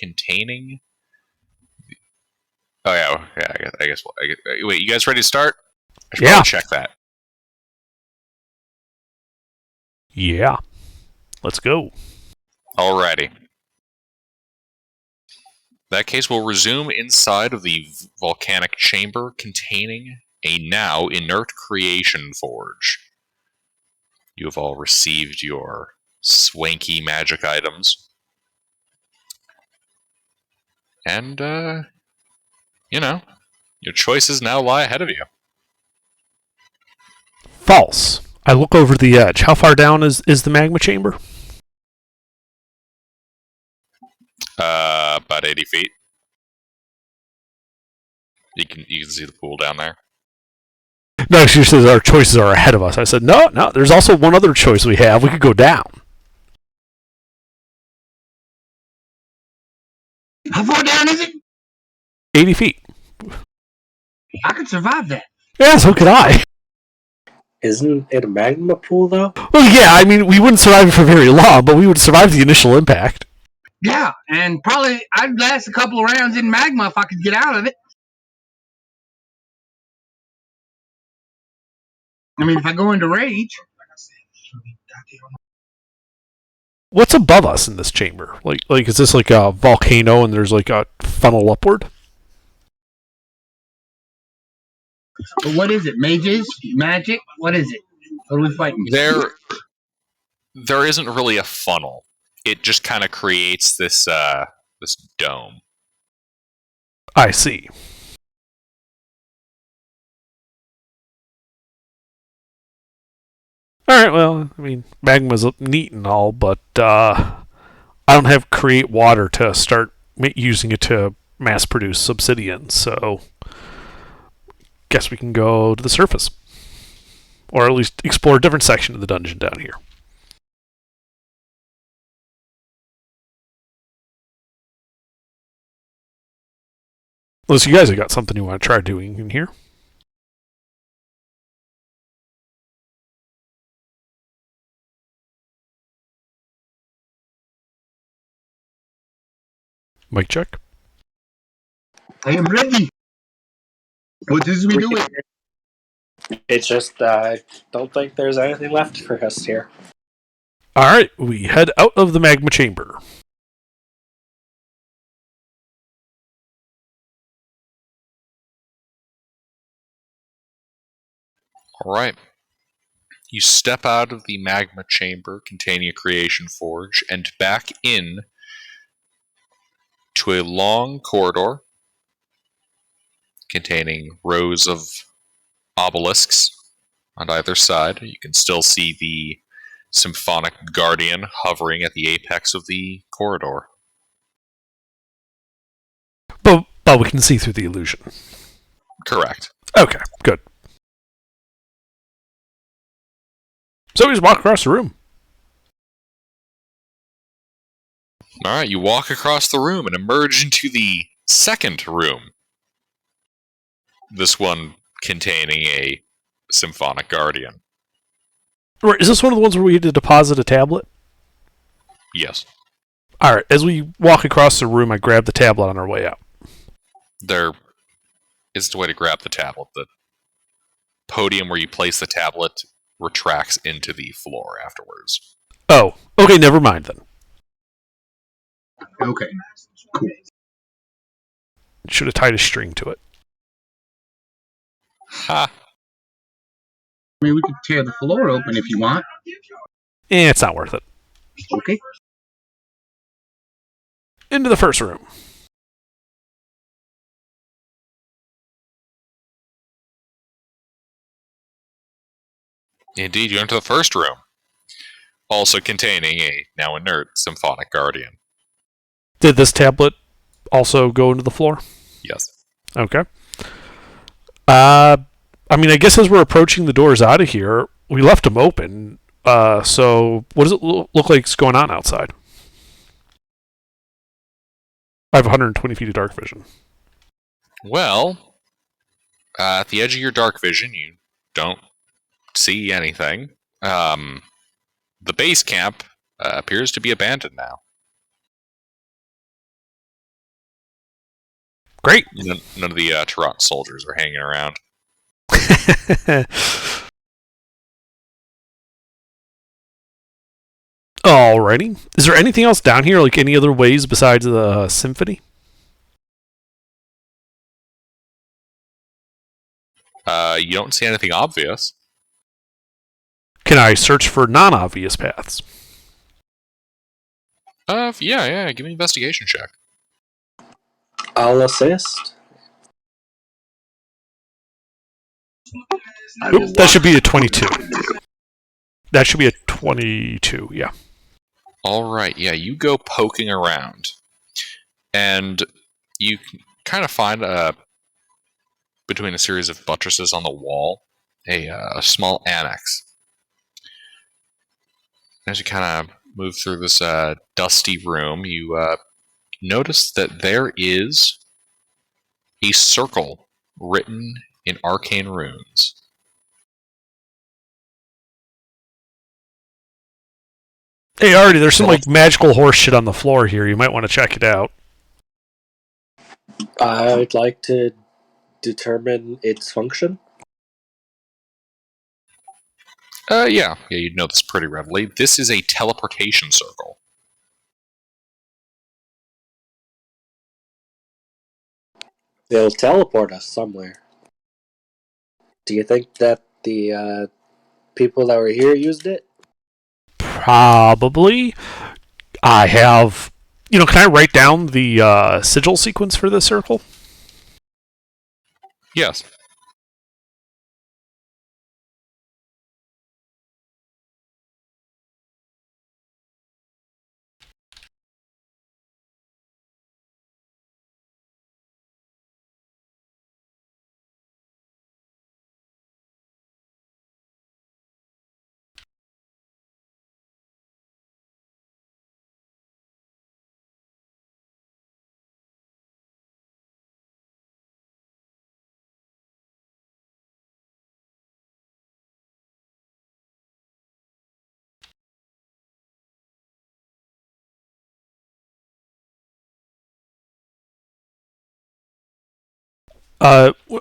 containing... Oh, yeah, I guess. Wait, you guys ready to start? I should probably check that. Yeah. Let's go. Alrighty. In that case, we'll resume inside of the volcanic chamber containing a now inert creation forge. You have all received your swanky magic items. And, your choices now lie ahead of you. False. I look over the edge. How far down is the magma chamber? About 80 feet. You can see the pool down there. No, she says our choices are ahead of us. I said, no, there's also one other choice we have. We could go down. How far down is it? 80 feet. I could survive that. Yeah, so could I. Isn't it a magma pool, though? Well, yeah, I mean, we wouldn't survive it for very long, but we would survive the initial impact. Yeah, and probably I'd last a couple of rounds in magma if I could get out of it. I mean, if I go into rage... What's above us in this chamber? Like, is this like a volcano and there's like a funnel upward? But what is it? Mages? Magic? What is it? What are we fighting? There isn't really a funnel. It just kind of creates this dome. I see. Alright, well, I mean, magma's neat and all, but I don't have create water to start using it to mass produce obsidian, so guess we can go to the surface. Or at least explore a different section of the dungeon down here. Unless you guys have got something you want to try doing in here. Mic check. I am ready. What is we doing? It's just, I don't think there's anything left for us here. Alright, we head out of the magma chamber. Alright. You step out of the magma chamber containing a creation forge and back in to a long corridor containing rows of obelisks on either side. You can still see the symphonic guardian hovering at the apex of the corridor. But we can see through the illusion. Correct. Okay, good. So we just walk across the room. Alright, you walk across the room and emerge into the second room. This one containing a symphonic guardian. Right, is this one of the ones where we had to deposit a tablet? Yes. Alright, as we walk across the room, I grab the tablet on our way out. There isn't a way to grab the tablet. The podium where you place the tablet retracts into the floor afterwards. Oh, okay, never mind then. Okay, cool. Should have tied a string to it. Ha! I mean, we could tear the floor open if you want. It's not worth it. Okay. Into the first room. Indeed, you enter the first room, also containing a now inert symphonic guardian. Did this tablet also go into the floor? Yes. Okay. I mean, I guess as we're approaching the doors out of here, we left them open. So what does it look like is going on outside? I have 120 feet of dark vision. Well, at the edge of your dark vision, you don't see anything. The base camp appears to be abandoned now. Great. None of the Toronto soldiers are hanging around. Alrighty. Is there anything else down here, like any other ways besides the symphony? You don't see anything obvious. Can I search for non-obvious paths? Yeah. Give me an investigation check. I'll assist. Oop, that should be a 22. That should be a 22, yeah. All right, yeah, you go poking around, and you kind of find between a series of buttresses on the wall a small annex. As you kind of move through this dusty room, you notice that there is a circle written in arcane runes. Hey, Artie, there's some like magical horse shit on the floor here. You might want to check it out. I'd like to determine its function. Yeah, you'd know this pretty readily. This is a teleportation circle. It'll teleport us somewhere. Do you think that the people that were here used it? Probably. I have... can I write down the sigil sequence for this circle? Yes.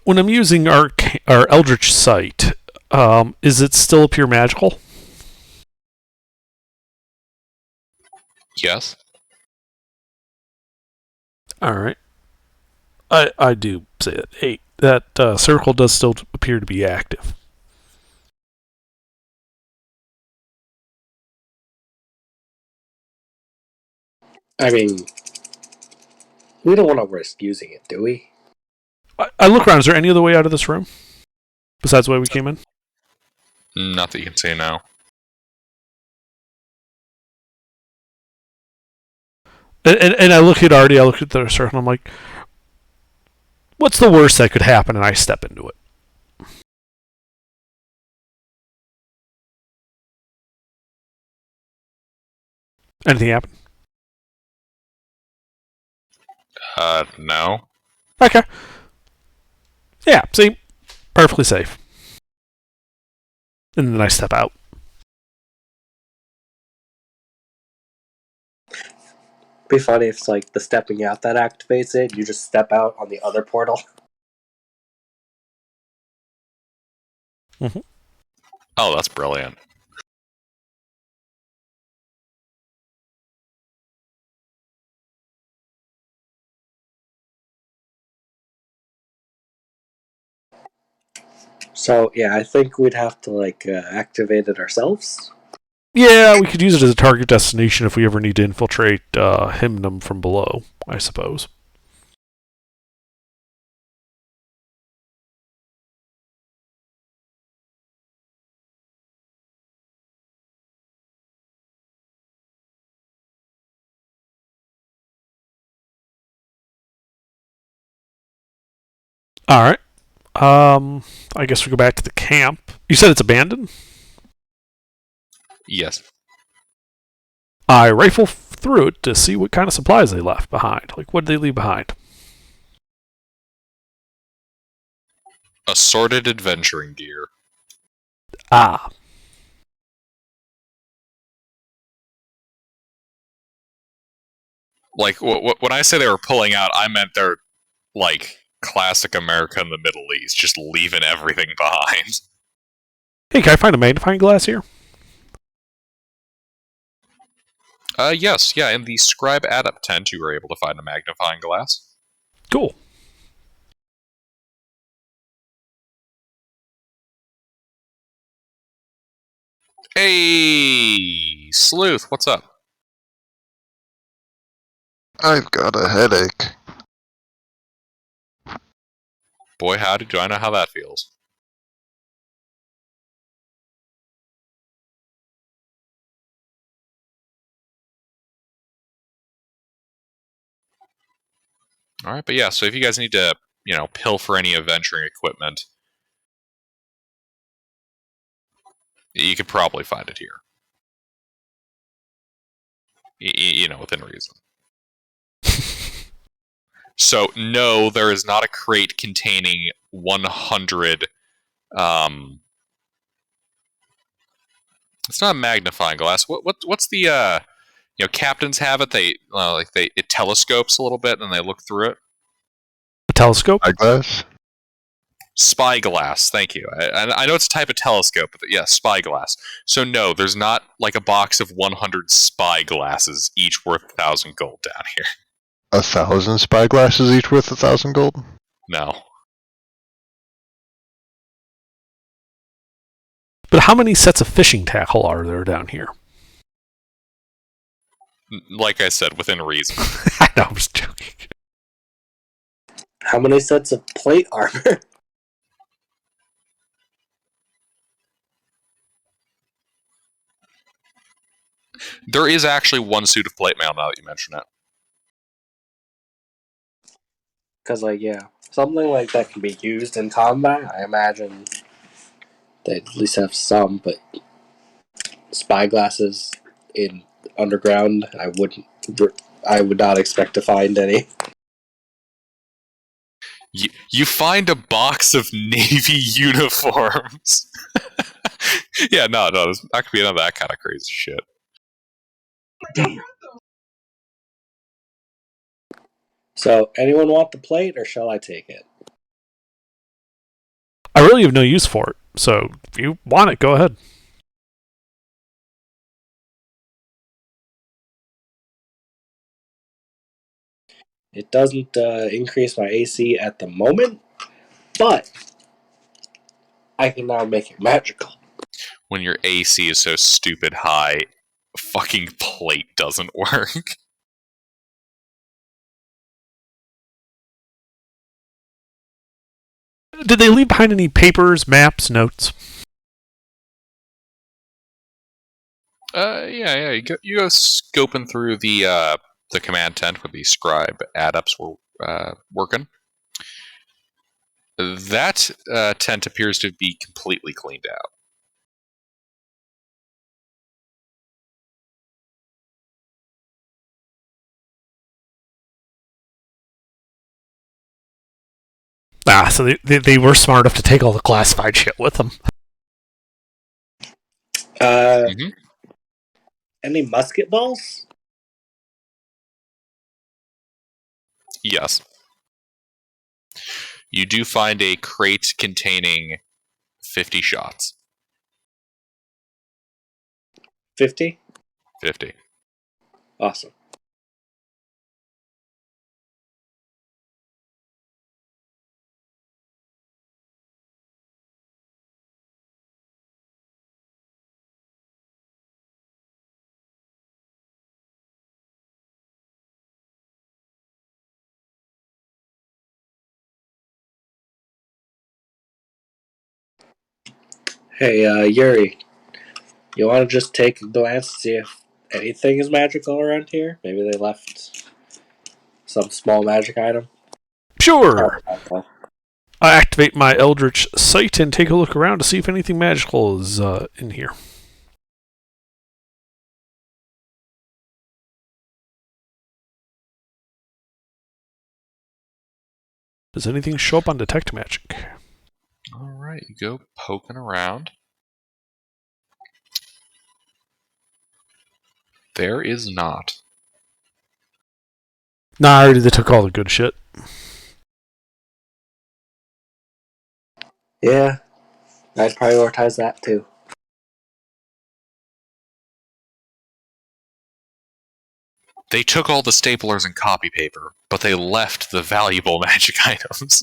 When I'm using our Eldritch Sight, is it still appear magical? Yes. Alright. I do say that. Hey, that circle does still appear to be active. I mean, we don't want to risk using it, do we? I look around. Is there any other way out of this room? Besides the way we came in? Not that you can say now. And I look at Artie, I look at the circle, and I'm like, what's the worst that could happen? And I step into it. Anything happen? No. Okay. Yeah, see? Perfectly safe. And then I step out. Be funny if it's like the stepping out that activates it, you just step out on the other portal. Mm-hmm. Oh, that's brilliant. So, yeah, I think we'd have to, activate it ourselves. Yeah, we could use it as a target destination if we ever need to infiltrate Hymnum from below, I suppose. Alright. I guess we go back to the camp. You said it's abandoned? Yes. I rifle through it to see what kind of supplies they left behind. Like, what did they leave behind? Assorted adventuring gear. Ah. Like, when I say they were pulling out, I meant they're like classic America in the Middle East, just leaving everything behind. Hey, can I find a magnifying glass here? Yes, yeah, in the Scribe Adept tent, you were able to find a magnifying glass. Cool. Hey, Sleuth, what's up? I've got a headache. Boy, howdy, do I know how that feels. Alright, but yeah, so if you guys need to, pilfer any adventuring equipment, you could probably find it here. Within reason. So, no, there is not a crate containing 100, it's not a magnifying glass. What's the, captains have it, it telescopes a little bit, and they look through it. A telescope? Eyeglass? Spyglass, thank you. I know it's a type of telescope, but yeah, spyglass. So no, there's not like a box of 100 spyglasses, each worth 1,000 gold down here. 1,000 spyglasses each worth 1,000 gold? No. But how many sets of fishing tackle are there down here? Like I said, within reason. I know, I was joking. How many sets of plate armor? There is actually one suit of plate mail now that you mention it. Because, something like that can be used in combat. I imagine they at least have some, but spyglasses in underground, I would not expect to find any. You find a box of Navy uniforms. Yeah, no, that could be none of that kind of crazy shit. Damn. So, anyone want the plate, or shall I take it? I really have no use for it, so if you want it, go ahead. It doesn't increase my AC at the moment, but I can now make it magical. When your AC is so stupid high, fucking plate doesn't work. Did they leave behind any papers, maps, notes? Yeah. You go scoping through the command tent where the scribe adepts were working. That tent appears to be completely cleaned out. So they were smart enough to take all the classified shit with them. Any musket balls? Yes. You do find a crate containing 50 shots. 50? 50. Awesome. Hey, Yuri, you want to just take a glance to see if anything is magical around here? Maybe they left some small magic item? Sure. Oh, I activate my Eldritch Sight and take a look around to see if anything magical is in here. Does anything show up on Detect Magic? Alright, you go poking around. There is not. Nah, I already took all the good shit. Yeah, I'd prioritize that too. They took all the staplers and copy paper, but they left the valuable magic items.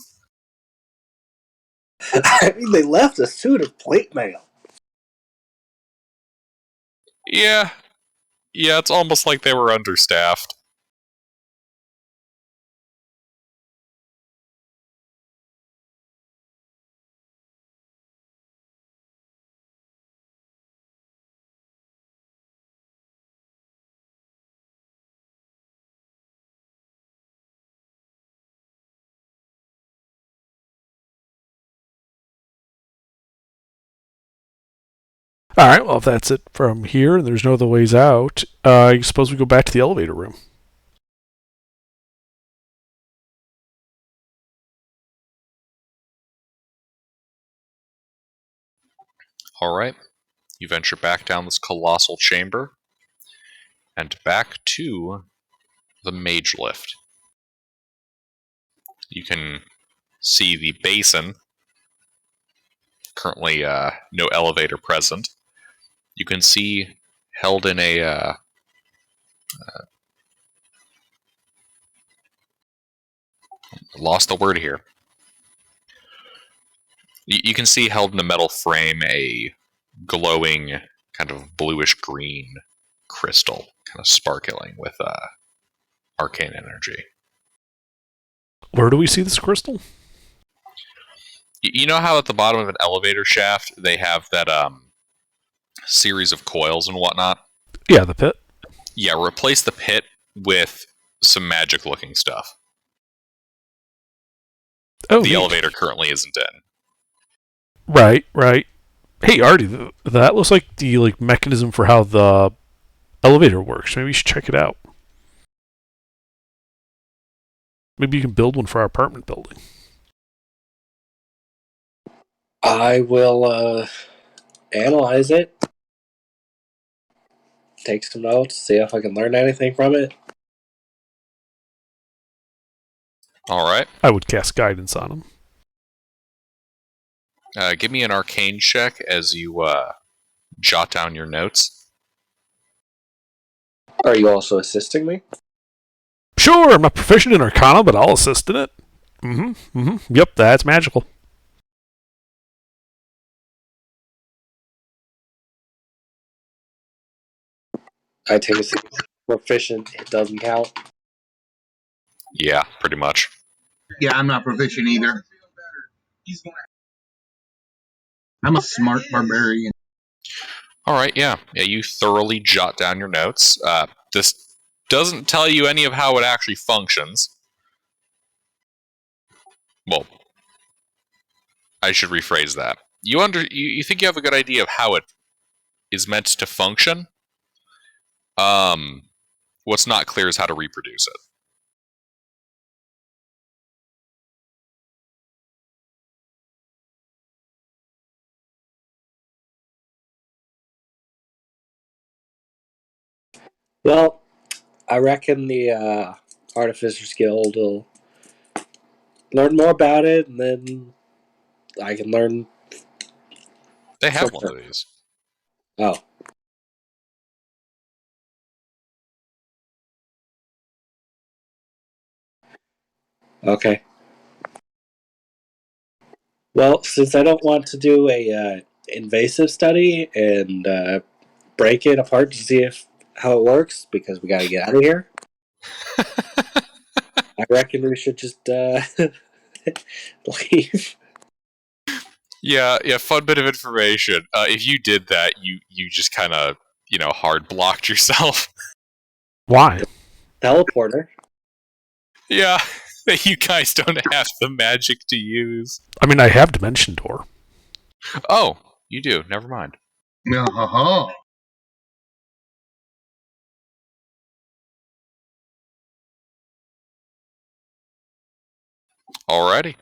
I mean, they left a suit of plate mail. Yeah, it's almost like they were understaffed. All right. Well, if that's it from here, and there's no other ways out, I suppose we go back to the elevator room. Alright, you venture back down this colossal chamber, and back to the mage lift. You can see the basin. Currently, no elevator present. You can see held in a lost the word here. You can see held in a metal frame a glowing kind of bluish green crystal, kind of sparkling with arcane energy. Where do we see this crystal? You know how at the bottom of an elevator shaft they have that series of coils and whatnot? Yeah, the pit. Yeah, replace the pit with some magic-looking stuff. Oh, The neat. elevator currently isn't in. Right. Hey, Artie, that looks like the mechanism for how the elevator works. Maybe you should check it out. Maybe you can build one for our apartment building. I will analyze it, take some notes, see if I can learn anything from it. Alright. I would cast guidance on him. Give me an arcane check as you jot down your notes. Are you also assisting me? Sure, I'm not proficient in Arcana, but I'll assist in it. Yep, that's magical. I take it proficient, it doesn't count. Yeah, pretty much. Yeah, I'm not proficient either. I'm a smart barbarian. Alright, yeah, you thoroughly jot down your notes. This doesn't tell you any of how it actually functions. Well, I should rephrase that. You think you have a good idea of how it is meant to function? What's not clear is how to reproduce it. Well, I reckon the Artificers Guild will learn more about it, and then I can learn. They have Something. one of these. Oh. Okay. Well, since I don't want to do a invasive study and break it apart to see how it works, because we got to get out of here, I reckon we should just leave. Yeah, fun bit of information. If you did that, you just kind of, hard blocked yourself. Why? Teleporter. Yeah, you guys don't have the magic to use. I mean, I have Dimension Door. Oh, you do. Never mind. Oh, Alrighty.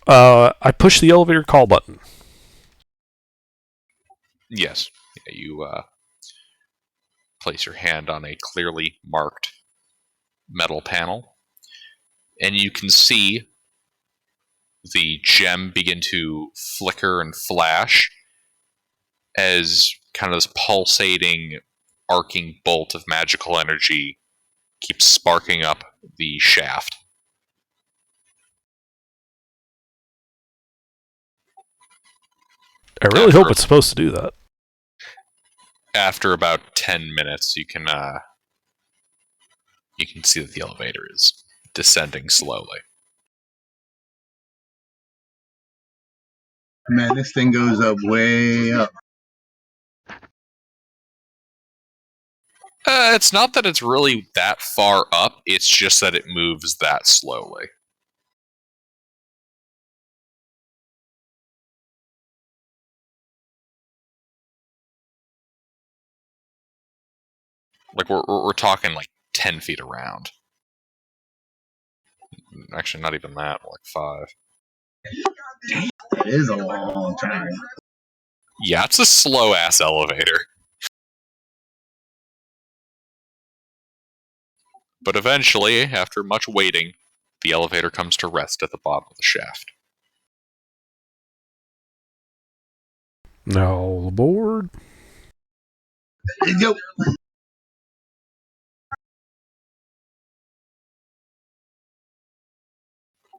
I push the elevator call button. Yes. Yeah, you place your hand on a clearly marked metal panel, and you can see the gem begin to flicker and flash as kind of this pulsating, arcing bolt of magical energy keeps sparking up the shaft. I really hope it's supposed to do that. After about 10 minutes, you can see that the elevator is descending slowly. Man, this thing goes up way up. It's not that it's really that far up, it's just that it moves that slowly. Like, we're talking like 10 feet around. Actually, not even that, like 5. It is a long time. Yeah, it's a slow-ass elevator. But eventually, after much waiting, the elevator comes to rest at the bottom of the shaft. Now aboard. Go.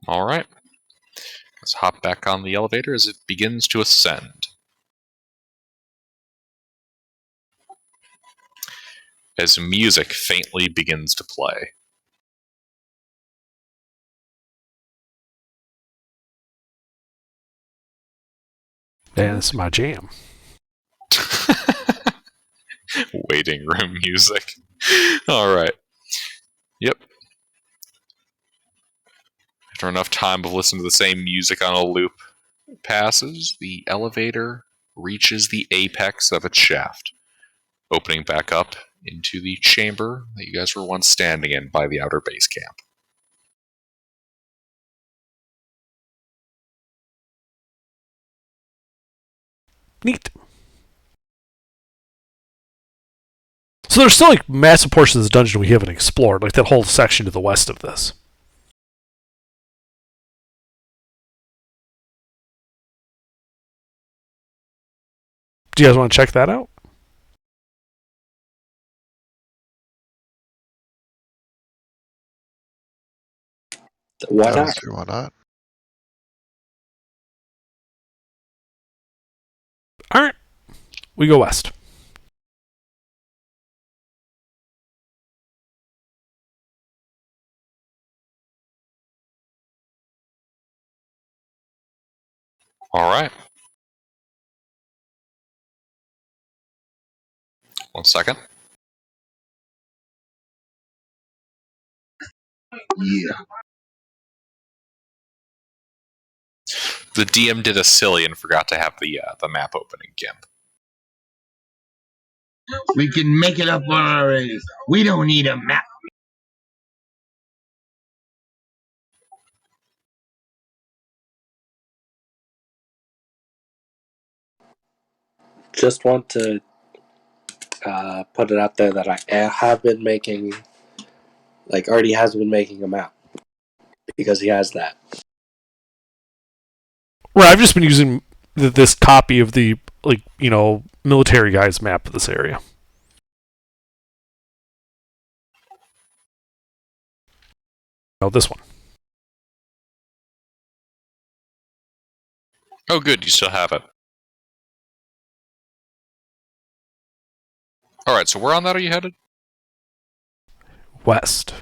Alright. Let's hop back on the elevator as it begins to ascend. As music faintly begins to play. Man, this is my jam. Waiting room music. Alright. Yep. After enough time of listening to the same music on a loop passes, the elevator reaches the apex of its shaft, opening back up into the chamber that you guys were once standing in by the outer base camp. Neat. So there's still like massive portions of this dungeon we haven't explored, like that whole section to the west of this. Do you guys want to check that out? Why I not? don't see why not. Alright. We go west. Alright. 1 second. Yeah. The DM did a silly and forgot to have the map opening GIMP. We can make it up on our own. We don't need a map. Just want to put it out there that I have been making, like, already has been making a map. Because he has that. Right, I've just been using this copy of the, like, you know, military guy's map of this area. No, this one. Oh good, you still have it. Alright, so where on that are you headed? West.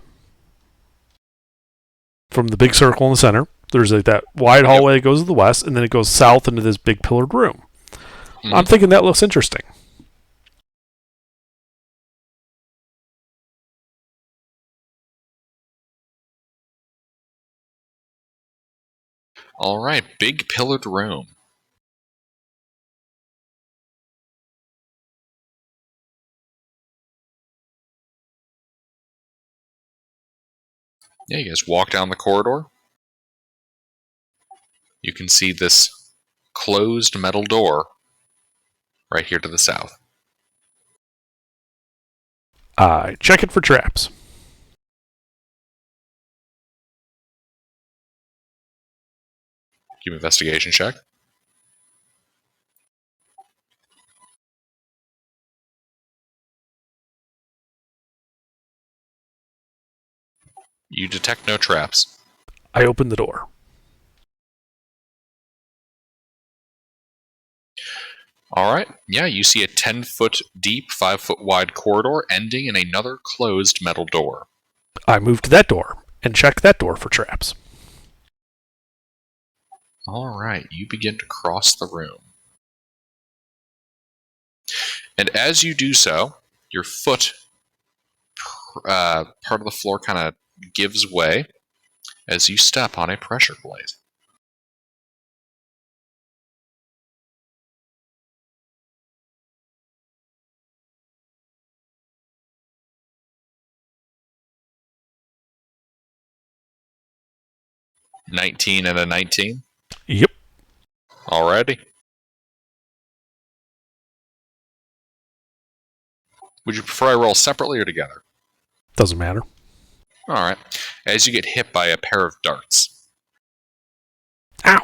From the big circle in the center, there's like that wide hallway that goes to the west, and then it goes south into this big pillared room. Mm-hmm. I'm thinking that looks interesting. Alright, big pillared room. Yeah, you guys walk down the corridor. You can see this closed metal door right here to the south. I check it for traps. Give me an investigation check. You detect no traps. I open the door. All right. Yeah, you see a 10-foot deep, 5-foot wide corridor ending in another closed metal door. I move to that door and check that door for traps. All right. You begin to cross the room. And as you do so, your foot, part of the floor kind of gives way as you step on a pressure plate. $19 and a $19. Yep. Alrighty. Would you prefer I roll separately or together? Doesn't matter. Alright. As you get hit by a pair of darts. Ow!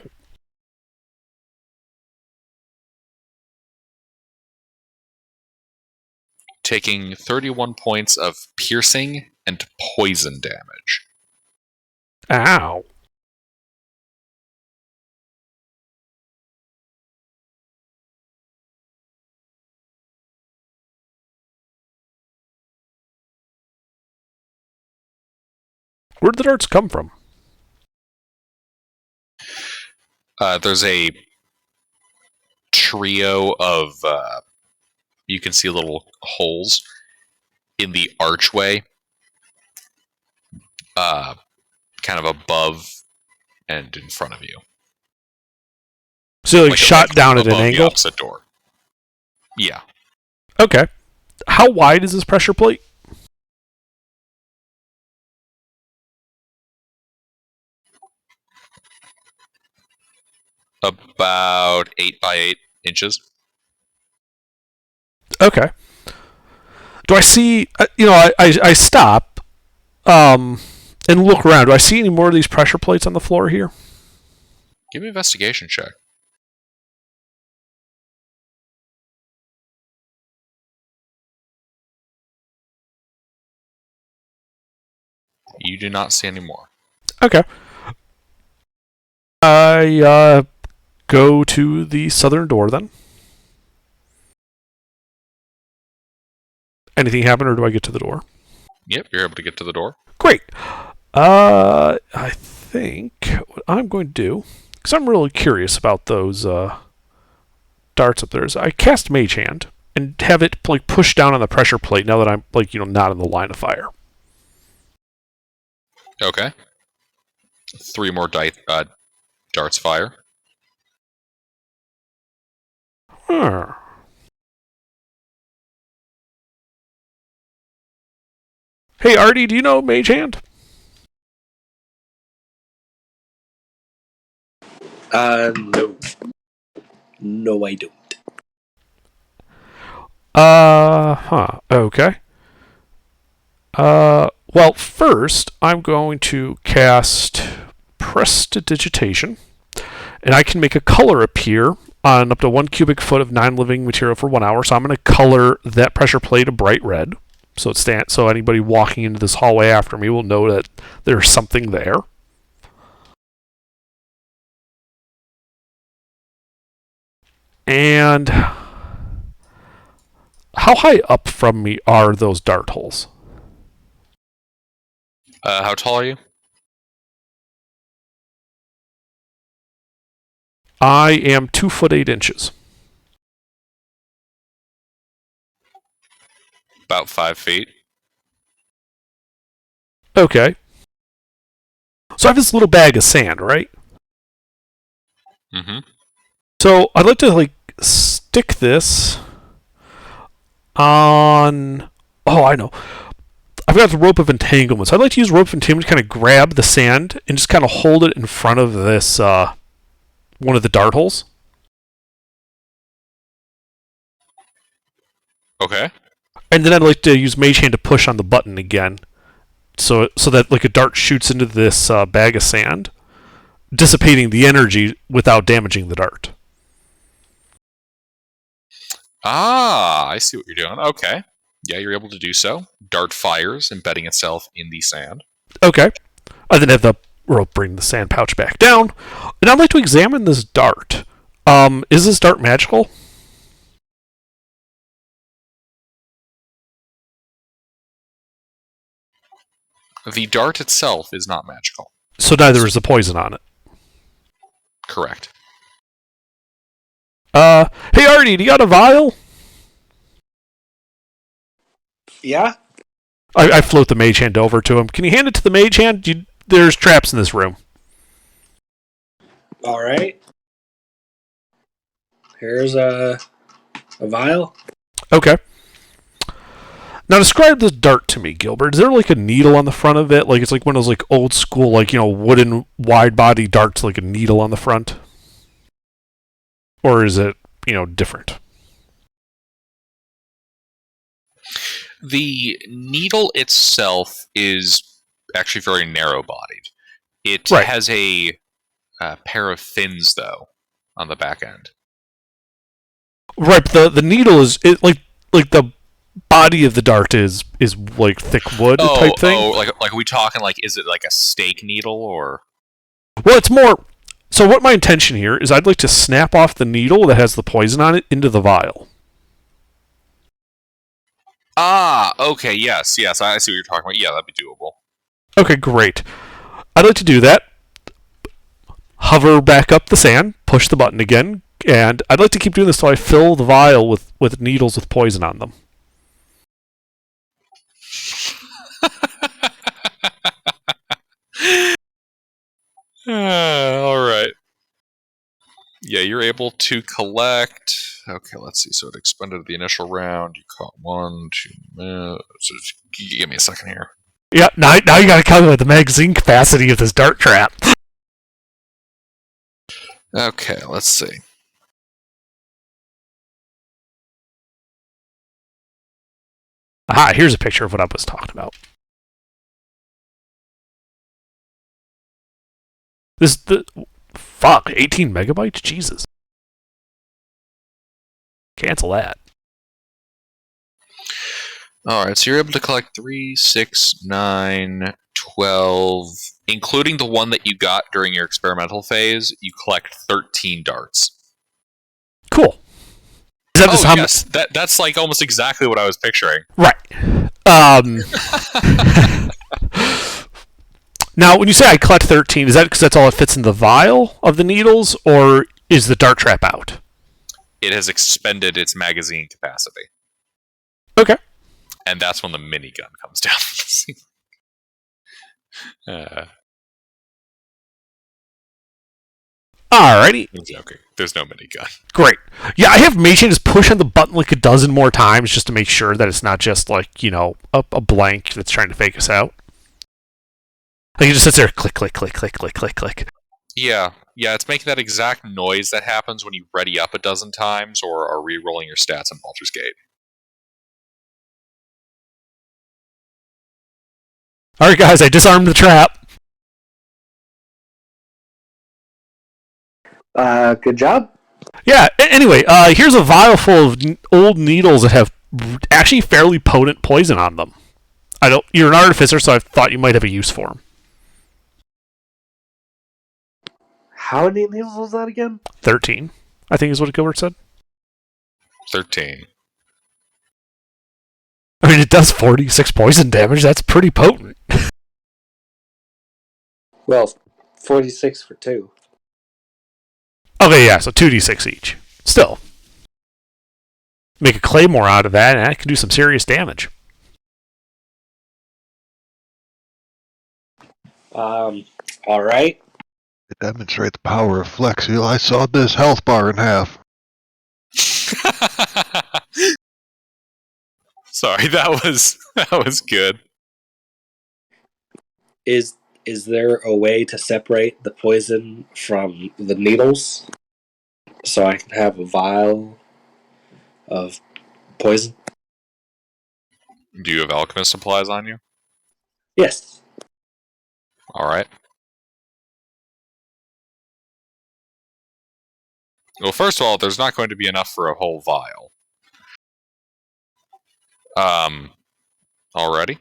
Taking 31 points of piercing and poison damage. Ow! Where'd the darts come from? There's a trio of, you can see little holes in the archway, kind of above and in front of you. So like shot down at an above angle? The opposite door. Yeah. Okay. How wide is this pressure plate? About 8 by 8 inches. Okay. Do I see? I stop, and look around. Do I see any more of these pressure plates on the floor here? Give me an investigation check. You do not see any more. Okay. I go to the southern door then. Anything happen, or do I get to the door? Yep, you're able to get to the door. Great. I think what I'm going to do, because I'm really curious about those darts up there, is I cast Mage Hand and have it like push down on the pressure plate now that I'm not in the line of fire. Okay. 3 more darts fire. Huh. Hey, Artie, do you know Mage Hand? No. No, I don't. Okay. Well, first, I'm going to cast Prestidigitation, and I can make a color appear on up to 1 cubic foot of non-living material for 1 hour, so I'm going to color that pressure plate a bright red, so anybody walking into this hallway after me will know that there's something there. And how high up from me are those dart holes? How tall are you? I am 2 foot 8 inches. About 5 feet. Okay. So I have this little bag of sand, right? Mm-hmm. So I'd like to stick this on. Oh, I know. I've got the rope of entanglement. So I'd like to use rope of entanglement to kind of grab the sand and just kind of hold it in front of this one of the dart holes. Okay. And then I'd like to use Mage Hand to push on the button again, so that like a dart shoots into this bag of sand, dissipating the energy without damaging the dart. Ah, I see what you're doing. Okay. Yeah, you're able to do so. Dart fires, embedding itself in the sand. Okay. I then have the rope bring the sand pouch back down, and I'd like to examine this dart. Is this dart magical? The dart itself is not magical. So neither is the poison on it. Correct. Hey Artie, do you got a vial? Yeah? I float the mage hand over to him. Can you hand it to the mage hand? There's traps in this room. Alright. Here's a vial. Okay. Now describe this dart to me, Gilbert. Is there like a needle on the front of it? Like it's like one of those like old school, like, wooden wide body darts, like a needle on the front? Or is it, different? The needle itself is actually very narrow-bodied. It Right. has a pair of fins, though, on the back end. Right, but the needle is like the body of the dart is like thick wood type thing. Oh, like are we talking like, is it like a stake needle or? Well, it's more. So what my intention here is, I'd like to snap off the needle that has the poison on it into the vial. Ah, okay, yes, I see what you're talking about. Yeah, that'd be doable. Okay, great. I'd like to do that. Hover back up the sand, push the button again, and I'd like to keep doing this till I fill the vial with needles with poison on them. All right. Yeah, you're able to collect. Okay, let's see. So it expended the initial round. You caught 1, 2 minutes. So give me a second here. Yeah, now you gotta calculate the magazine capacity of this dart trap. Okay, let's see. Aha, here's a picture of what I was talking about. Fuck, 18 megabytes? Jesus. Cancel that. Alright, so you're able to collect 3, 6, 9, 12, including the one that you got during your experimental phase, you collect 13 darts. Cool. Is that Oh, yes, that's like almost exactly what I was picturing. Right. Now, when you say I collect 13, is that because that's all that fits in the vial of the needles, or is the dart trap out? It has expended its magazine capacity. Okay. And that's when the minigun comes down. Alrighty. Okay, there's no minigun. Great. Yeah, I have Mage Hand just push on the button like a dozen more times just to make sure that it's not just like, a blank that's trying to fake us out. Like, it just sits there, click, click, click, click, click, click, click. Yeah, it's making that exact noise that happens when you ready up a dozen times or are re-rolling your stats in Baldur's Gate. Alright, guys, I disarmed the trap. Good job. Yeah, anyway, here's a vial full of old needles that have actually fairly potent poison on them. You're an artificer, so I thought you might have a use for them. How many needles was that again? 13, I think is what Gilbert said. 13. I mean, it does 46 poison damage. That's pretty potent. Well, 46 for 2. Okay, yeah, so 2d6 each. Still. Make a claymore out of that, and that can do some serious damage. Alright. To demonstrate the power of Flex, I sawed this health bar in half. Sorry, that was good. Is there a way to separate the poison from the needles? So I can have a vial of poison? Do you have alchemist supplies on you? Yes. Alright. Well, first of all, there's not going to be enough for a whole vial. Already?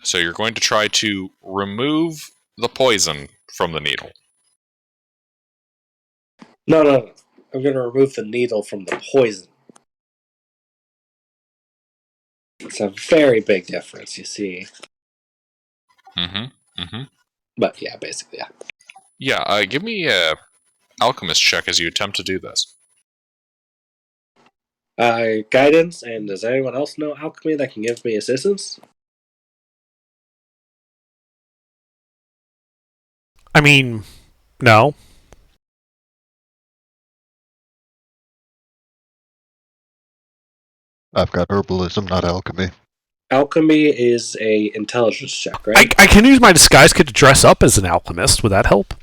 So you're going to try to remove the poison from the needle. No. I'm going to remove the needle from the poison. It's a very big difference, you see. But yeah, basically, yeah. Yeah, give me a alchemist check as you attempt to do this. Guidance, and does anyone else know alchemy that can give me assistance? I mean, no. I've got herbalism, not alchemy. Alchemy is a intelligence check, right? I can use my disguise kit to dress up as an alchemist. Would that help?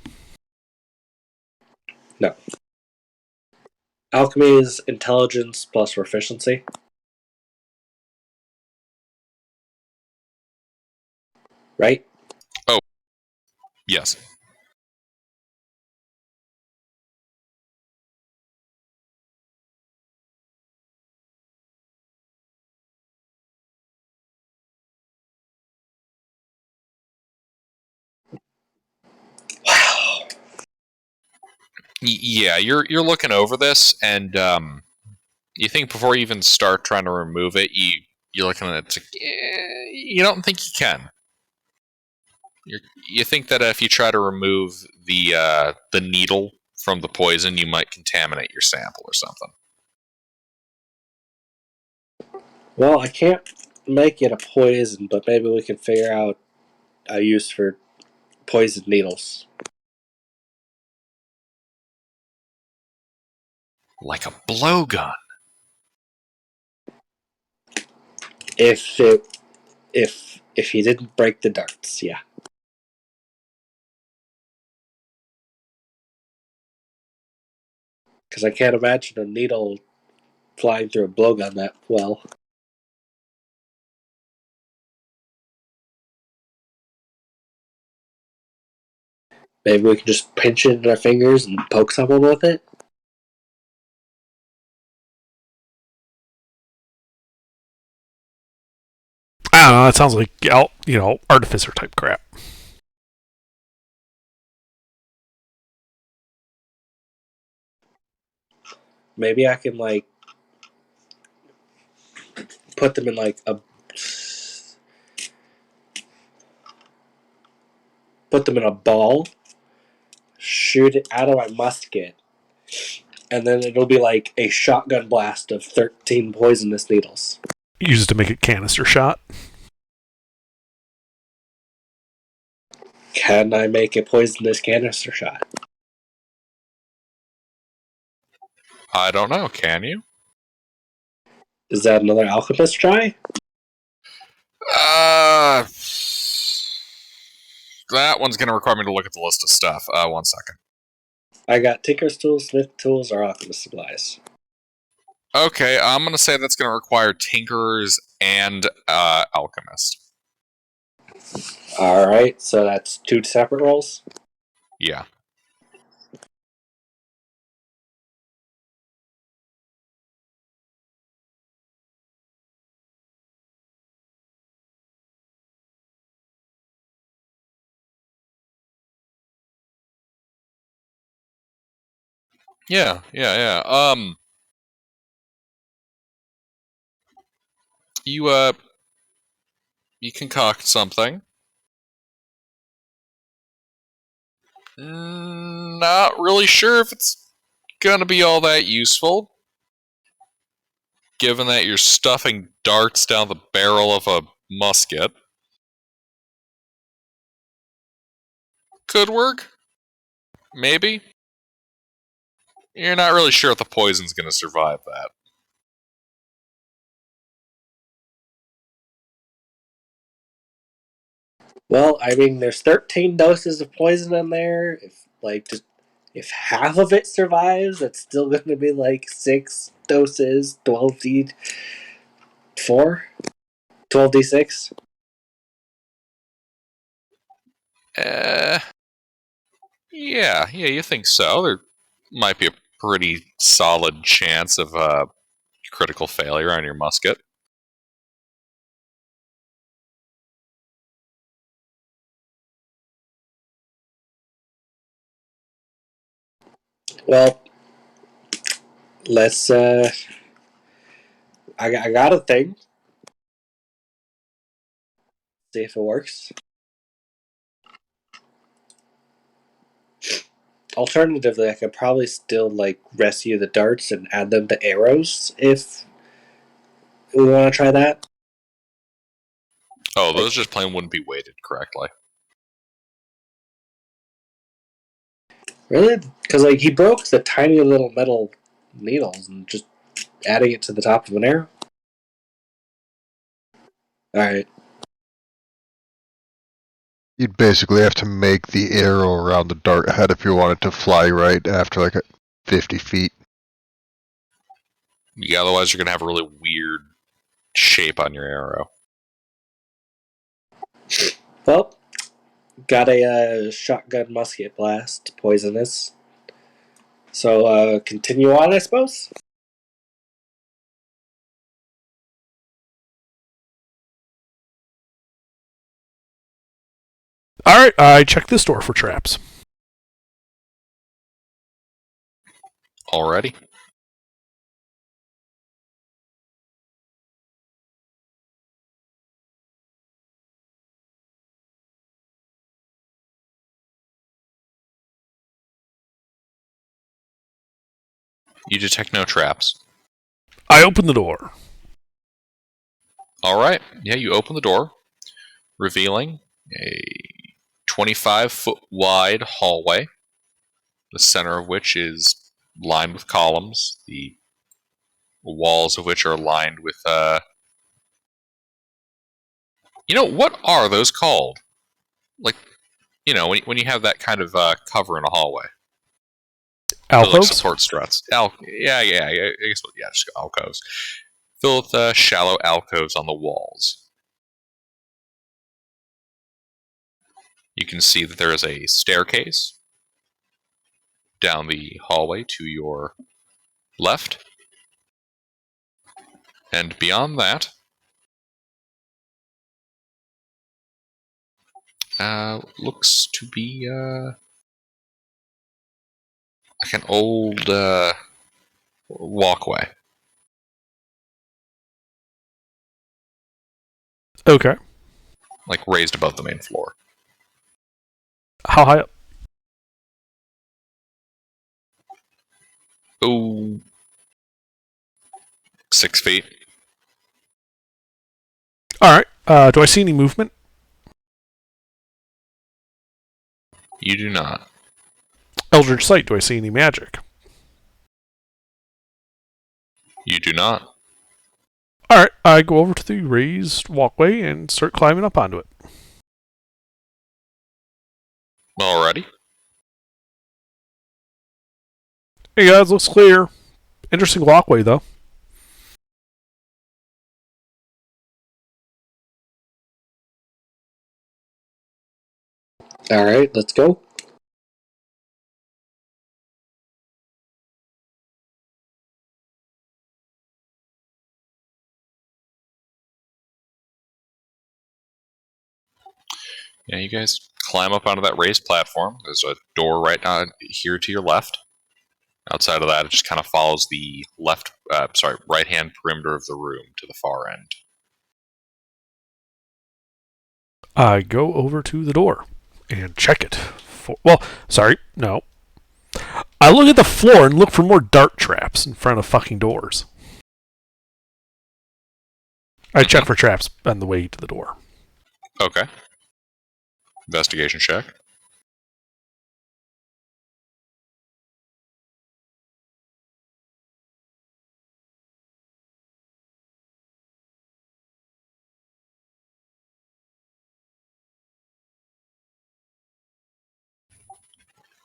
No. Alchemy is intelligence plus proficiency. Right? Yes. Wow. Yeah, you're looking over this, and you think before you even start trying to remove it, you're looking at it. It's like, you don't think you can. You think that if you try to remove the needle from the poison, you might contaminate your sample or something. Well, I can't make it a poison, but maybe we can figure out a use for poison needles. Like a blowgun. If he didn't break the darts, yeah. Because I can't imagine a needle flying through a blowgun that well. Maybe we can just pinch it in our fingers and poke someone with it? I don't know. That sounds like, artificer type crap. Maybe I can, put them in, put them in a ball, shoot it out of my musket, and then it'll be like a shotgun blast of 13 poisonous needles. Use it to make a canister shot. Can I make a poisonous canister shot? I don't know. Can you? Is that another alchemist try? That one's going to require me to look at the list of stuff. 1 second. I got tinker's tools, smith tools, or alchemist supplies. Okay, I'm going to say that's going to require tinkerers and alchemist. Alright, so that's 2 separate rolls? Yeah. Yeah. You concoct something. Not really sure if it's gonna be all that useful, given that you're stuffing darts down the barrel of a musket. Could work. Maybe. You're not really sure if the poison's gonna survive that. Well, I mean, there's 13 doses of poison in there. If half of it survives, that's still going to be 6 doses, 12 each, 4? 12d6? Yeah, you think so. There might be a pretty solid chance of critical failure on your musket. Well, let's, I got a thing. See if it works. Alternatively, I could probably still, like, rescue the darts and add them to arrows if we want to try that. Oh, those just plain wouldn't be weighted correctly. Really? Because, like, he broke the tiny little metal needles and just adding it to the top of an arrow? Alright. You'd basically have to make the arrow around the dart head if you wanted to fly right after like 50 feet. Yeah, otherwise you're going to have a really weird shape on your arrow. Well, got a shotgun musket blast, poisonous. So, continue on, I suppose? Alright, I check this door for traps. Already? You detect no traps. I open the door. Alright, yeah, you open the door, revealing a 25-foot wide hallway, the center of which is lined with columns, the walls of which are lined with, what are those called? Like, when you have that kind of cover in a hallway. Like Alcoves? support struts. Yeah, I guess, just alcoves. Filled with shallow alcoves on the walls. You can see that there is a staircase down the hallway to your left. And beyond that, looks to be like an old walkway. Okay. Like raised above the main floor. How high up? Oh, 6 feet. Alright, do I see any movement? You do not. Eldritch Sight, do I see any magic? You do not. Alright, I go over to the raised walkway and start climbing up onto it. Alrighty. Hey guys, looks clear. Interesting walkway, though. Alright, let's go. Yeah, you guys climb up onto that raised platform. There's a door right here to your left. Outside of that, it just kind of follows the right-hand perimeter of the room to the far end. I go over to the door and check it. No. I look at the floor and look for more dart traps in front of fucking doors. I check for traps on the way to the door. Okay. Investigation check.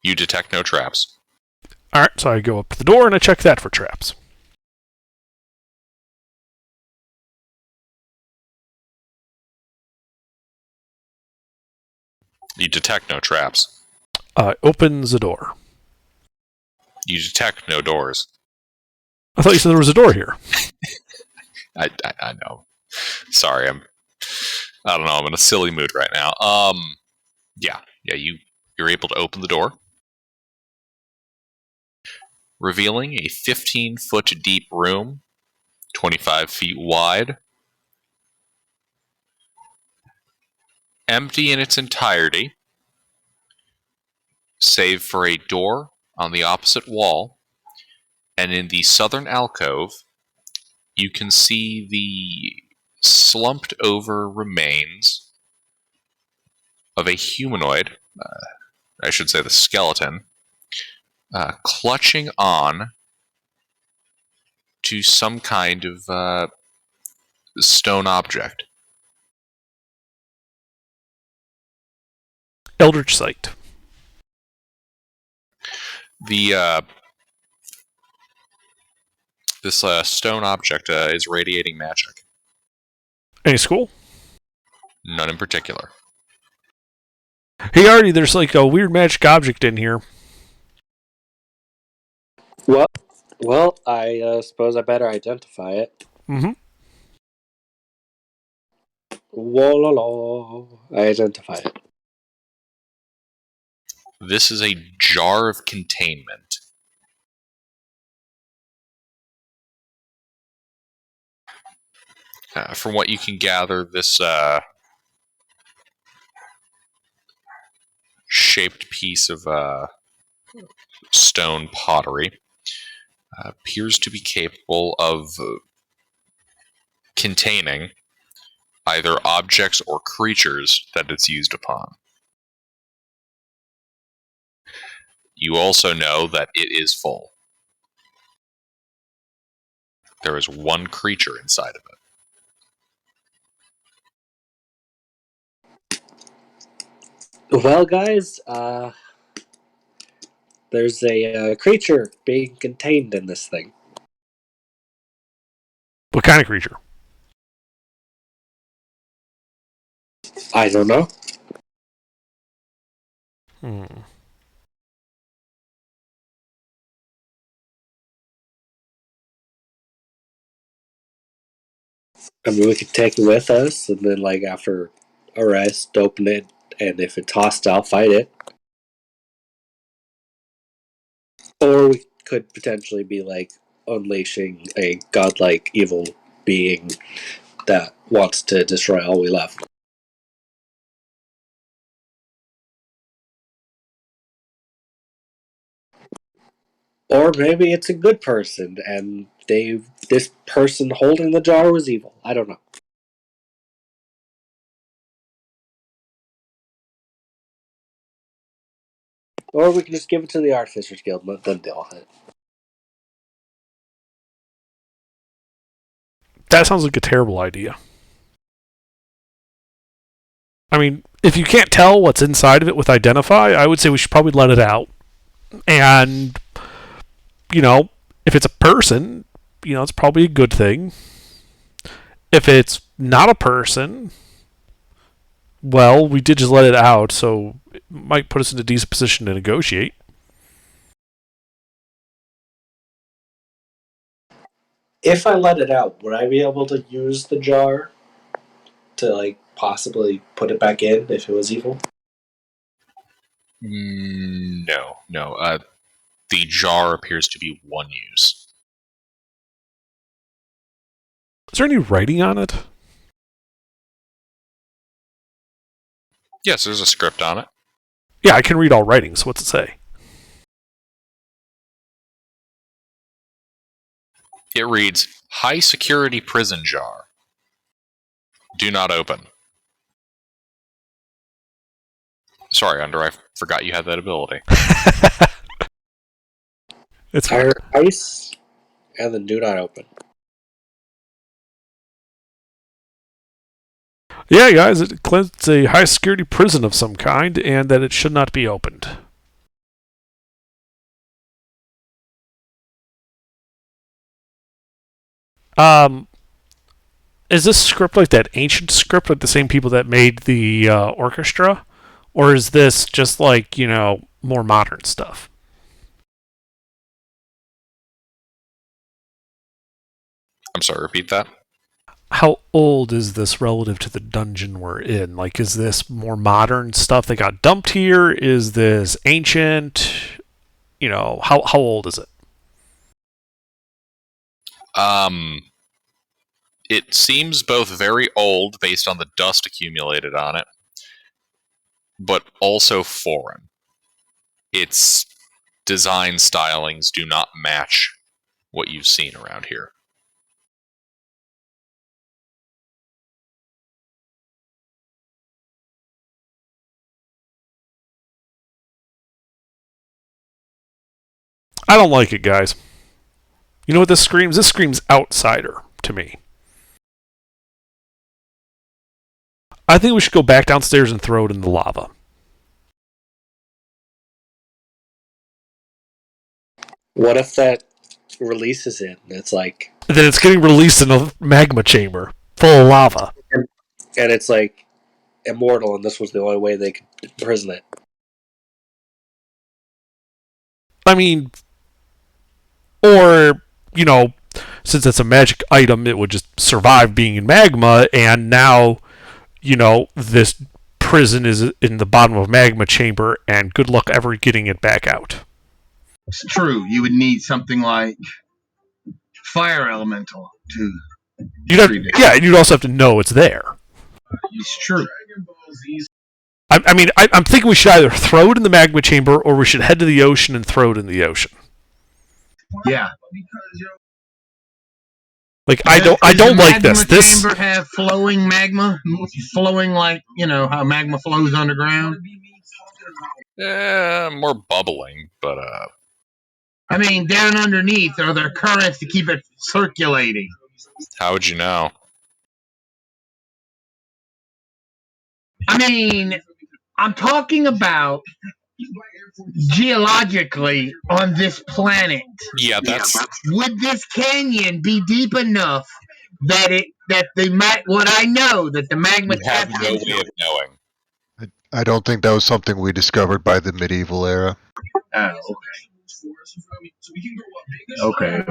You detect no traps. Alright, so I go up to the door and I check that for traps. You detect no traps. Opens the door. You detect no doors. I thought you said there was a door here. I know. Sorry, I don't know. I'm in a silly mood right now. Yeah. You're able to open the door, revealing a 15-foot deep room, 25 feet wide, empty in its entirety, save for a door on the opposite wall, and in the southern alcove, you can see the slumped over remains of a humanoid, I should say the skeleton, clutching on to some kind of stone object. Eldritch Sight. This stone object is radiating magic. Any school? None in particular. Hey, Artie, there's like a weird magic object in here. Well, I suppose I better identify it. Mm-hmm. Whoa, I identify it. This is a jar of containment. From what you can gather, this shaped piece of stone pottery appears to be capable of containing either objects or creatures that it's used upon. You also know that it is full. There is one creature inside of it. Well, guys, there's a creature being contained in this thing. What kind of creature? I don't know. I mean, we could take it with us, and then, like, after arrest, open it, and if it's hostile, fight it. Or we could potentially be, like, unleashing a godlike evil being that wants to destroy all we left. Or maybe it's a good person, and this person holding the jar was evil. I don't know. Or we can just give it to the Artificers Guild and let them deal with it. That sounds like a terrible idea. I mean, if you can't tell what's inside of it with Identify, I would say we should probably let it out. And, if it's a person, it's probably a good thing. If it's not a person, well, we did just let it out, so it might put us in a decent position to negotiate. If I let it out, would I be able to use the jar to, like, possibly put it back in if it was evil? No. The jar appears to be one use. Is there any writing on it? Yes, there's a script on it. Yeah, I can read all writing, so what's it say? It reads, High Security Prison Jar. Do not open. Sorry, Under, I forgot you had that ability. It's Fire ice, and then do not open. Yeah, guys, it's a high security prison of some kind, and that it should not be opened. Is this script like that ancient script, like the same people that made the orchestra? Or is this just like, more modern stuff? I'm sorry, repeat that. How old is this relative to the dungeon we're in? Like, is this more modern stuff that got dumped here? Is this ancient? How old is it? It seems both very old based on the dust accumulated on it, but also foreign. Its design stylings do not match what you've seen around here. I don't like it, guys. You know what this screams? This screams outsider to me. I think we should go back downstairs and throw it in the lava. What if that releases it and it's like... And then it's getting released in a magma chamber full of lava. And it's like immortal, and this was the only way they could imprison it. I mean, or, since it's a magic item, it would just survive being in magma, and now, this prison is in the bottom of a magma chamber, and good luck ever getting it back out. It's true. You would need something like fire elemental to. You'd also have to know it's there. It's true. I'm thinking we should either throw it in the magma chamber or we should head to the ocean and throw it in the ocean. Yeah. Like I don't like this. This chamber have flowing magma, flowing like how magma flows underground. More bubbling, but I mean, down underneath are there currents to keep it circulating. How would you know? I mean, I'm talking about geologically on this planet. Yeah, that's. Would this canyon be deep enough that they might? What I know that the magma have no way of knowing. I don't think that was something we discovered by the medieval era. Oh, okay. Okay.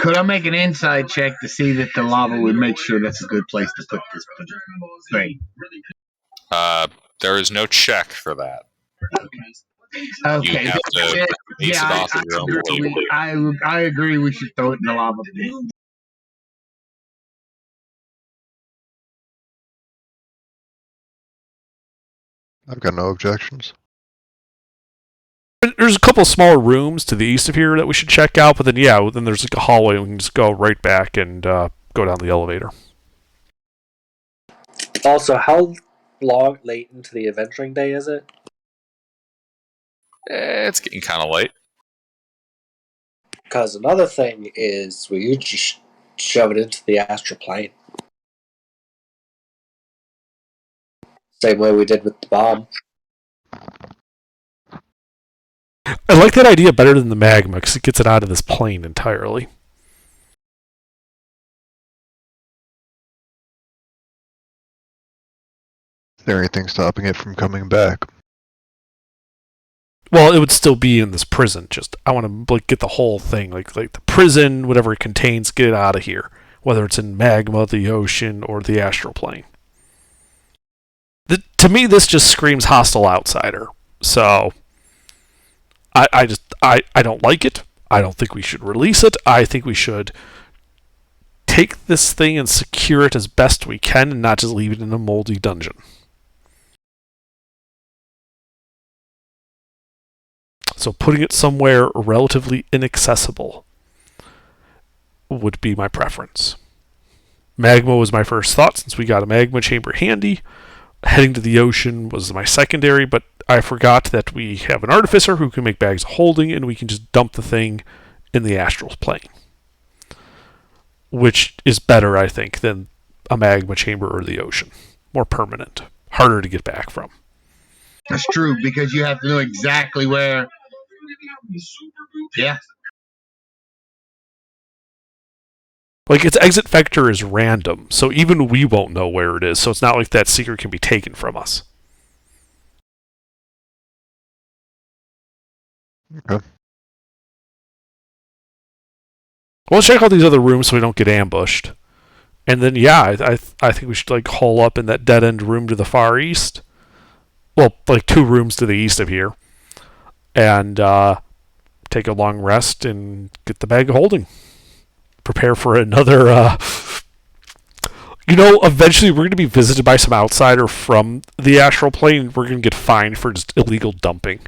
Could I make an inside check to see that the lava would make sure that's a good place to put this thing? There is no check for that. Okay. You have to base it off of your own belief. I agree. We should throw it in the lava pit. I've got no objections. There's a couple smaller rooms to the east of here that we should check out, but then there's like a hallway and we can just go right back and go down the elevator. Also, how late into the adventuring day is it? It's getting kind of late. Because another thing is we just shove it into the astral plane. Same way we did with the bomb. I like that idea better than the magma because it gets it out of this plane entirely. Is there anything stopping it from coming back? Well, it would still be in this prison. Just I want to get the whole thing, like the prison, whatever it contains, get it out of here. Whether it's in magma, the ocean, or the astral plane. To me, this just screams hostile outsider. So I don't like it. I don't think we should release it. I think we should take this thing and secure it as best we can and not just leave it in a moldy dungeon. So putting it somewhere relatively inaccessible would be my preference. Magma was my first thought since we got a magma chamber handy. Heading to the ocean was my secondary, but I forgot that we have an artificer who can make bags of holding and we can just dump the thing in the astral plane. Which is better, I think, than a magma chamber or the ocean. More permanent. Harder to get back from. That's true, because you have to know exactly where. Yeah. Like, its exit vector is random, so even we won't know where it is, so it's not like that secret can be taken from us. Okay. Well, let's check out these other rooms so we don't get ambushed. And then, yeah, I think we should, like, hole up in that dead-end room to the far east. Well, like, 2 rooms to the east of here. And take a long rest and get the bag of holding. Prepare for another... eventually we're going to be visited by some outsider from the astral plane. We're going to get fined for just illegal dumping.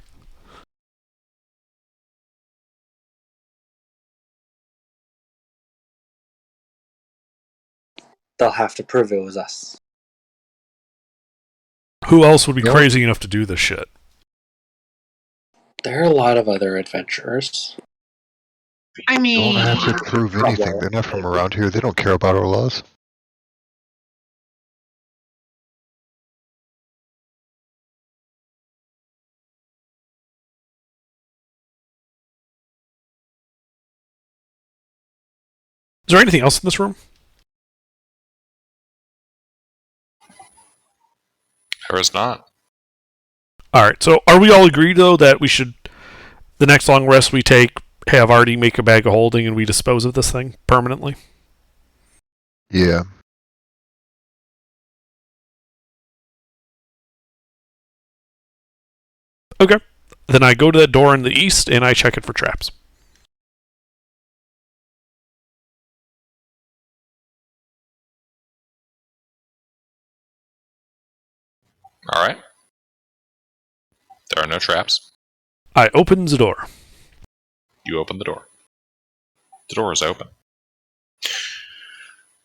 They'll have to prove it was us. Who else would be crazy enough to do this shit? There are a lot of other adventurers. I mean, Don't have to prove anything. They're not from around here. They don't care about our laws. Is there anything else in this room? There is not. Alright, so are we all agreed, though, that we should, the next long rest we take, have Artie make a bag of holding and we dispose of this thing permanently? Yeah. Okay. Then I go to that door in the east and I check it for traps. Alright. There are no traps. I open the door. You open the door. The door is open,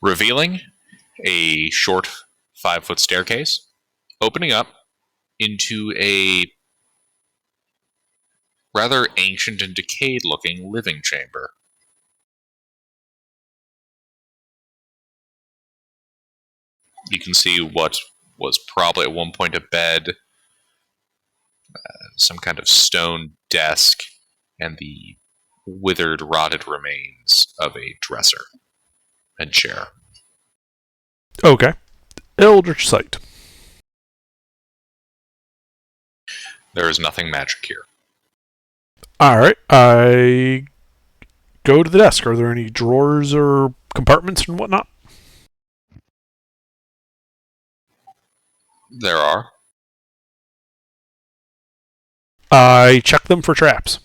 revealing a short 5-foot staircase, opening up into a rather ancient and decayed-looking living chamber. You can see what was probably at one point a bed, some kind of stone desk, and the withered, rotted remains of a dresser and chair. Okay. Eldritch Sight. There is nothing magic here. Alright, I go to the desk. Are there any drawers or compartments and whatnot? There are. I check them for traps.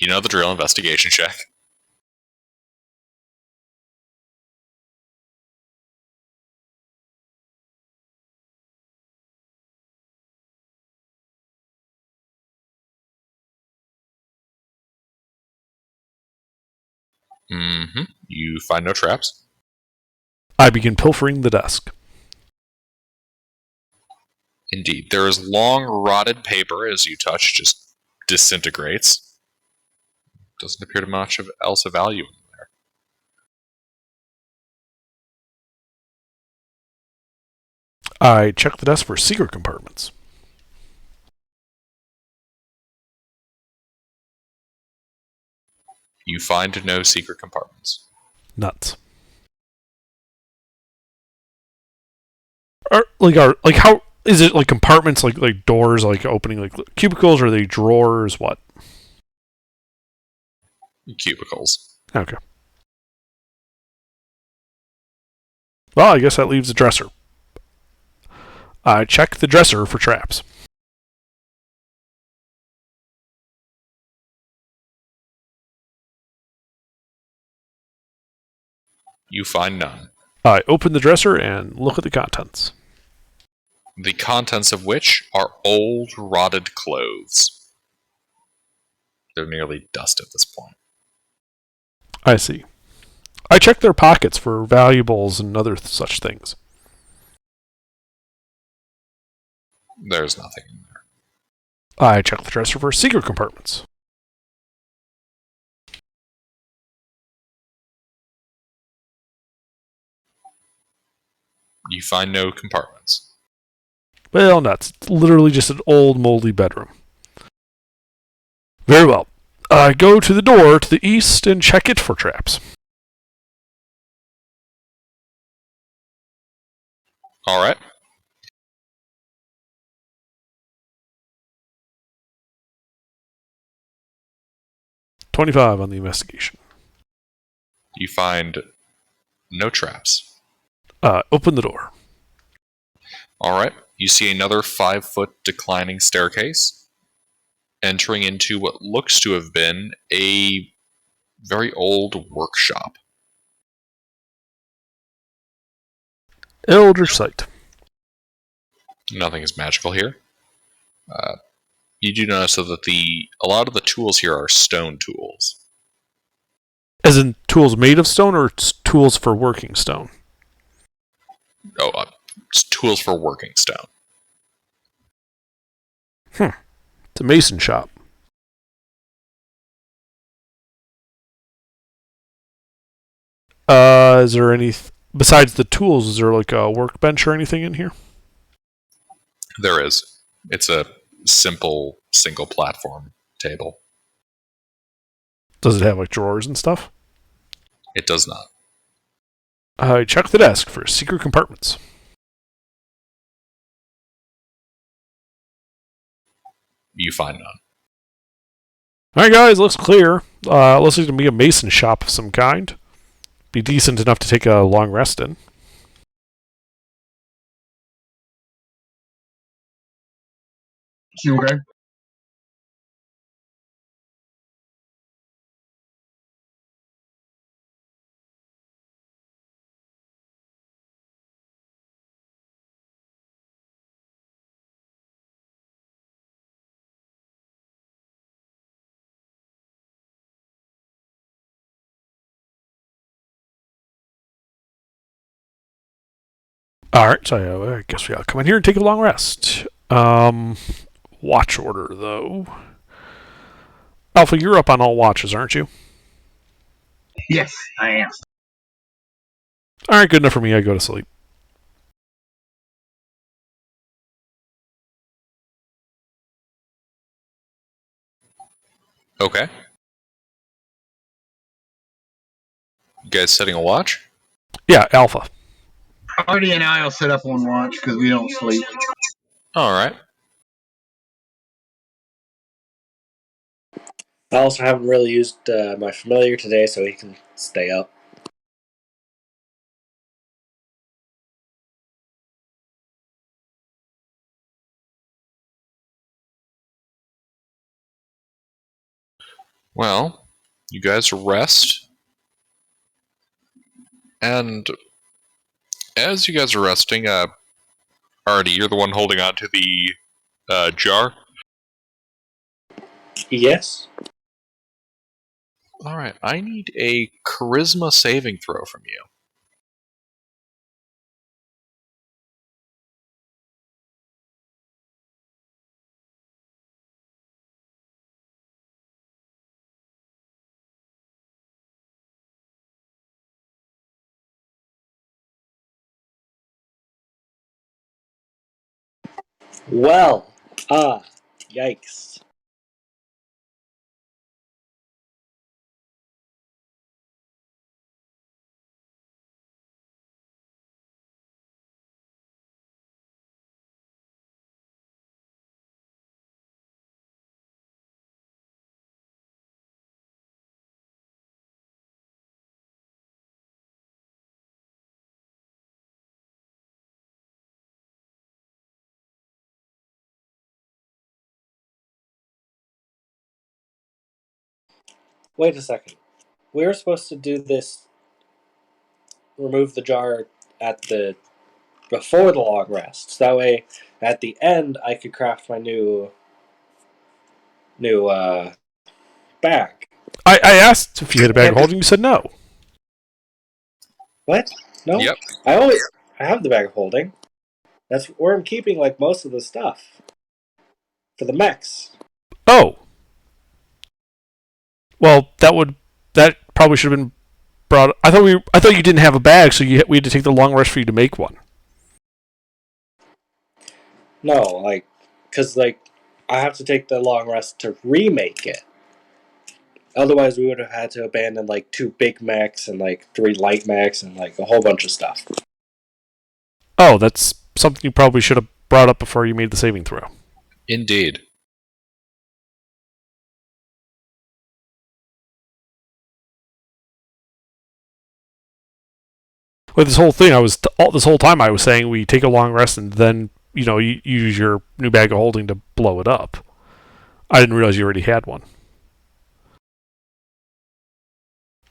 You know the drill. Investigation check. You find no traps. I begin pilfering the desk. Indeed. There is long, rotted paper as you touch, just disintegrates. Doesn't appear to much else of value in there. I check the desk for secret compartments. You find no secret compartments. Nuts. How is it, like, compartments, like doors, like opening like cubicles, or are they drawers? What? Cubicles. Okay. Well, I guess that leaves the dresser. I check the dresser for traps. You find none. I open the dresser and look at the contents. The contents of which are old, rotted clothes. They're nearly dust at this point. I see. I check their pockets for valuables and other such things. There's nothing in there. I check the dresser for secret compartments. You find no compartments. Well, nuts. It's literally just an old, moldy bedroom. Very well. Go to the door to the east and check it for traps. All right. $25 on the investigation. You find no traps. Open the door. All right. You see another 5-foot declining staircase, entering into what looks to have been a very old workshop. Eldritch Sight. Nothing is magical here. You do notice that a lot of the tools here are stone tools. As in tools made of stone, or tools for working stone? Oh, it's tools for working stone. It's a mason shop. Is there any... Besides the tools, is there like a workbench or anything in here? There is. It's a simple single platform table. Does it have like drawers and stuff? It does not. Check the desk for secret compartments. You find none. Alright guys, looks clear. Looks like to be a mason shop of some kind. Be decent enough to take a long rest in. Okay. Alright, so I guess we gotta come in here and take a long rest. Watch order, though. Alpha, you're up on all watches, aren't you? Yes, I am. Alright, good enough for me. I go to sleep. Okay. You guys setting a watch? Yeah, Alpha. Artie and I will sit up on watch because we don't sleep. All right. I also haven't really used my familiar today, so he can stay up. Well, you guys rest. And as you guys are resting, Artie, you're the one holding on to the jar. Yes. All right. I need a charisma saving throw from you. Well, yikes. Wait a second. We were supposed to do this. Remove the jar at the before the long rest. So that way, at the end, I could craft my new bag. I asked if you had a bag of holding. You said no. What? No. Yep. I have the bag of holding. That's where I'm keeping like most of the stuff for the mechs. Oh. Well, that probably should have been brought. I thought you didn't have a bag, so we had to take the long rest for you to make one. No, because I have to take the long rest to remake it. Otherwise, we would have had to abandon like 2 big mechs and like 3 light mechs and like a whole bunch of stuff. Oh, that's something you probably should have brought up before you made the saving throw. Indeed. With this whole thing, this whole time I was saying we take a long rest and then you use your new bag of holding to blow it up. I didn't realize you already had one.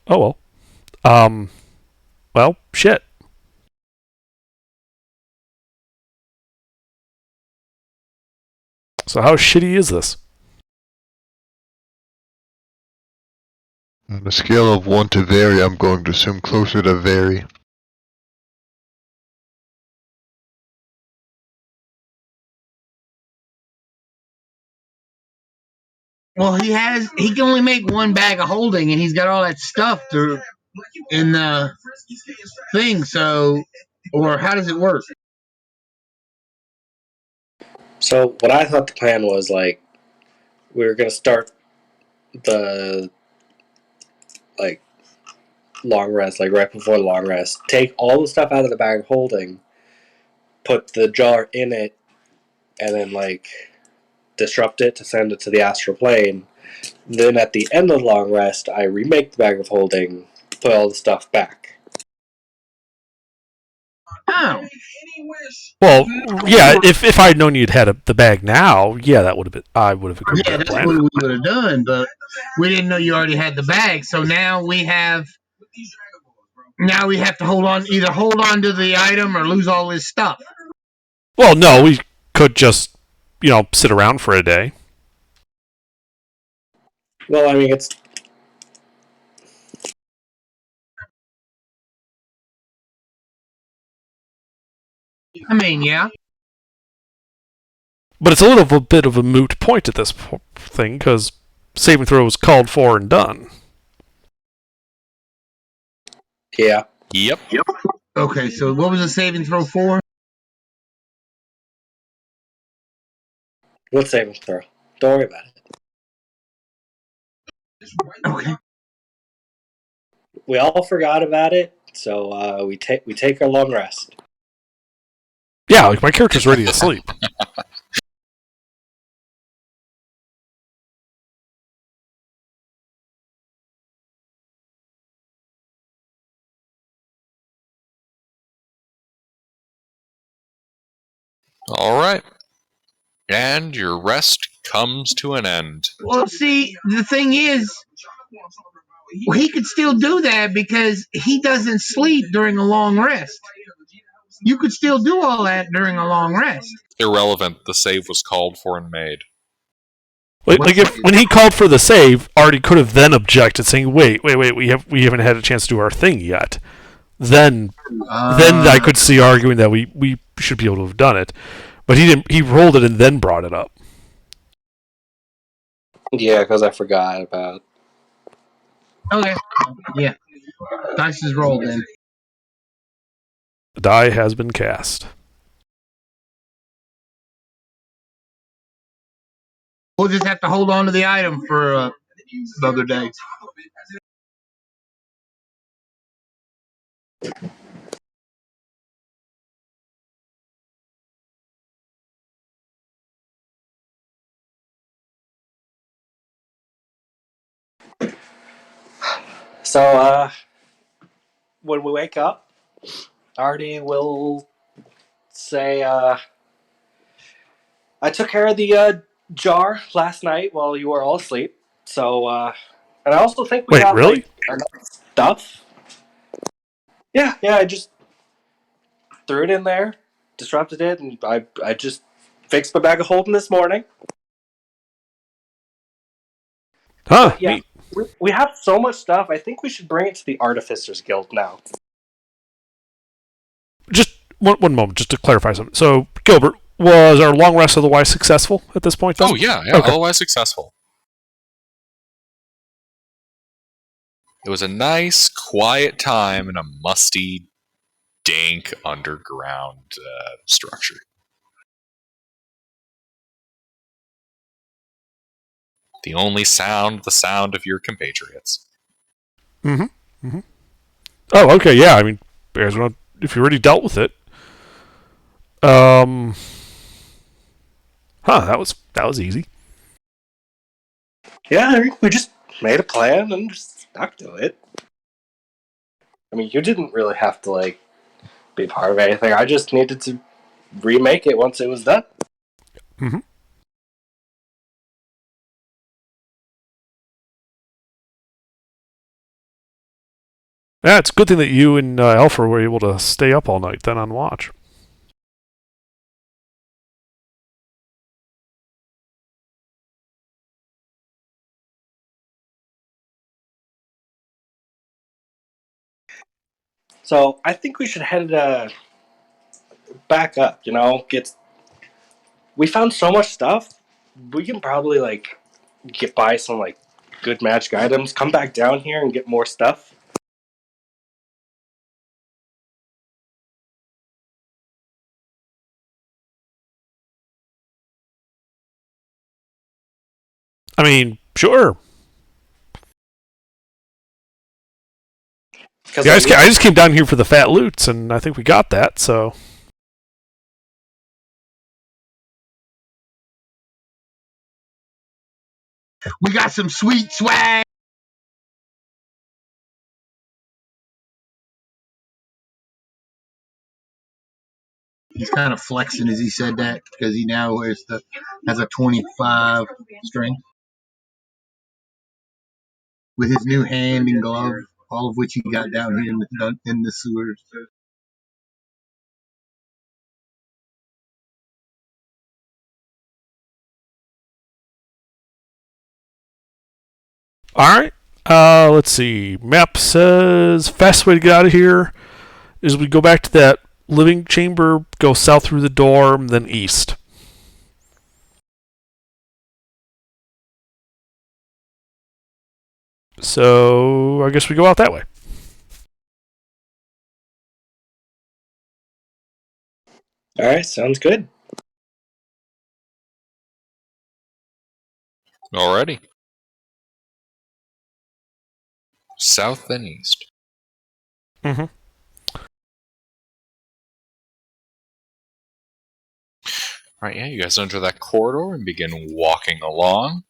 Oh well. Well, shit. So how shitty is this? On a scale of 1 to very, I'm going to assume closer to very. Well, he can only make one bag of holding, and he's got all that stuff in the thing. So, or how does it work? So what I thought the plan was, like, we were gonna start the like long rest, like right before the long rest, take all the stuff out of the bag of holding, put the jar in it, and then like disrupt it to send it to the astral plane. Then at the end of the long rest, I remake the bag of holding, put all the stuff back. Oh, Well, yeah. If I'd known you'd had the bag now, yeah, that would have been. I would have agreed yeah, to that that's plan. what we would have done. But we didn't know you already had the bag. So now we have to either hold on to the item or lose all this stuff. Well, no, we could just sit around for a day. Well, I mean, it's I mean, yeah. But it's a little bit of a moot point at this thing because saving throw was called for and done. yeah. Yep. Okay, so what was the saving throw for? What saving throw? Don't worry about it. Okay. We all forgot about it, so we take our long rest. Yeah, like my character's ready to sleep. All right. And your rest comes to an end. Well, see, the thing is, he could still do that because he doesn't sleep during a long rest. You could still do all that during a long rest. Irrelevant. The save was called for and made. Like when he called for the save, Artie could have then objected, saying, "Wait, we haven't had a chance to do our thing yet." Then I could see arguing that we should be able to have done it, but he didn't. He rolled it and then brought it up. Yeah, because I forgot about. Okay. Yeah. Dice is rolled in. The die has been cast. We'll just have to hold on to the item for another day. So, when we wake up, Artie will say, I took care of the jar last night while you were all asleep. So, and I also think we Wait, got really? like enough stuff. Yeah, I just threw it in there, disrupted it, and I just fixed my bag of holding this morning. Huh? But yeah, Neat. we have so much stuff. I think we should bring it to the Artificers Guild now. Just one moment, just to clarify something. So, Gilbert, was our long rest otherwise successful at this point? Then? Oh, yeah. Okay. Otherwise successful. It was a nice, quiet time in a musty, dank underground structure. The only sound, the sound of your compatriots. Oh, okay, yeah. I mean, if you already dealt with it, that was easy. Yeah, we just made a plan and just stuck to it. I mean, you didn't really have to, like, be part of anything. I just needed to remake it once it was done. Mm-hmm. Yeah, it's a good thing that you and Alpha were able to stay up all night then on watch. So I think we should head back up. We found so much stuff. We can probably buy some good magic items. Come back down here and get more stuff. I mean, sure. Yeah, I just came down here for the fat loots, and I think we got that, so... We got some sweet swag. He's kind of flexing as he said that because he now has a 25 strength with his new hand and glove, all of which he got down here in the sewers. Alright, let's see. Map says fastest way to get out of here is we go back to that living chamber, go south through the dorm, then east. So, I guess we go out that way. Alright, sounds good. Alrighty. South then east. Mm-hmm. Alright, yeah, you guys enter that corridor and begin walking along.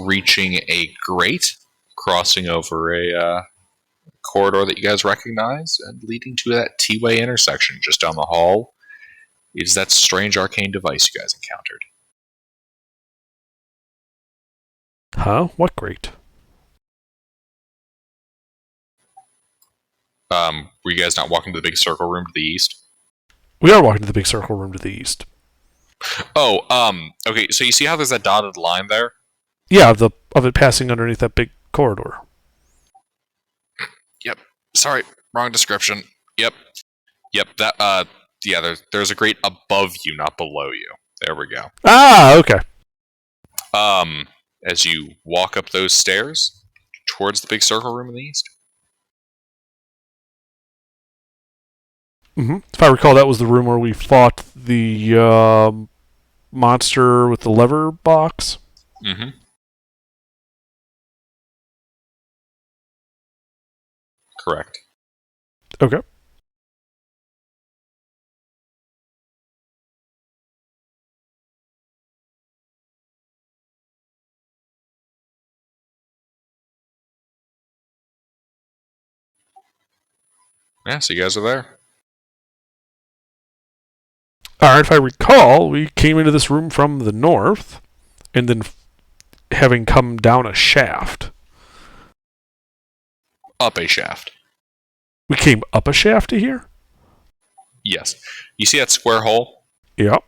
Reaching a grate, crossing over a corridor that you guys recognize, and leading to that T-way intersection just down the hall is that strange arcane device you guys encountered. Huh? What grate? Were you guys not walking to the big circle room to the east? We are walking to the big circle room to the east. Oh, okay, so you see how there's that dotted line there? Yeah, of it passing underneath that big corridor. Yep. Sorry, wrong description. Yep. That, yeah, there's a grate above you, not below you. There we go. Ah, okay. As you walk up those stairs towards the big circle room in the east. Mm-hmm. If I recall, that was the room where we fought the monster with the lever box. Mm-hmm. Correct. Okay. Yeah, so you guys are there. Alright, if I recall, we came into this room from the north, and then having come down a shaft. Up a shaft. We came up a shaft to here? Yes. You see that square hole? Yep.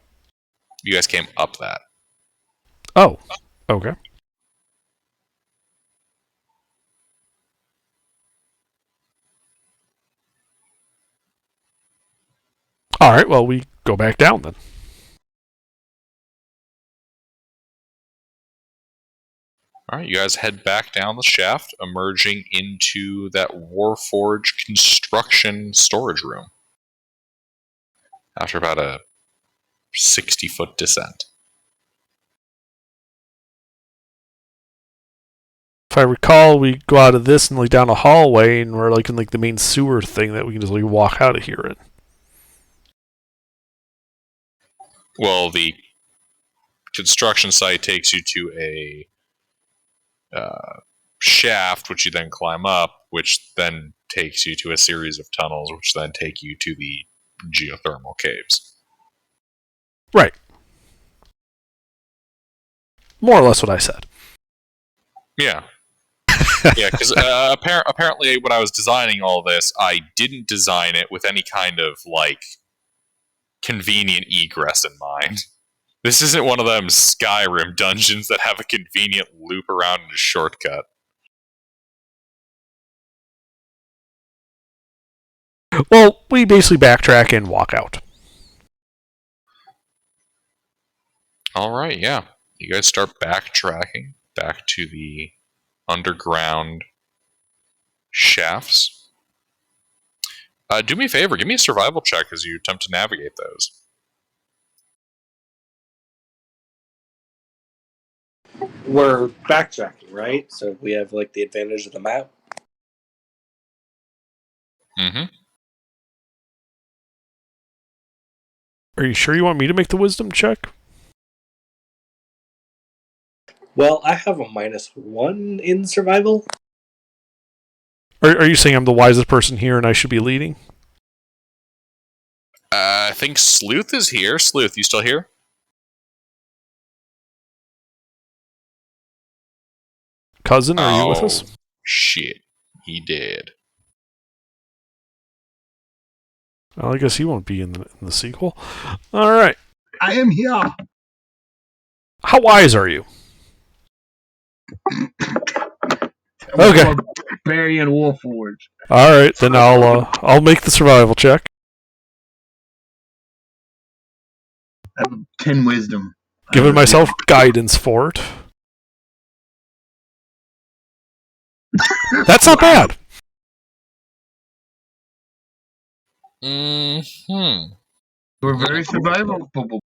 You guys came up that. Oh, okay. Alright, well, we go back down then. Alright, you guys head back down the shaft, emerging into that Warforged construction storage room. After about a 60-foot descent. If I recall, we go out of this and like down a hallway, and we're like in like the main sewer thing that we can just like walk out of here in. Well, the construction site takes you to a shaft, which you then climb up, which then takes you to a series of tunnels, which then take you to the geothermal caves. Right. More or less what I said. Yeah. Yeah, because apparently when I was designing all this, I didn't design it with any kind of, like, convenient egress in mind. This isn't one of them Skyrim dungeons that have a convenient loop around and a shortcut. Well, we basically backtrack and walk out. Alright, yeah. You guys start backtracking back to the underground shafts. Do me a favor, give me a survival check as you attempt to navigate those. We're backtracking, right? So we have like the advantage of the map. Mm-hmm. Are you sure you want me to make the wisdom check? Well, I have a -1 in survival. Are you saying I'm the wisest person here and I should be leading? I think Sleuth is here. Sleuth, you still here? Cousin, are you with us? Shit. He did. Well, I guess he won't be in the sequel. All right. I am here. How wise are you? Okay. Barbarian Warforged. All right, then I'll make the survival check. I have 10 wisdom. Giving myself guidance for it. That's not bad. Mm-hmm. We're very survivable.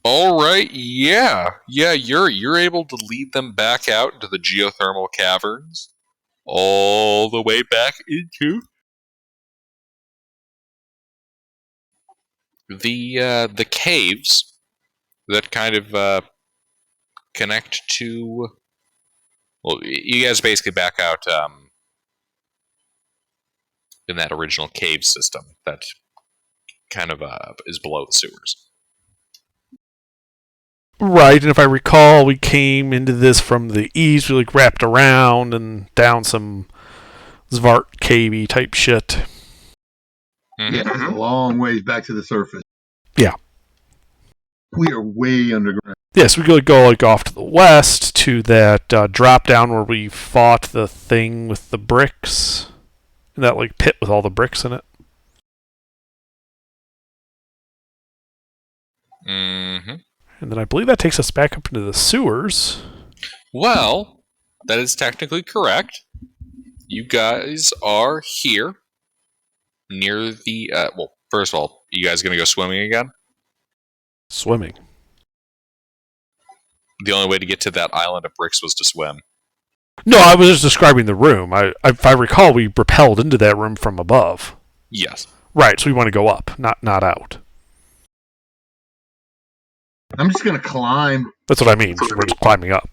Alright, yeah. Yeah, you're able to lead them back out into the geothermal caverns. All the way back into the caves that kind of connect to. Well, you guys basically back out in that original cave system that kind of is below the sewers. Right, and if I recall, we came into this from the east. We like wrapped around and down some Zvart cavey type shit. Mm-hmm. Yeah, it's a long ways back to the surface. Yeah. We are way underground. Yes, we could go like off to the west to that drop down where we fought the thing with the bricks. That like pit with all the bricks in it. Mm-hmm. And then I believe that takes us back up into the sewers. Well, that is technically correct. You guys are here near the. Well, first of all, you guys gonna go swimming again? Swimming. The only way to get to that island of bricks was to swim. No, I was just describing the room. If I recall, we repelled into that room from above. Yes. Right, so we want to go up, not out. I'm just going to climb. That's what I mean. We're just climbing up.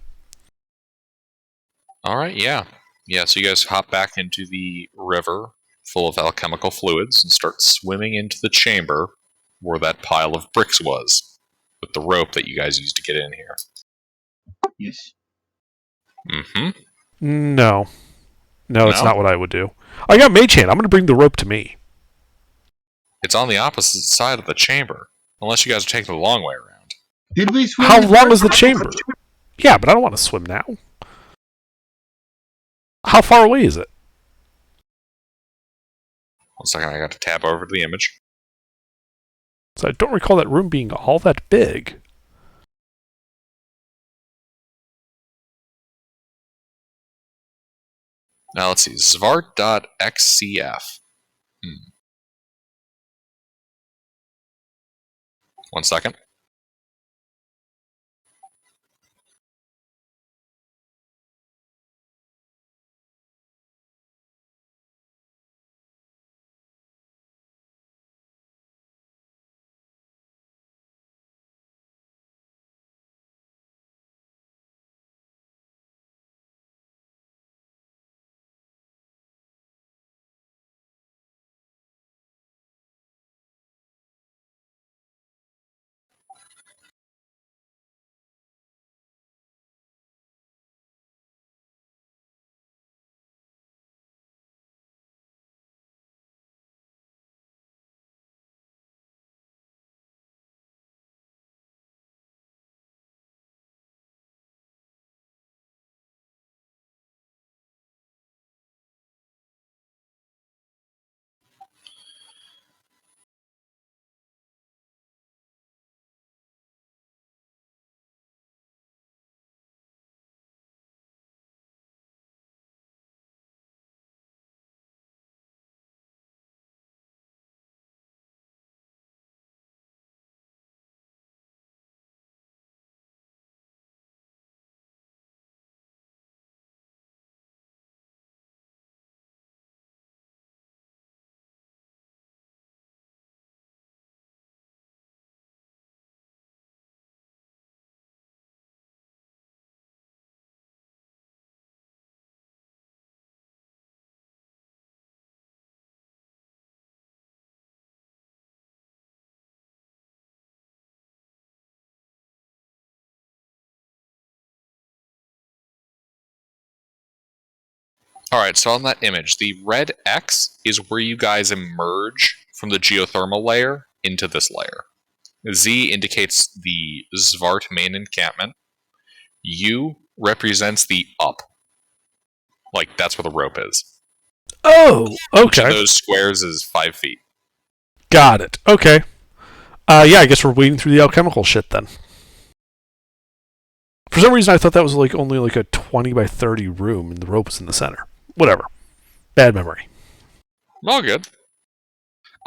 Alright, yeah. Yeah, so you guys hop back into the river full of alchemical fluids and start swimming into the chamber where that pile of bricks was, with the rope that you guys used to get in here. Yes. Mm-hmm. No, it's not what I would do. I got Mage Hand. I'm going to bring the rope to me. It's on the opposite side of the chamber, unless you guys are taking the long way around. Did we swim? How long is the chamber? Yeah, but I don't want to swim now. How far away is it? 1 second, I got to tab over to the image. So I don't recall that room being all that big. Now let's see, Zvart.xcf. 1 second. Alright, so on that image, the red X is where you guys emerge from the geothermal layer into this layer. Z indicates the Zvart main encampment. U represents the up. Like, that's where the rope is. Oh, Each of okay. those squares is 5 feet. Got it. Okay. Yeah, I guess we're wading through the alchemical shit then. For some reason, I thought that was like only like a 20 by 30 room and the rope was in the center. Whatever. Bad memory. All good.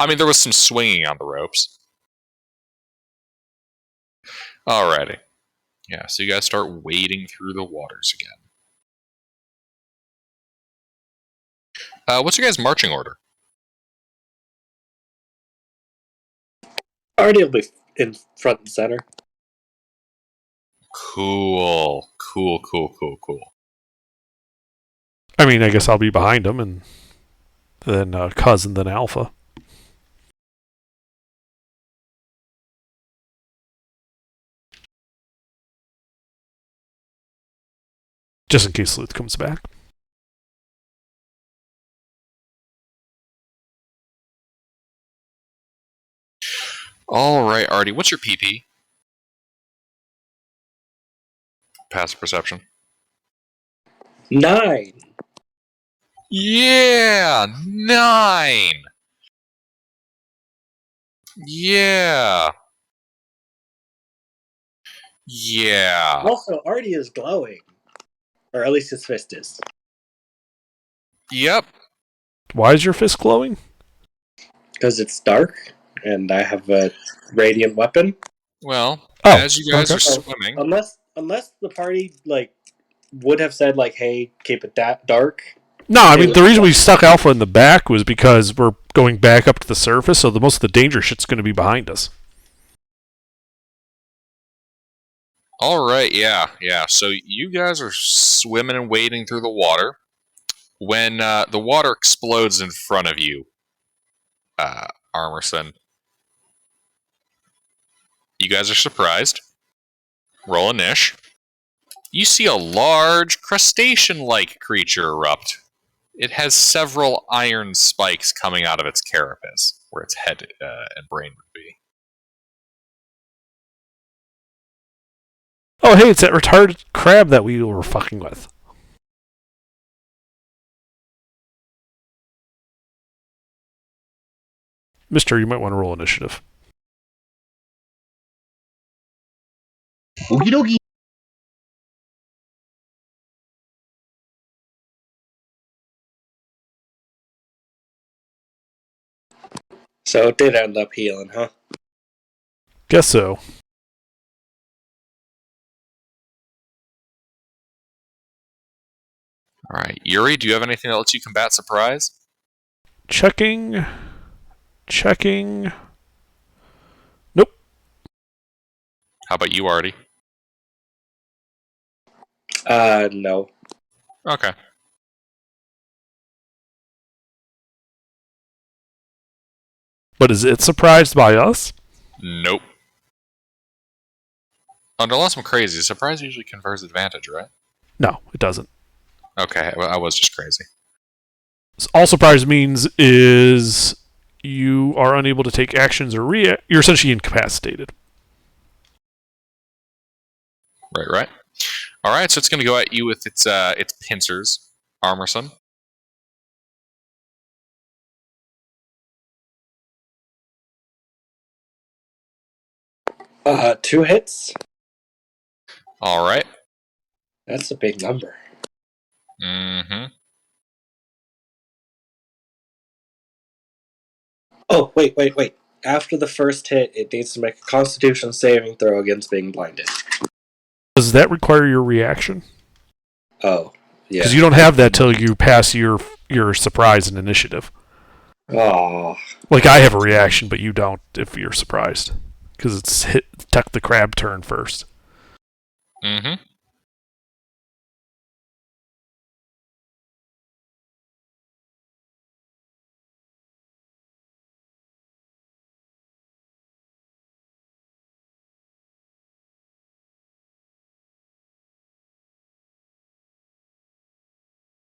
I mean, there was some swinging on the ropes. Alrighty. Yeah, so you guys start wading through the waters again. What's your guys' marching order? Artie will be in front and center. Cool. Cool. I mean, I guess I'll be behind him and then Cousin, then Alpha. Just in case Sleuth comes back. Alright, Artie, what's your PP? Passive perception. 9. Yeah! 9! Yeah! Yeah! Also, Artie is glowing. Or at least his fist is. Yep. Why is your fist glowing? Because it's dark, and I have a radiant weapon. Well, Oh, as you guys okay. are swimming... Unless the party, like, would have said, like, hey, keep it dark. No, I mean, the reason we stuck Alpha in the back was because we're going back up to the surface, so most of the danger shit's going to be behind us. Alright, yeah. So you guys are swimming and wading through the water. When the water explodes in front of you, Armerson, you guys are surprised. Roll a niche. You see a large crustacean-like creature erupt. It has several iron spikes coming out of its carapace, where its head and brain would be. Oh, hey, it's that retarded crab that we were fucking with. Mister, you might want to roll initiative. Okie dokie. So it did end up healing, huh? Guess so. All right, Yuri, do you have anything that lets you combat surprise? Checking. Nope. How about you, Artie? No. Okay. But is it surprised by us? Nope. Unless I'm crazy, surprise usually confers advantage, right? No, it doesn't. Okay, I was just crazy. All surprise means is you are unable to take actions or you're essentially incapacitated. Right. All right, so it's going to go at you with its pincers, Armorson. Two hits. All right. That's a big number. Mm-hmm. Oh, wait. After the first hit, it needs to make a Constitution saving throw against being blinded. Does that require your reaction? Oh, yeah. Because you don't have that till you pass your surprise and initiative. Oh. Like I have a reaction, but you don't if you're surprised. Because it's tuck the crab turn first. Mm-hmm.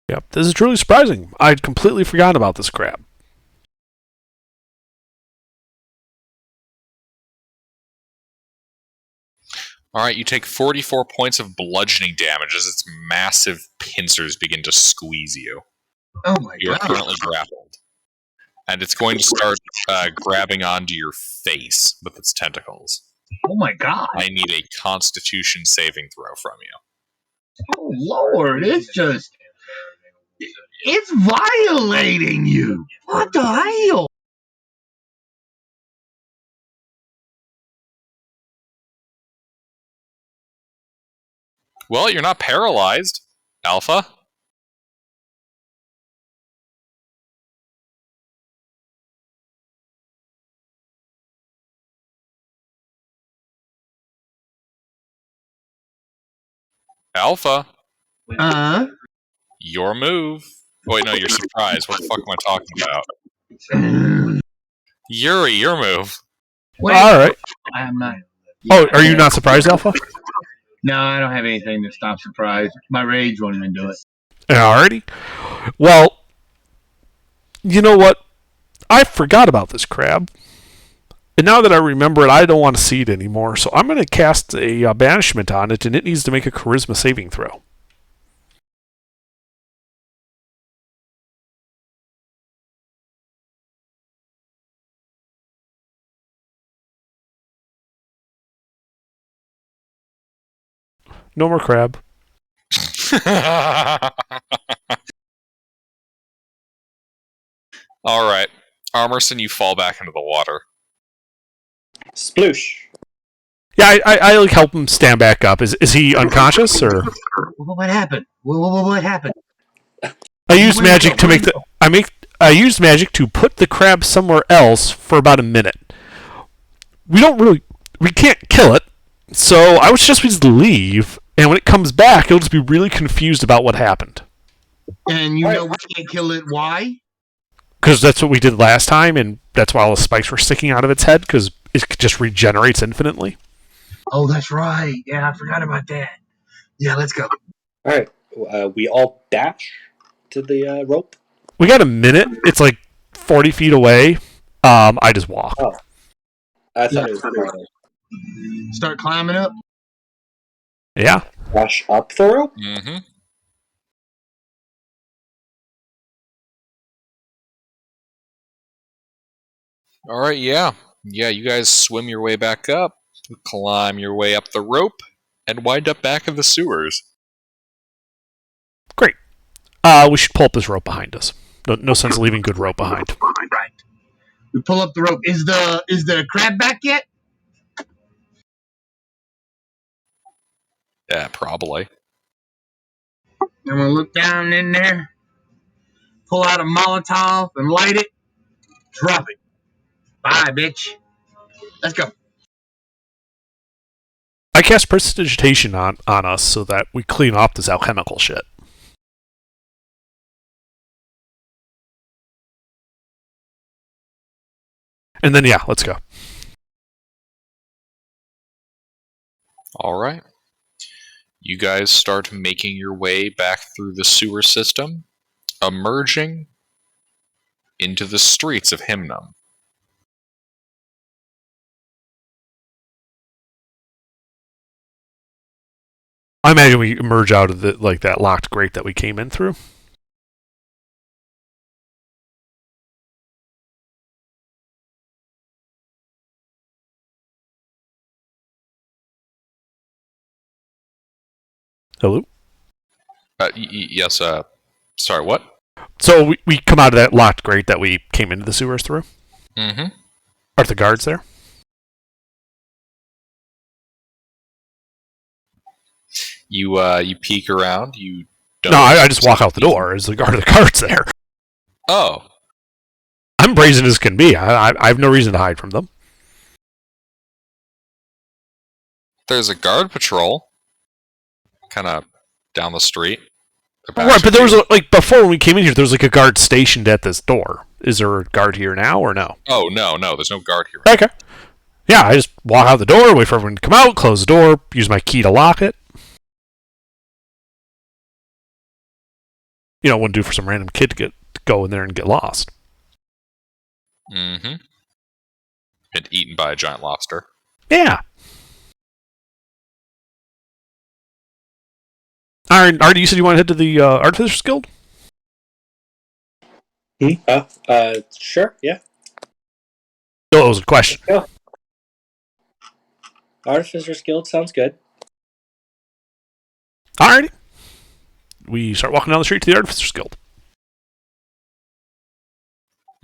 Yep, this is truly surprising. I'd completely forgotten about this crab. All right, you take 44 points of bludgeoning damage as its massive pincers begin to squeeze you. Oh my You are god. currently grappled. And it's going to start grabbing onto your face with its tentacles. Oh my god. I need a Constitution saving throw from you. Oh lord, it's violating you. What the hell? Well, you're not paralyzed, Alpha. Alpha, your move. Oh, wait, no, you're surprised. What the fuck am I talking about? Yuri, your move. Wait, All right. I'm not. Oh, are you not surprised, Alpha? No, I don't have anything to stop surprise. My rage won't even do it. Alrighty. Well, you know what? I forgot about this crab. And now that I remember it, I don't want to see it anymore. So I'm going to cast a banishment on it, and it needs to make a charisma saving throw. No more crab. All right. Armorson, you fall back into the water. Sploosh. Yeah, I like help him stand back up. Is he unconscious or? What happened? What happened? I used magic to make I used magic to put the crab somewhere else for about a minute. We can't kill it, so I was just going to leave, and when it comes back, it'll just be really confused about what happened. And you know we can't kill it. Why? Because that's what we did last time, and that's why all the spikes were sticking out of its head, because it just regenerates infinitely. Oh, that's right. Yeah, I forgot about that. Yeah, let's go. All right. We all dash to the rope. We got a minute. It's like 40 feet away. I just walk. Oh. I thought it was farther. Start climbing up. Yeah. Dash up the rope? Mm-hmm. All right, yeah. Yeah, you guys swim your way back up, climb your way up the rope, and wind up back in the sewers. Great. We should pull up this rope behind us. No sense leaving good rope behind. Right. We pull up the rope. Is the crab back yet? Yeah, probably. I'm gonna look down in there, pull out a Molotov and light it, drop it. Bye, bitch. Let's go. I cast Prestidigitation on us so that we clean up this alchemical shit. And then, yeah, let's go. All right. You guys start making your way back through the sewer system, emerging into the streets of Hymnum. I imagine we emerge out of that locked grate that we came in through. Hello? Yes, sorry, what? So we come out of that locked grate that we came into the sewers through? Mm-hmm. Are the guards there? You peek around, you don't... No, I just walk out the door. Are the guards there? Oh. I'm brazen as can be. I have no reason to hide from them. There's a guard patrol, kind of down the street. Right, but there was before when we came in here, there was a guard stationed at this door. Is there a guard here now or no? Oh no, there's no guard here. Okay. Yeah, I just walk out the door, wait for everyone to come out, close the door, use my key to lock it. Wouldn't do for some random kid to go in there and get lost. Mm-hmm. And eaten by a giant lobster. Yeah. Alright, Artie, you said you want to head to the Artificers Guild? Sure, yeah. Oh, it was a question. Yeah. Artificers Guild sounds good. Alrighty. We start walking down the street to the Artificers Guild.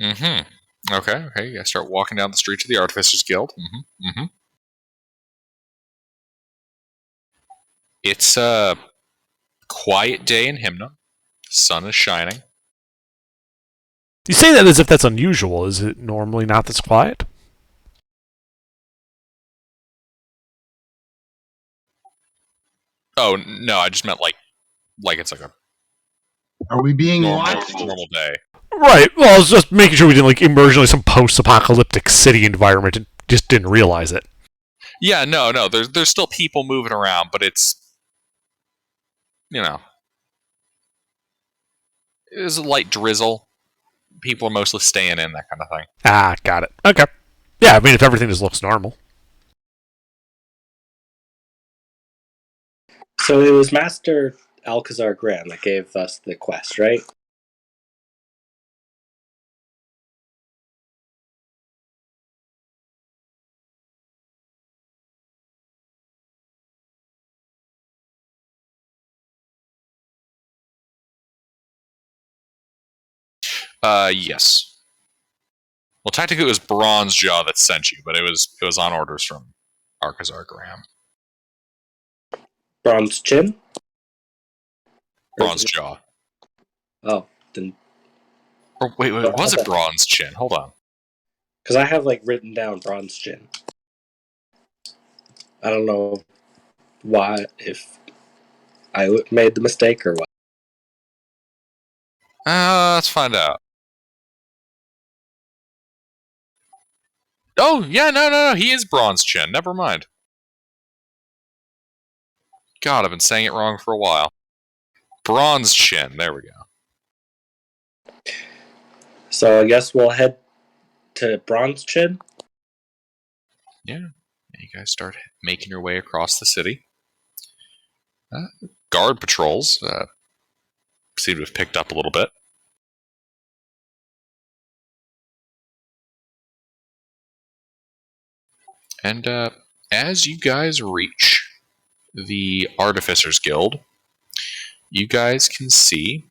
Mm-hmm. Okay, you guys start walking down the street to the Artificers Guild. Mm-hmm. It's a quiet day in Hymnum. The sun is shining. You say that as if that's unusual. Is it normally not this quiet? Oh, no, I just meant like it's like a Are we being watched? normal day. Right. Well, I was just making sure we didn't immerse in some post-apocalyptic city environment and just didn't realize it. Yeah, no. There's still people moving around, but it's it's a light drizzle. People are mostly staying in, that kind of thing. Ah, got it. Okay. Yeah, I mean, if everything just looks normal. So it was Master Alcazar Graham that gave us the quest, right? Yes. Well, technically it was Bronze Jaw that sent you, but it was on orders from Alcazar Graham. Bronze Chin? Bronze Jaw. Oh, then... Or wait, was it Bronze Chin? Hold on. Because I have, written down Bronze Chin. I don't know why, if I made the mistake or what. Let's find out. Oh, yeah, no, he is Bronze Chin. Never mind. God, I've been saying it wrong for a while. Bronze Chin, there we go. So I guess we'll head to Bronze Chin? Yeah, you guys start making your way across the city. Guard patrols seem to have picked up a little bit. And as you guys reach the Artificers Guild, you guys can see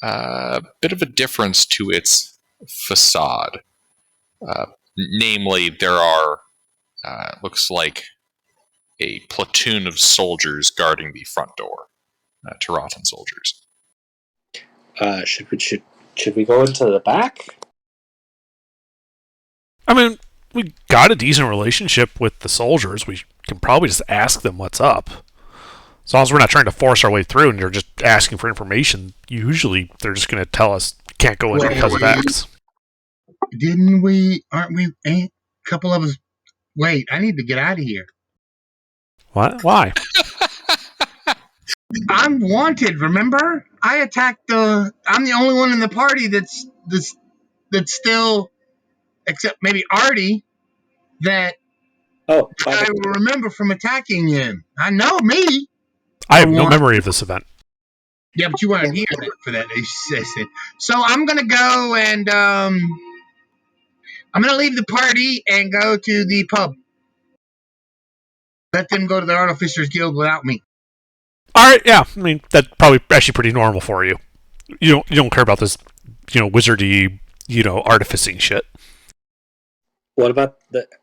a bit of a difference to its facade. Namely, there are, looks like, a platoon of soldiers guarding the front door. Terratan soldiers. Should we go into the back? I mean, we got a decent relationship with the soldiers. We can probably just ask them what's up. As long as we're not trying to force our way through and they're just asking for information, usually they're just going to tell us can't go in because of X. Aren't we, a couple of us, wait, I need to get out of here. What? Why? I'm wanted, remember? I attacked I'm the only one in the party that's still, except maybe Artie, that Oh, I will remember from attacking him. I know me. I have no memory of this event. Yeah, but you weren't here for that. So I'm gonna go and I'm gonna leave the party and go to the pub. Let them go to the Artificers Guild without me. All right, yeah. I mean, that's probably actually pretty normal for you. You don't care about this, wizardy, artificing shit. What about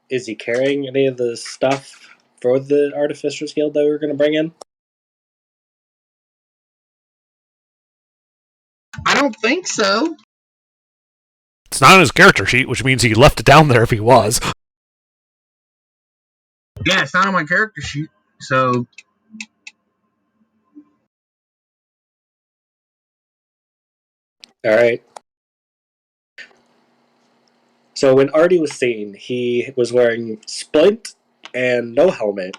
is he carrying any of the stuff for the Artificers Guild that we were going to bring in? I don't think so. It's not on his character sheet, which means he left it down there if he was. Yeah, it's not on my character sheet. So all right. So when Artie was seen, he was wearing splint and no helmet,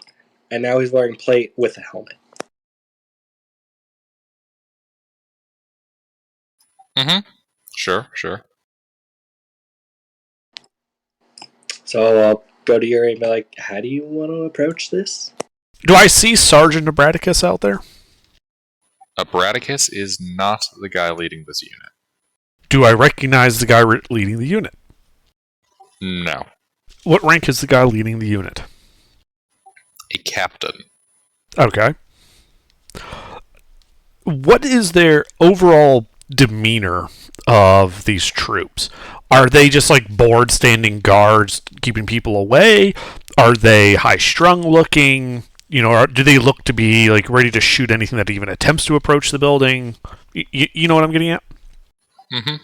and now he's wearing plate with a helmet. Mm-hmm. Sure. So I'll go to Yuri and be like, how do you want to approach this? Do I see Sergeant Abraticus out there? Abraticus is not the guy leading this unit. Do I recognize the guy leading the unit? No. What rank is the guy leading the unit? A captain. Okay. What is their overall demeanor of these troops? Are they just like bored standing guards keeping people away? Are they high-strung looking? Or do they look to be like ready to shoot anything that even attempts to approach the building? You know what I'm getting at? Mm-hmm.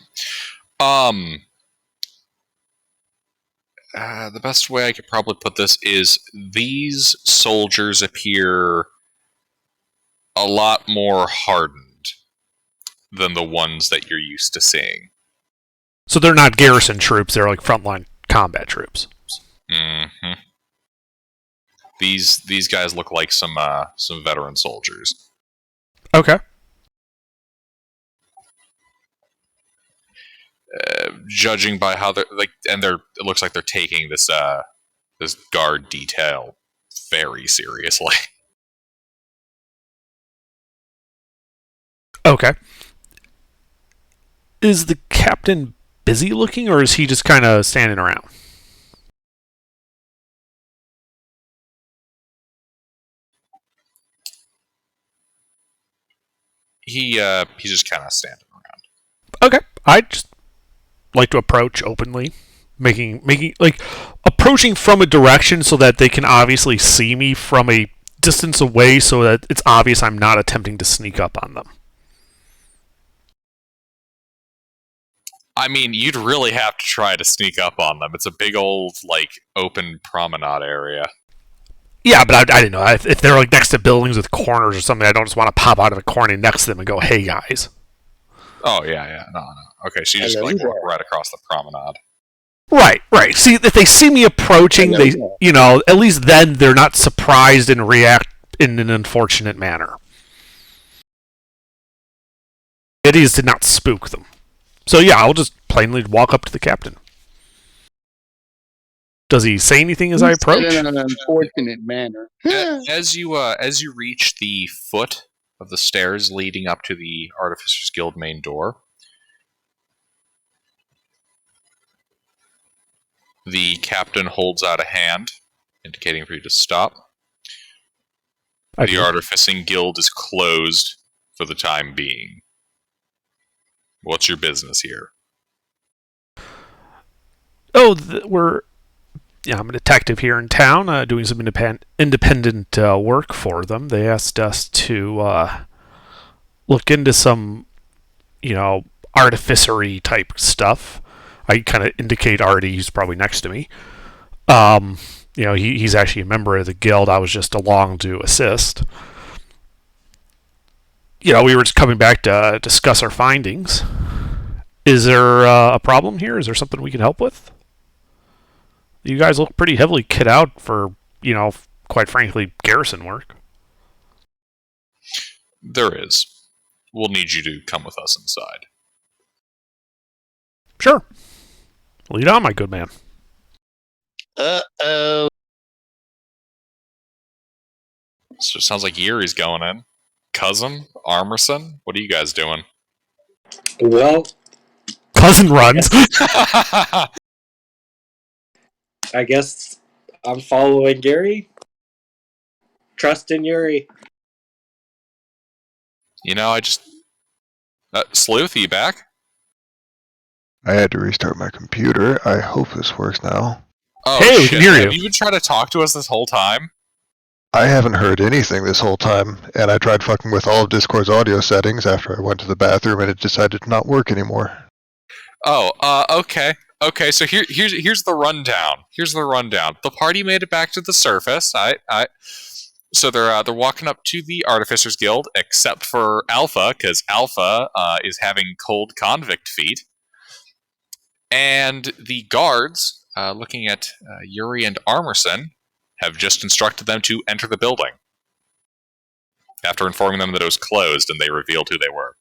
The best way I could probably put this is these soldiers appear a lot more hardened than the ones that you're used to seeing. So they're not garrison troops, they're like frontline combat troops. Mm-hmm. These guys look like some veteran soldiers. Okay. Judging by how it looks like they're taking this guard detail very seriously. Okay. Is the captain busy looking, or is he just kind of standing around? He's just kind of standing around. Okay. I just like to approach openly, making like approaching from a direction so that they can obviously see me from a distance away, so that it's obvious I'm not attempting to sneak up on them. I mean, you'd really have to try to sneak up on them. It's a big old, open promenade area. Yeah, but I didn't know. If they're like next to buildings with corners or something, I don't just want to pop out of a corner next to them and go, "Hey, guys." Oh, yeah. No. Okay, so you just walk right across the promenade. Right. See, if they see me approaching, they, at least then they're not surprised and react in an unfortunate manner. The idea is to not spook them. So yeah, I'll just plainly walk up to the captain. Does he say anything as I approach? In an unfortunate manner. As you reach the foot of the stairs leading up to the Artificers Guild main door, the captain holds out a hand, indicating for you to stop. The Artificing Guild is closed for the time being. What's your business here? Oh, we're I'm a detective here in town, doing some independent work for them. They asked us to look into some, artificery type stuff. I kind of indicate Artie, who's probably next to me. He's actually a member of the guild. I was just along to assist. We were just coming back to discuss our findings. Is there a problem here? Is there something we can help with? You guys look pretty heavily kit out for, quite frankly, garrison work. There is. We'll need you to come with us inside. Sure. Lead on, my good man. Uh-oh. So it sounds like Yuri's going in. Cousin? Armerson? What are you guys doing? Well, Cousin runs. I guess I'm following Gary. Trust in Yuri. I just... Sleuth, are you back? I had to restart my computer. I hope this works now. Oh, hey, we shit. can hear you. Have you been trying to talk to us this whole time? I haven't heard anything this whole time, and I tried fucking with all of Discord's audio settings after I went to the bathroom, and it decided to not work anymore. Oh, okay. Okay, so here's the rundown. Here's the rundown. The party made it back to the surface. So they're walking up to the Artificers Guild, except for Alpha, because Alpha is having cold convict feet. And the guards, looking at Yuri and Armerson, have just instructed them to enter the building. After informing them that it was closed, and they revealed who they were.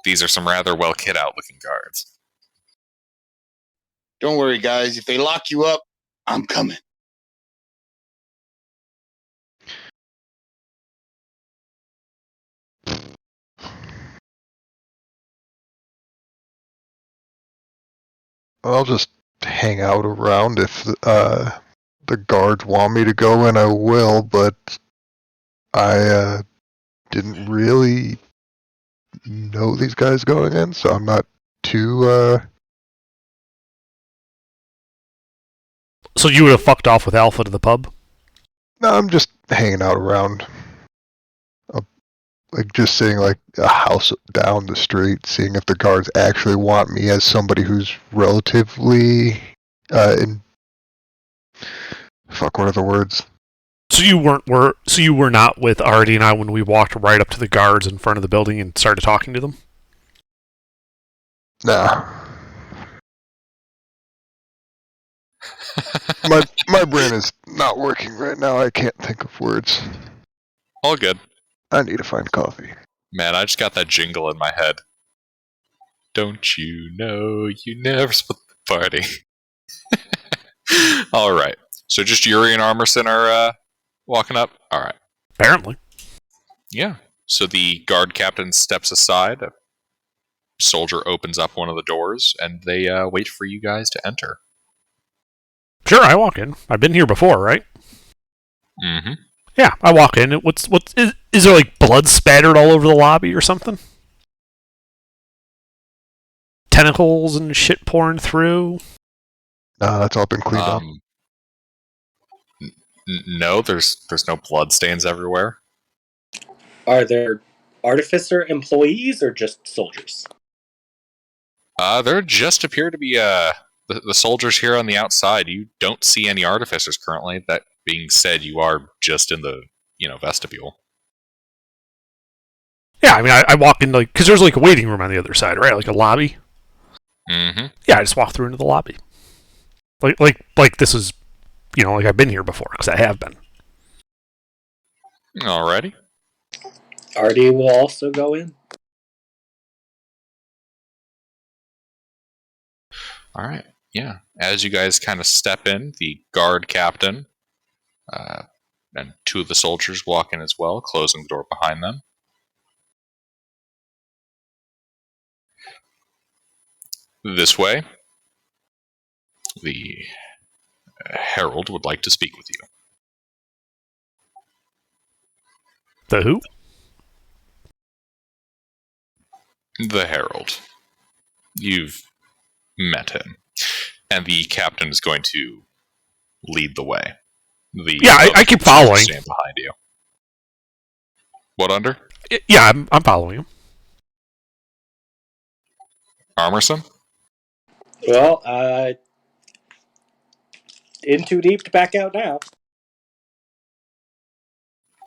These are some rather well kit out looking guards. Don't worry, guys. If they lock you up, I'm coming. I'll just hang out around. If the guards want me to go in, I will, but I didn't really know these guys going in, so I'm not too... So you would have fucked off with Alpha to the pub? No, I'm just hanging out around. Just sitting like a house down the street, seeing if the guards actually want me as somebody who's relatively fuck, what are the words? So you were not with Artie and I when we walked right up to the guards in front of the building and started talking to them? Nah. my brain is not working right now. I can't think of words. All good. I need to find coffee. Man, I just got that jingle in my head. Don't you know you never split the party? Alright. So just Yuri and Armerson are walking up? Alright. Apparently. Yeah. So the guard captain steps aside. A soldier opens up one of the doors, and they wait for you guys to enter. Sure, I walk in. I've been here before, right? Mm-hmm. Yeah, I walk in. Is there like blood spattered all over the lobby or something? Tentacles and shit pouring through? That's all been cleaned up. No, there's no blood stains everywhere. Are there Artificer employees or just soldiers? There just appear to be the soldiers here on the outside. You don't see any artificers currently. That being said, you are just in the vestibule. Yeah, I mean, I walk in because there's like a waiting room on the other side, right? Like a lobby. Mm-hmm. Yeah, I just walk through into the lobby. Like this is, like I've been here before because I have been. Alrighty. Artie will also go in. All right. Yeah. As you guys kind of step in, the guard captain and two of the soldiers walk in as well, closing the door behind them. This way, the herald would like to speak with you. The who? The herald. You've met him. And the captain is going to lead the way. I keep following. Stand behind you. What under? Yeah, I'm following him. Armerson? Well, in too deep to back out now.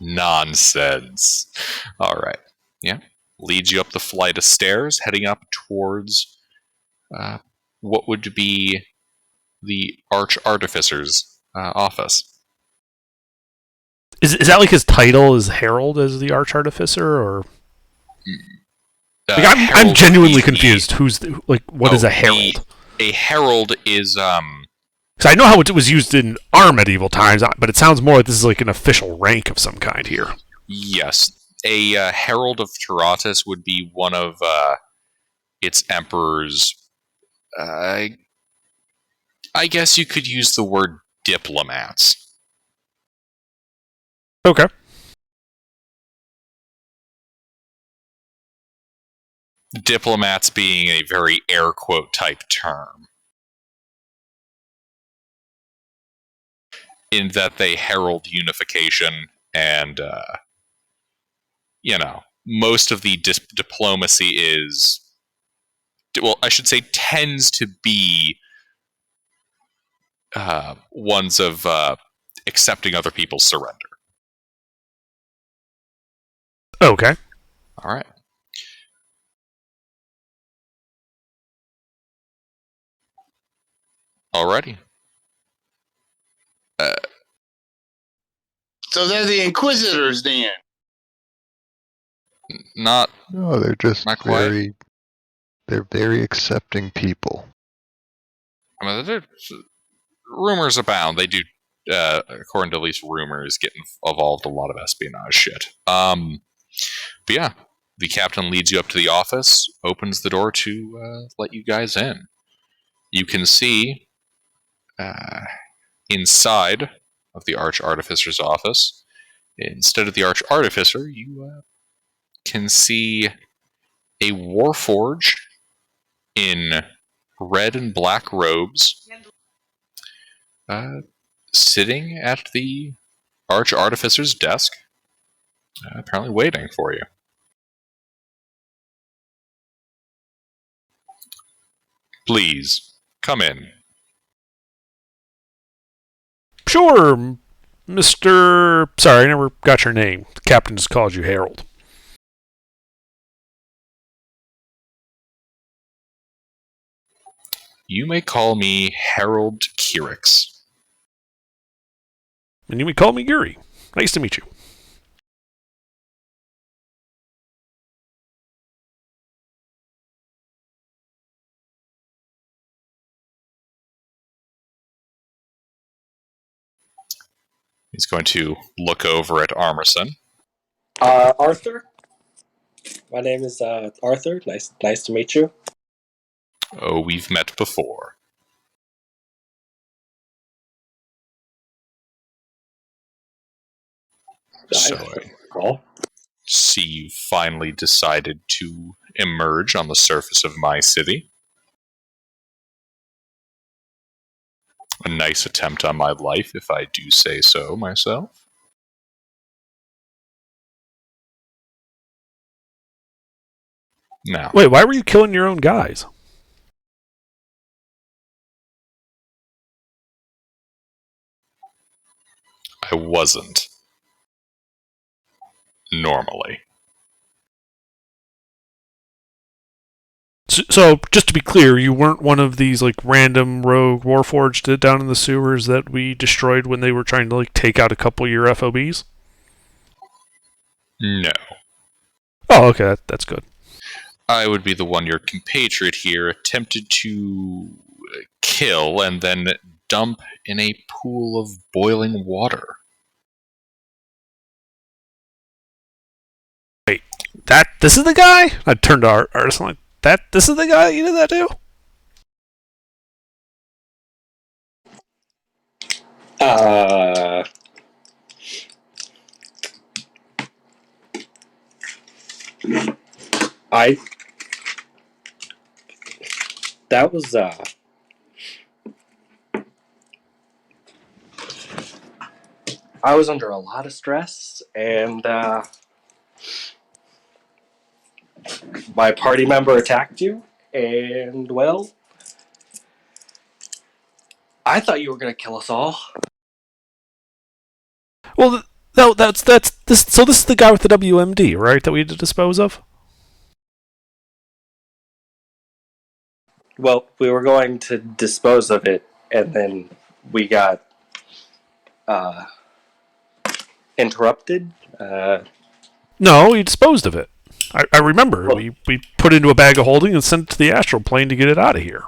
Nonsense. All right. Yeah. Leads you up the flight of stairs, heading up towards what would be the Artificer's office. Is that like his title is Herald as the Arch Artificer, or? I'm genuinely confused. Who's what is a herald? A herald is Because I know how it was used in our medieval times, but it sounds more like this is like an official rank of some kind here. Yes, a herald of Taratus would be one of its emperor's. I guess you could use the word diplomats. Okay. Diplomats being a very air quote type term, in that they herald unification and, most of the diplomacy is, well, I should say tends to be ones of accepting other people's surrender. Okay. All right. Alrighty. So they're the Inquisitors then. No, they're just not quite. They're very accepting people. I mean, rumors abound. They do, according to at least rumors, get involved a lot of espionage shit. But yeah, the captain leads you up to the office, opens the door to let you guys in. You can see inside of the Arch Artificer's office, instead of the Arch Artificer, you can see a Warforge in red and black robes sitting at the Arch Artificer's desk, apparently waiting for you. Please, come in. Sure, Mr. Sorry, I never got your name. The captain just called you Harold. You may call me Harold Kirix. And you may call me Yuri. Nice to meet you. He's going to look over at Armerson. Arthur? My name is Arthur. Nice to meet you. Oh, we've met before. So I see you finally decided to emerge on the surface of my city. A nice attempt on my life, if I do say so myself. Now, Wait, why were you killing your own guys? I wasn't. Normally. So, just to be clear, you weren't one of these like random rogue warforged down in the sewers that we destroyed when they were trying to like take out a couple of your FOBs? No. Oh, okay, that's good. I would be the one your compatriot here attempted to kill and then dump in a pool of boiling water. Wait, this is the guy? I turned to Artisan like, this is the guy that you did that to? That was I was under a lot of stress, and my party member attacked you, and, well, I thought you were going to kill us all. Well, that's this. So this is the guy with the WMD, right? That we had to dispose of. Well, we were going to dispose of it, and then we got interrupted. No, we disposed of it. I remember. Well, We put it into a bag of holding and sent it to the astral plane to get it out of here.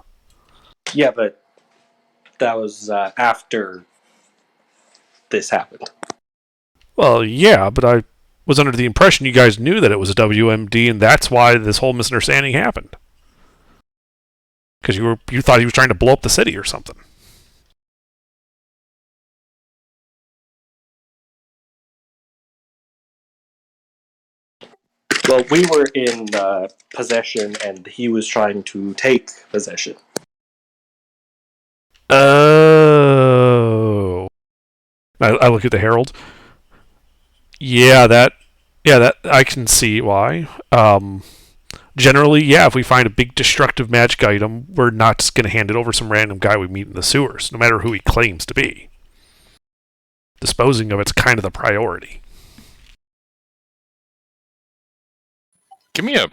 yeah, but that was after this happened. Well, yeah, but I was under the impression you guys knew that it was a WMD, and that's why this whole misunderstanding happened. Because you thought he was trying to blow up the city or something. Well, we were in possession, and he was trying to take possession. Oh. I look at the Herald. Yeah, that I can see why. Generally, yeah, if we find a big destructive magic item, we're not just going to hand it over to some random guy we meet in the sewers, no matter who he claims to be. Disposing of it's kind of the priority. Give me a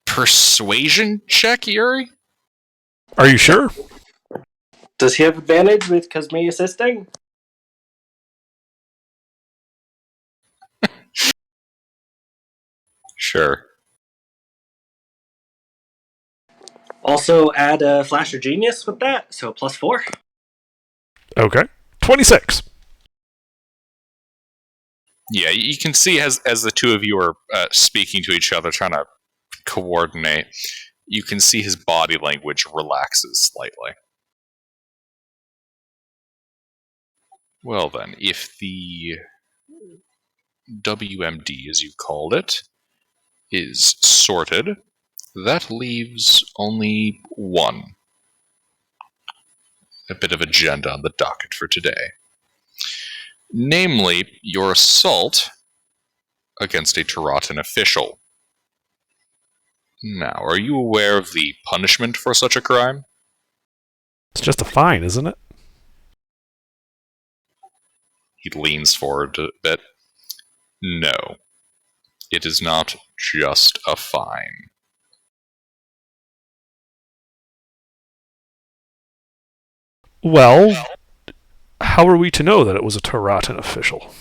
persuasion check, Yuri. Are you sure? Does he have advantage because me assisting? Sure. Also, add a flash of genius with that, so +4. Okay. 26. Yeah, you can see as the two of you are speaking to each other, trying to coordinate, you can see his body language relaxes slightly. Well then, if the WMD, as you called it, is sorted, that leaves only one. A bit of agenda on the docket for today. Namely, your assault against a Taratan official. Now, are you aware of the punishment for such a crime? It's just a fine, isn't it? He leans forward a bit. No, it is not just a fine. Well, how are we to know that it was a Taratan official?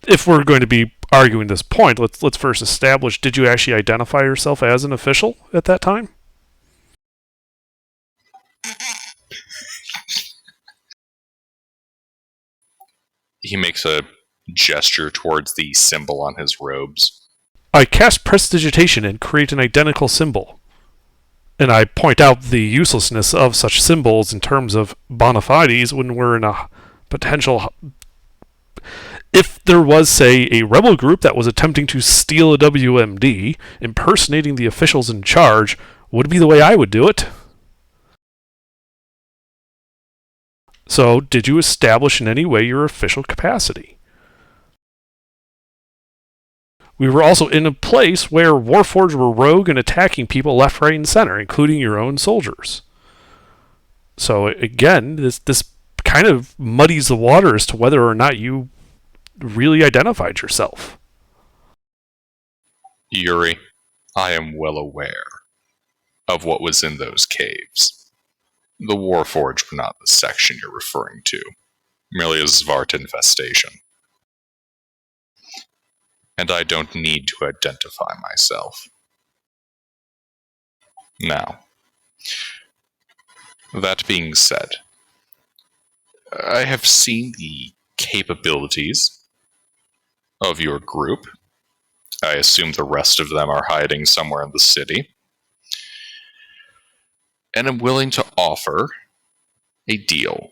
If we're going to be arguing this point, let's first establish: did you actually identify yourself as an official at that time? He makes a gesture towards the symbol on his robes. I cast prestidigitation and create an identical symbol. And I point out the uselessness of such symbols in terms of bona fides when we're in a potential... If there was, say, a rebel group that was attempting to steal a WMD, impersonating the officials in charge would be the way I would do it. So, did you establish in any way your official capacity? We were also in a place where Warforged were rogue and attacking people left, right, and center, including your own soldiers. So again, this kind of muddies the water as to whether or not you really identified yourself. Yuri, I am well aware of what was in those caves. The Warforged were not the section you're referring to, merely a Zvart infestation. And I don't need to identify myself. Now, that being said, I have seen the capabilities of your group. I assume the rest of them are hiding somewhere in the city. And I'm willing to offer a deal.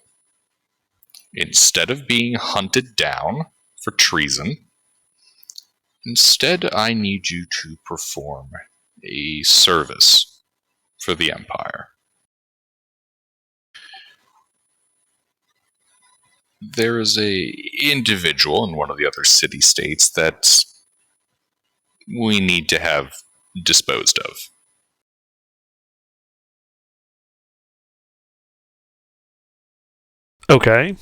Instead of being hunted down for treason, instead I need you to perform a service for the Empire. There is a individual in one of the other city-states that we need to have disposed of. Okay.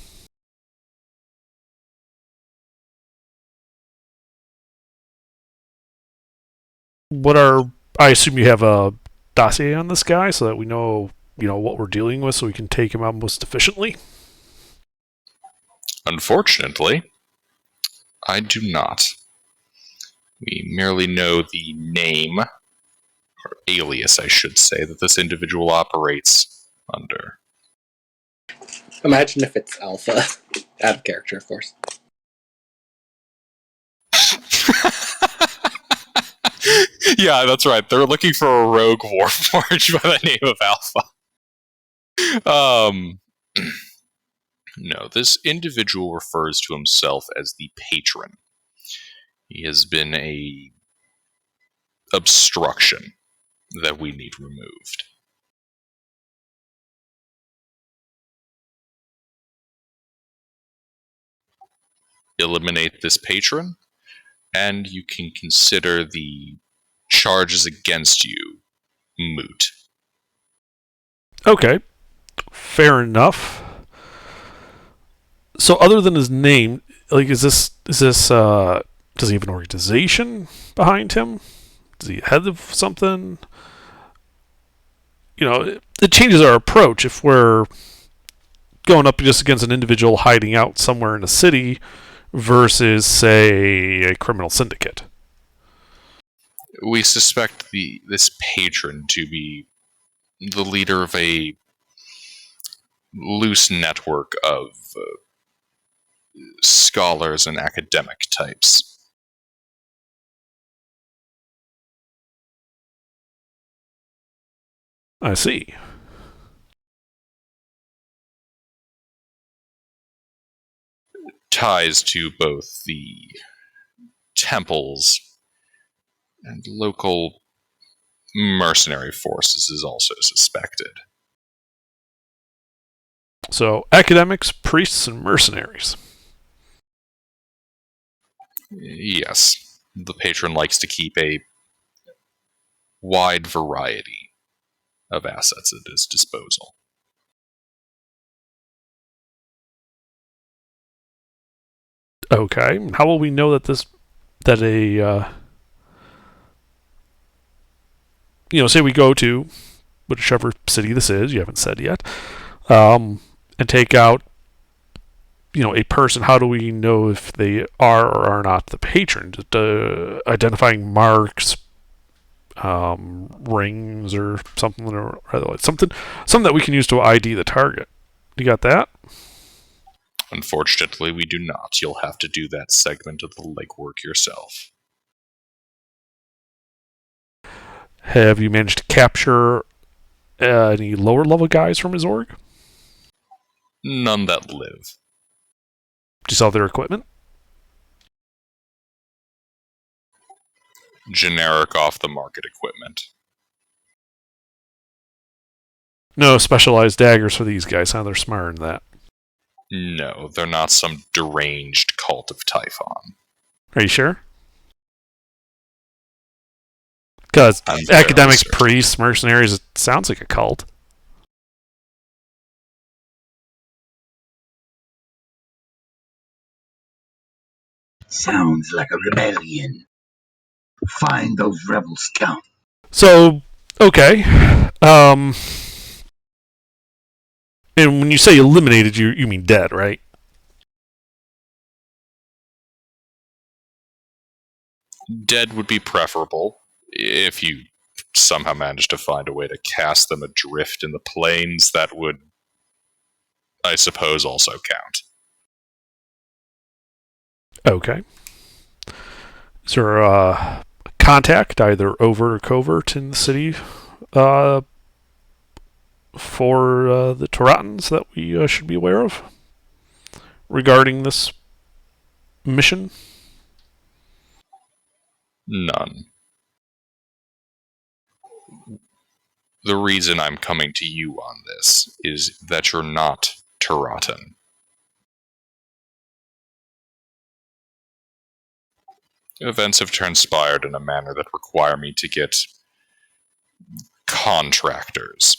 I assume you have a dossier on this guy so that we know, what we're dealing with so we can take him out most efficiently? Unfortunately, I do not. We merely know the name, or alias, I should say, that this individual operates under. Imagine if it's Alpha. Out of character, of course. Yeah, that's right. They're looking for a rogue warforged by the name of Alpha. No, this individual refers to himself as the patron. He has been a obstruction that we need removed. Eliminate this patron, and you can consider the charges against you moot. Okay. Fair enough. So other than his name, is this does he have an organization behind him? Is he head of something? It changes our approach if we're going up just against an individual hiding out somewhere in a city versus, say, a criminal syndicate. We suspect this patron to be the leader of a loose network of scholars and academic types. I see. Ties to both the temples and local mercenary forces is also suspected. So, academics, priests, and mercenaries. Yes, the patron likes to keep a wide variety of assets at his disposal. Okay. How will we know that say we go to whichever city this is, you haven't said yet, and take out, a person, how do we know if they are or are not the patron? Just identifying marks, rings, or something, or something that we can use to ID the target. You got that? Unfortunately, we do not. You'll have to do that segment of the legwork yourself. Have you managed to capture any lower level guys from his org? None that live. Do you sell their equipment? Generic off-the-market equipment. No specialized daggers for these guys, huh? They're smarter than that. No, they're not some deranged cult of Typhon. Are you sure? Because academics, priests, mercenaries, it sounds like a cult. Sounds like a rebellion. Find those rebel scouts. So, okay. And when you say eliminated, you mean dead, right? Dead would be preferable, if you somehow managed to find a way to cast them adrift in the plains. That would, I suppose, also count. Okay. Is there a contact, either overt or covert, in the city for the Taratans that we should be aware of regarding this mission? None. The reason I'm coming to you on this is that you're not Taratan. Events have transpired in a manner that require me to get contractors.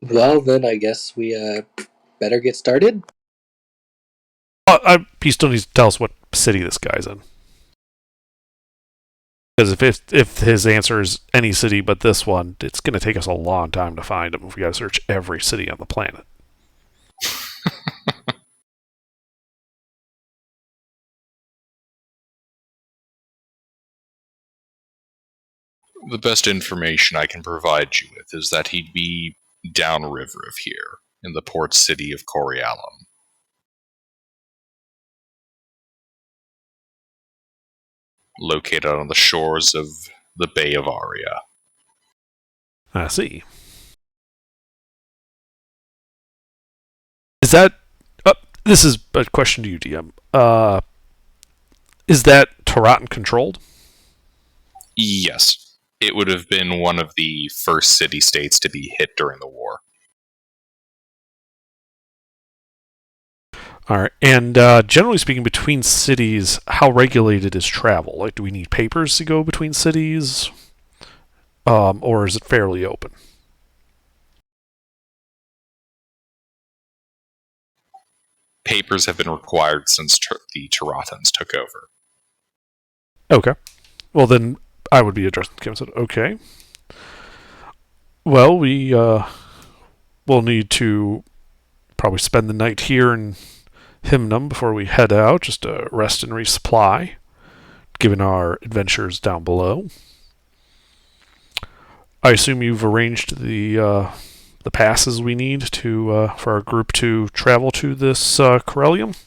Well, then I guess we better get started. He still needs to tell us what city this guy's in. Because if his answer is any city but this one, it's going to take us a long time to find him if we got to search every city on the planet. The best information I can provide you with is that he'd be downriver of here, in the port city of Corialum. Located on the shores of the Bay of Aria. I see. Is that... this is a question to you, DM. Is that Taratan controlled? Yes. It would have been one of the first city-states to be hit during the war. All right. And generally speaking, between cities, how regulated is travel? Like, do we need papers to go between cities? Or is it fairly open? Papers have been required since the Taratans took over. Okay. Well, then I would be addressing the council. Okay. Well, we will need to probably spend the night here in Hymnum before we head out, just to rest and resupply, given our adventures down below. I assume you've arranged the passes we need to for our group to travel to this Corellium?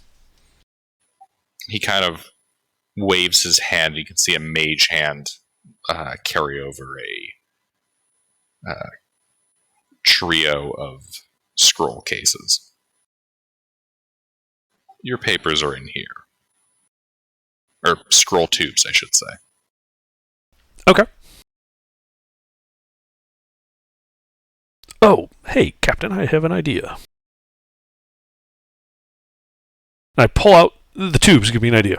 He kind of waves his hand. You can see a mage hand carry over a trio of scroll cases. Your papers are in here. Or scroll tubes, I should say. Okay. Oh, hey, Captain, I have an idea. I pull out the tubes, give me an idea.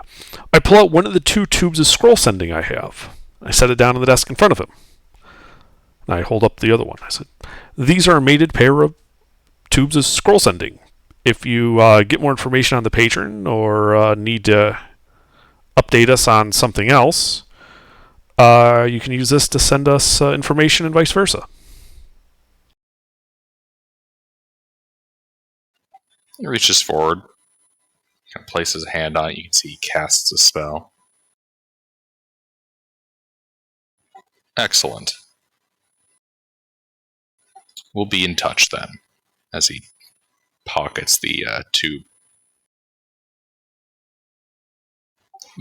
I pull out one of the 2 tubes of scroll sending I have. I set it down on the desk in front of him. I hold up the other one. I said, these are a mated pair of tubes of scroll sending. If you get more information on the patron or need to update us on something else, you can use this to send us information and vice versa. He reaches forward, kind of places a hand on it. You can see he casts a spell. Excellent. We'll be in touch then, as he pockets the tube.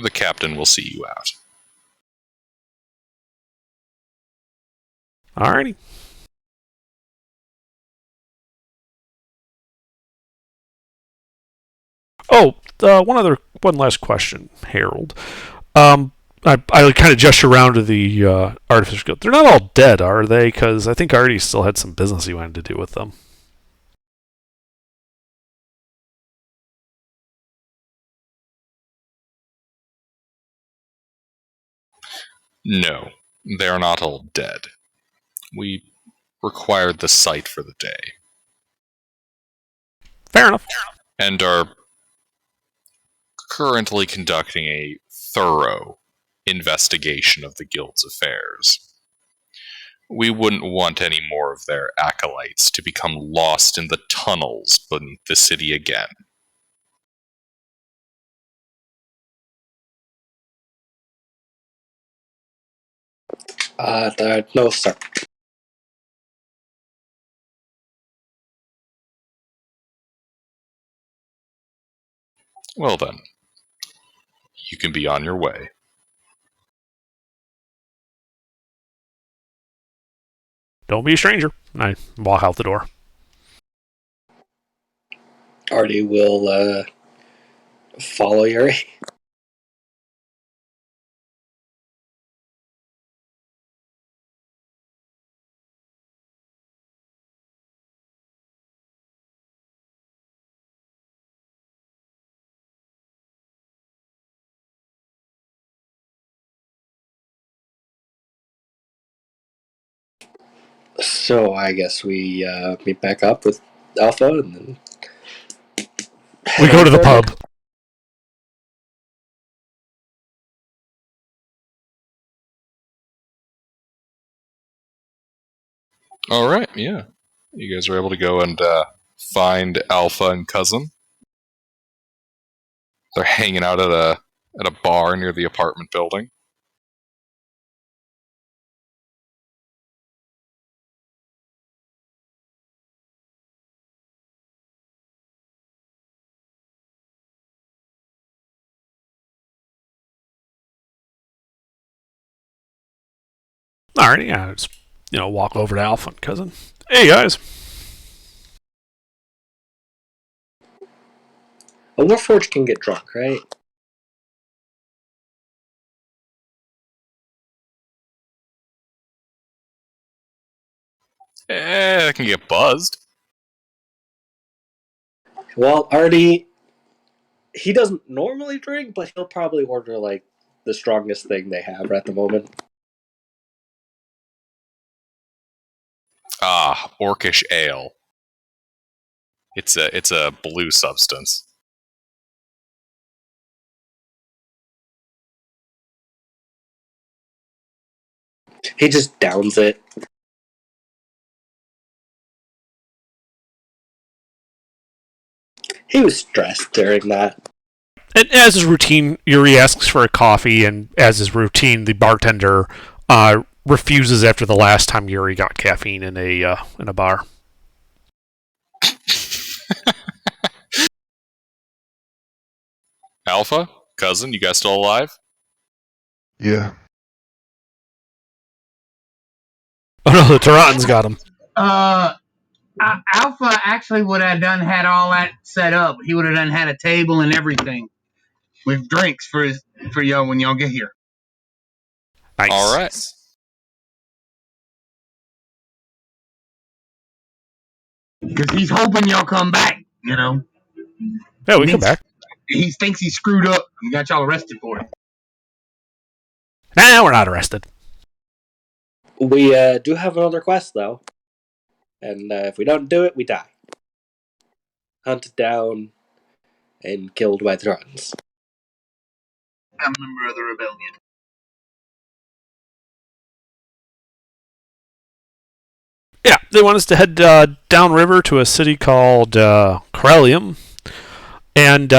The captain will see you out. Alrighty. Oh, one last question, Harold. I kind of gesture around to the Artificers Guild. They're not all dead, are they? Because I think Artie still had some business he wanted to do with them. No, they are not all dead. We required the site for the day. Fair enough. And are currently conducting a thorough investigation of the Guild's affairs. We wouldn't want any more of their acolytes to become lost in the tunnels beneath the city again. No, sir. Well then, you can be on your way. don't be a stranger. And I walk out the door. Artie will follow Yuri. So I guess we meet back up with Alpha and then We go to the pub. All right, yeah. You guys are able to go and find Alpha and Cousin. They're hanging out at a bar near the apartment building. Alright, yeah, just walk over to Alpha and Cousin. Hey guys. A Warforged can get drunk, right? It can get buzzed. Well, Artie, he doesn't normally drink, but he'll probably order like the strongest thing they have at the moment. Orcish ale. It's a blue substance. He just downs it. He was stressed during that. And as is routine, Yuri asks for a coffee, and as is routine, the bartender refuses after the last time Yuri got caffeine in a bar. Alpha, Cousin, you guys still alive? Yeah. Oh no, the Taran's got him. Alpha actually would have had all that set up. He would have had a table and everything with drinks for y'all when y'all get here. Nice. All right. Because he's hoping y'all come back, Yeah, we come back. He thinks he screwed up and got y'all arrested for it. Nah, we're not arrested. We do have another quest, though. And if we don't do it, we die. Hunted down and killed by the Runs. I'm a member of the rebellion. Yeah, they want us to head downriver to a city called Corellium. And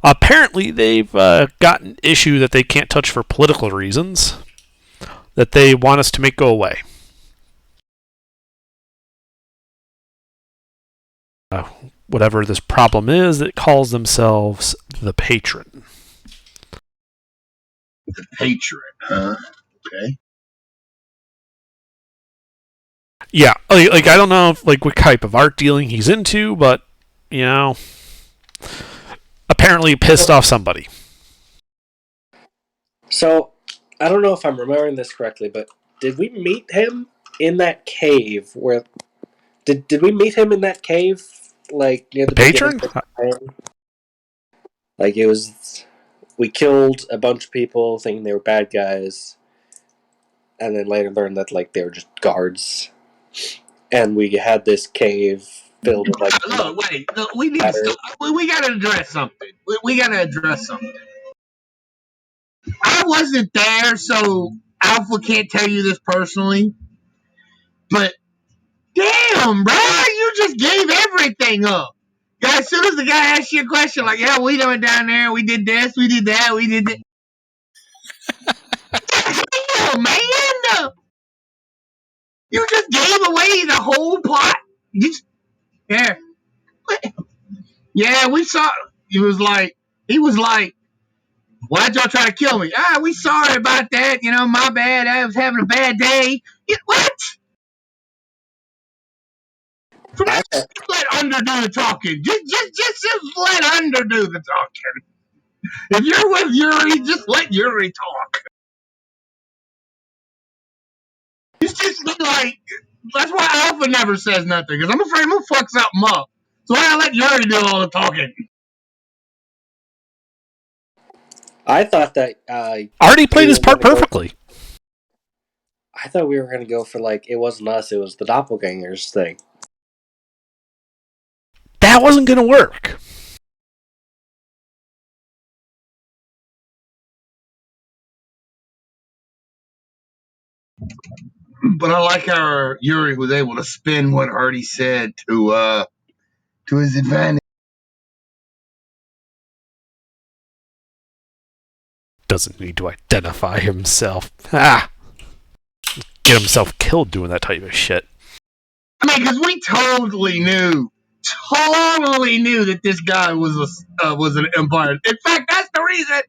apparently they've got an issue that they can't touch for political reasons that they want us to make go away. Whatever this problem is, it calls themselves the Patron. The Patron, huh? Okay. Yeah, like I don't know what type of art dealing he's into, but apparently pissed off somebody. So, I don't know if I'm remembering this correctly, but did we meet him in that cave where... Did we meet him in that cave? Like, near the Patron? Like, it was... We killed a bunch of people thinking they were bad guys, and then later learned that, like, they were just guards. And we had this cave filled with, like... Look, we need to stop. We gotta address something. We gotta address something. I wasn't there, so Alpha can't tell you this personally. But, damn, bro, you just gave everything up. As soon as the guy asks you a question, like, yeah, we went down there, we did this, we did that, we did that. Damn, man! You just gave away the whole plot. Yeah, we saw. He was like, why'd y'all try to kill me? We sorry about that. My bad. I was having a bad day. What? I thought, Let Under do the talking. Just let Under do the talking. If you're with Yuri, just let Yuri talk. It's just like, that's why Alpha never says nothing, because I'm afraid I'm going to fuck something up. So I let Yuri do all the talking. I thought that Already played his part perfectly. I thought we were going to go for, like, it wasn't us, it was the doppelgangers thing. That wasn't going to work. But I like how Yuri was able to spin what Artie said to his advantage. Doesn't need to identify himself. Ah! Get himself killed doing that type of shit. I mean, because we totally knew that this guy was an Empire. In fact, that's the reason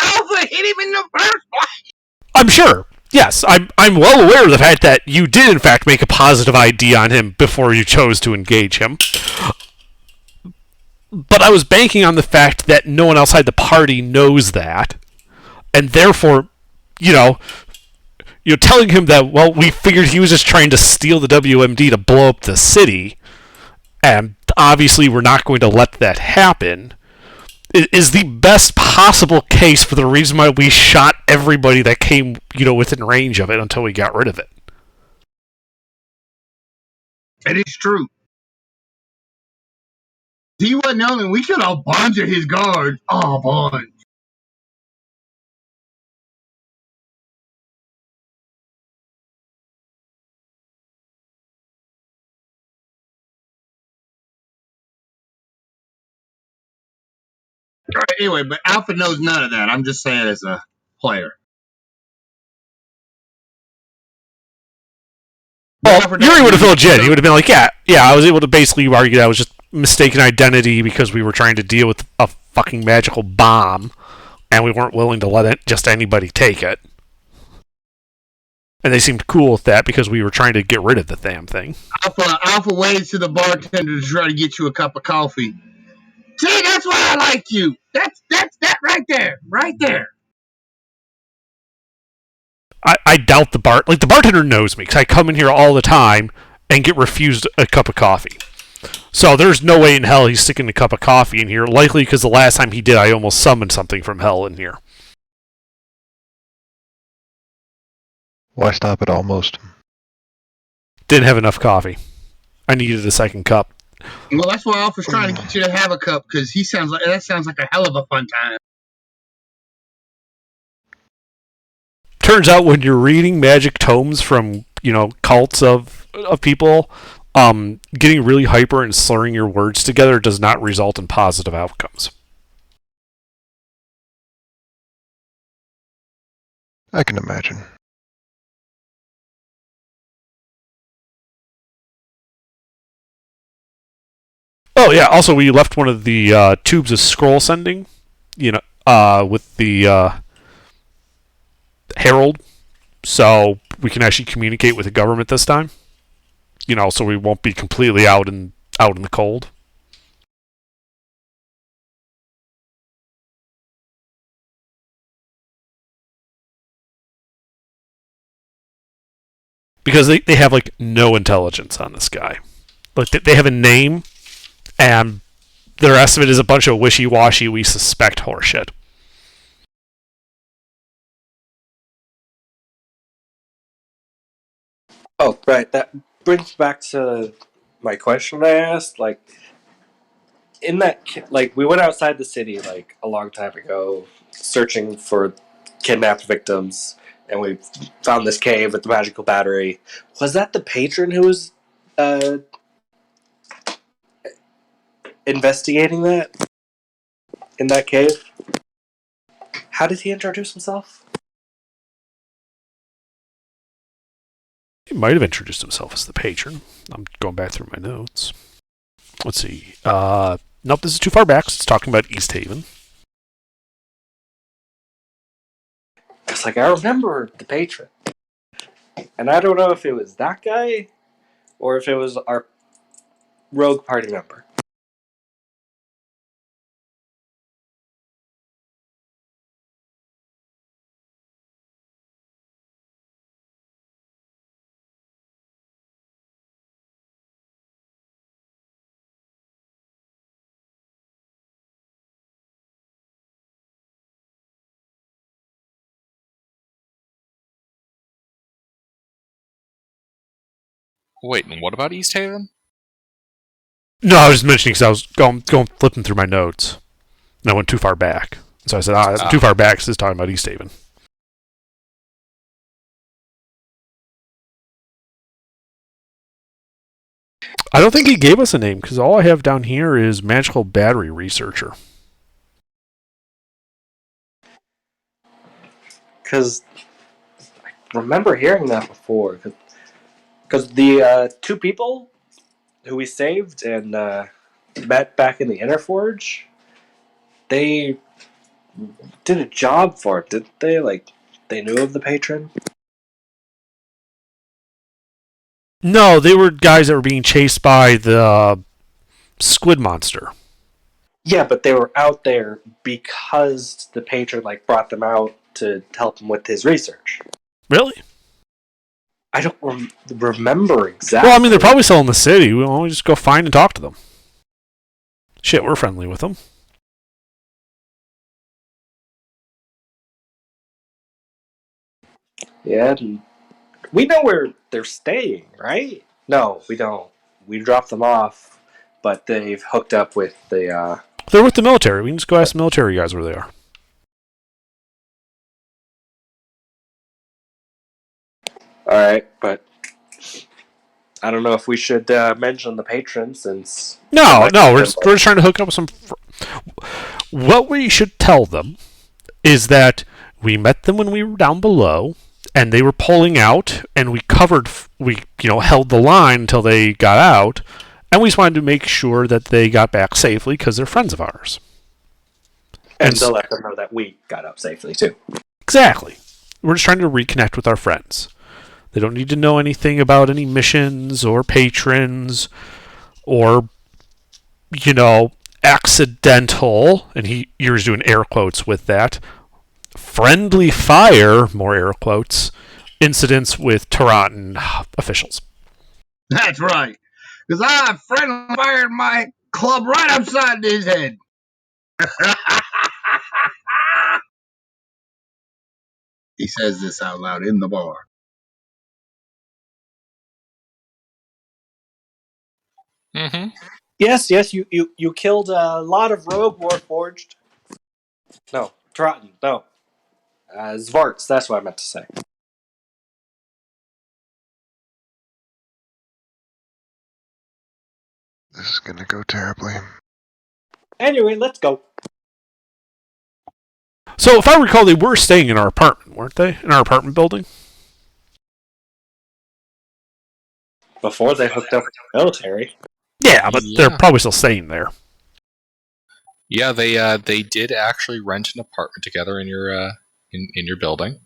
Alpha hit him in the first place. I'm sure. Yes, I'm well aware of the fact that you did in fact make a positive ID on him before you chose to engage him. But I was banking on the fact that no one outside the party knows that, and therefore, you're telling him that, well, we figured he was just trying to steal the WMD to blow up the city, and obviously we're not going to let that happen, is the best possible case for the reason why we shot everybody that came, within range of it until we got rid of it. It is true. He wasn't only, we killed a bunch of his guards. Oh, bunch. Anyway, but Alpha knows none of that. I'm just saying as a player. Well, Yuri would have felt legit. He would have been like, yeah, I was able to basically argue that I was just mistaken identity because we were trying to deal with a fucking magical bomb, and we weren't willing to let just anybody take it. And they seemed cool with that because we were trying to get rid of the damn thing. Alpha waves to the bartender to try to get you a cup of coffee. See, that's why I like you. That's that right there. Right there. I doubt the bartender knows me because I come in here all the time and get refused a cup of coffee. So there's no way in hell he's sticking a cup of coffee in here. Likely because the last time he did, I almost summoned something from hell in here. Why stop at almost? Didn't have enough coffee. I needed a second cup. Well, that's why Alpha's trying to get you to have a cup, because that sounds like a hell of a fun time. Turns out when you're reading magic tomes from, cults of people, getting really hyper and slurring your words together does not result in positive outcomes. I can imagine. Oh yeah, also we left one of the tubes of scroll sending, with the Herald, so we can actually communicate with the government this time. So we won't be completely out in the cold. Because they have no intelligence on this guy. They have a name, and their estimate is a bunch of wishy-washy, we suspect horseshit. Oh, right. That brings back to my question I asked. In that, we went outside the city, a long time ago, searching for kidnapped victims, and we found this cave with the magical battery. Was that the patron who was investigating that in that cave? How did he introduce himself? He might have introduced himself as the patron. I'm going back through my notes. Let's see. Nope, this is too far back. So it's talking about East Haven. It's I remember the patron. And I don't know if it was that guy or if it was our rogue party member. Wait, and what about East Haven? No, I was just mentioning because I was going flipping through my notes, and I went too far back. So I said, I'm too far back because it's talking about East Haven. I don't think he gave us a name because all I have down here is Magical Battery Researcher. Because I remember hearing that before. Because the two people who we saved and met back in the Inner Forge, they did a job for it, didn't they? Like, they knew of the patron? No, they were guys that were being chased by the squid monster. Yeah, but they were out there because the patron like brought them out to help him with his research. Really? I don't remember exactly. Well, I mean, they're probably still in the city. We'll only just go find and talk to them. Shit, we're friendly with them. Yeah, we know where they're staying, right? No, we don't. We dropped them off, but they've hooked up with the. They're with the military. We can just go ask the military guys where they are. All right, but I don't know if we should mention the patron since. No, we're just trying to hook up with some. What we should tell them is that we met them when we were down below, and they were pulling out, and we held the line until they got out, and we just wanted to make sure that they got back safely because they're friends of ours. And to let them know that we got up safely too. Exactly. We're just trying to reconnect with our friends. They don't need to know anything about any missions or patrons or, accidental, and you're doing air quotes with that, friendly fire, more air quotes, incidents with Tarantan officials. That's right. Because I friendly fired my club right upside his head. He says this out loud in the bar. Mm-hmm. Yes, you killed a lot of rogue warforged. No, Trotton, no. Zvarts, that's what I meant to say. This is gonna go terribly. Anyway, let's go. So, if I recall, they were staying in our apartment, weren't they? In our apartment building? Before they hooked up with the military. Yeah, but they're probably still staying there. Yeah, they did actually rent an apartment together in your in your building.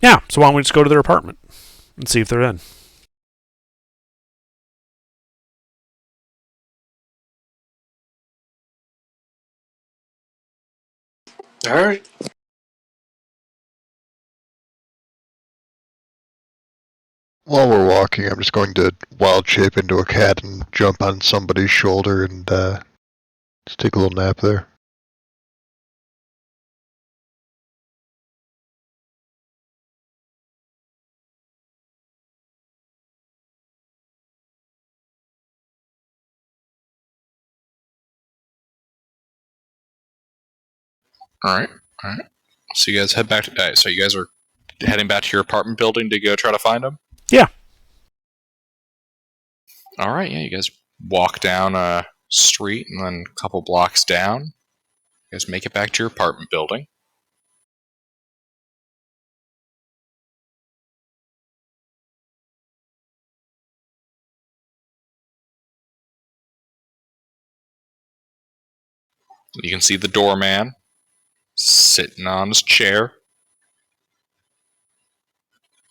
Yeah, so why don't we just go to their apartment and see if they're in? All right. While we're walking, I'm just going to wild shape into a cat and jump on somebody's shoulder and just take a little nap there. All right. So you guys head back to. So you guys are heading back to your apartment building to go try to find them. Yeah. All right. Yeah, you guys walk down a street and then a couple blocks down. You guys make it back to your apartment building. You can see the doorman sitting on his chair.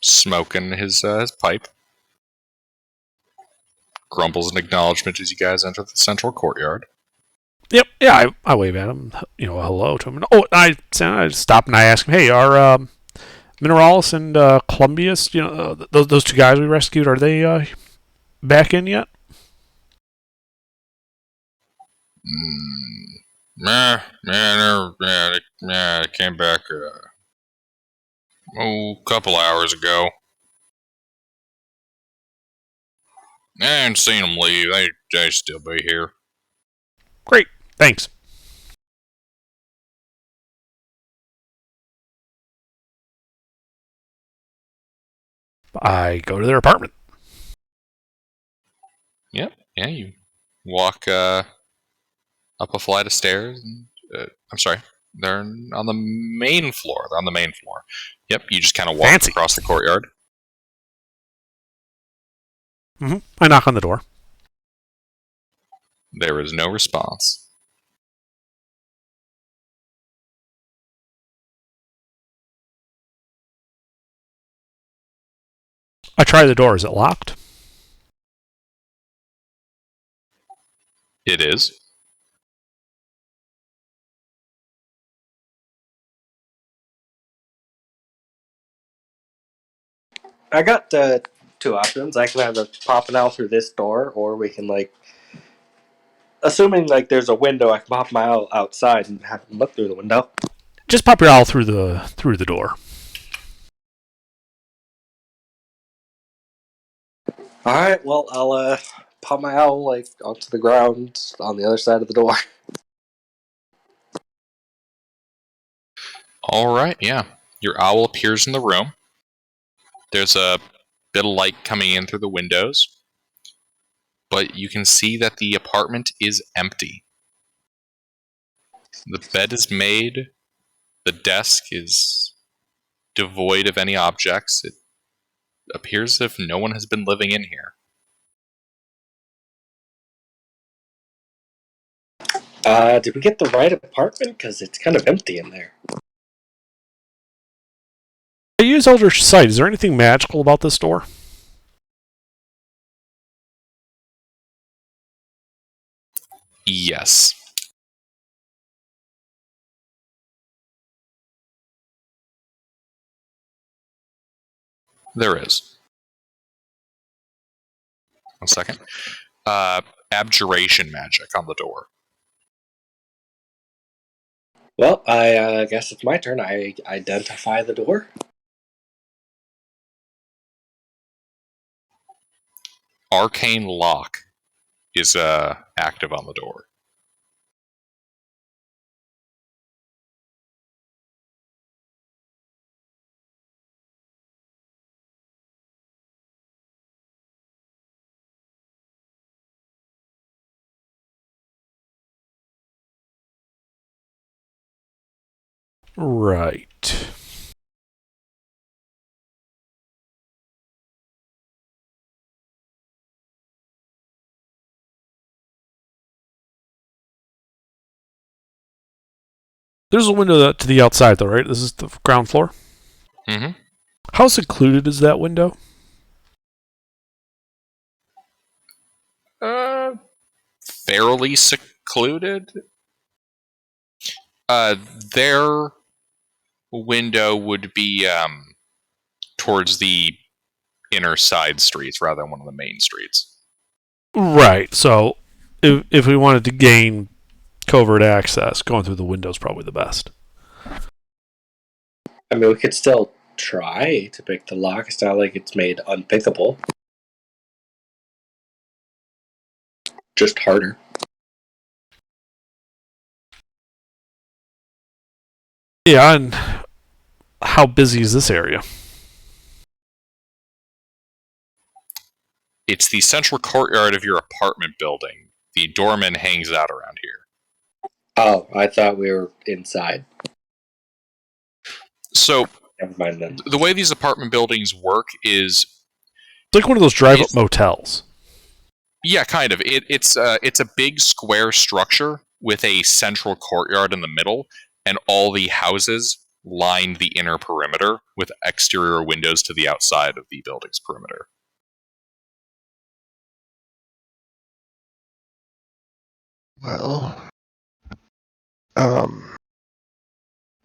smoking his pipe. Grumbles in acknowledgement as you guys enter the central courtyard. Yep. Yeah, I wave at him. Hello to him. Oh, I stop and I ask him, hey, are Mineralis and Columbius, those two guys we rescued, are they back in yet? They came back a couple hours ago. I hadn't seen them leave. They still be here. Great. Thanks. I go to their apartment. Yep. Yeah, you walk up a flight of stairs. I'm sorry. They're on the main floor. They're on the main floor. Yep, you just kind of walk across the courtyard. Mm-hmm. I knock on the door. There is no response. I try the door. Is it locked? It is. I got two options. I can either pop an owl through this door, or we can, assuming there's a window, I can pop my owl outside and have him look through the window. Just pop your owl through the door. All right. Well, I'll pop my owl onto the ground on the other side of the door. All right. Yeah, your owl appears in the room. There's a bit of light coming in through the windows, but you can see that the apartment is empty. The bed is made. The desk is devoid of any objects. It appears as if no one has been living in here. Did we get the right apartment? Because it's kind of empty in there. I use Eldritch Sight. Is there anything magical about this door? Yes. There is. 1 second. Abjuration magic on the door. Well, I guess it's my turn. I identify the door. Arcane lock is active on the door. Right. There's a window to the outside, though, right? This is the ground floor? Mm-hmm. How secluded is that window? Fairly secluded. Their window would be towards the inner side streets rather than one of the main streets. Right. So, if we wanted to gain covert access, going through the window is probably the best. I mean, we could still try to pick the lock. It's not like it's made unpickable. Just harder. Yeah, and how busy is this area? It's the central courtyard of your apartment building. The doorman hangs out around here. Oh, I thought we were inside. So, never mind then. The way these apartment buildings work is... It's like one of those drive-up motels. Yeah, kind of. It's a big square structure with a central courtyard in the middle, and all the houses lined the inner perimeter with exterior windows to the outside of the building's perimeter. Well,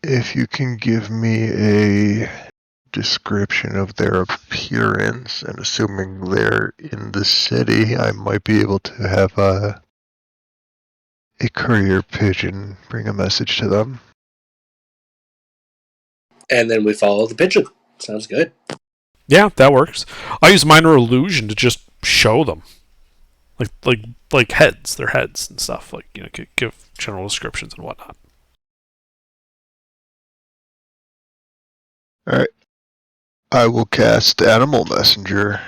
if you can give me a description of their appearance, and assuming they're in the city, I might be able to have a courier pigeon bring a message to them. And then we follow the pigeon. Sounds good. Yeah, that works. I use minor illusion to just show them, like heads, their heads and stuff. Like, you know, give general descriptions and whatnot. All right, I will cast Animal Messenger.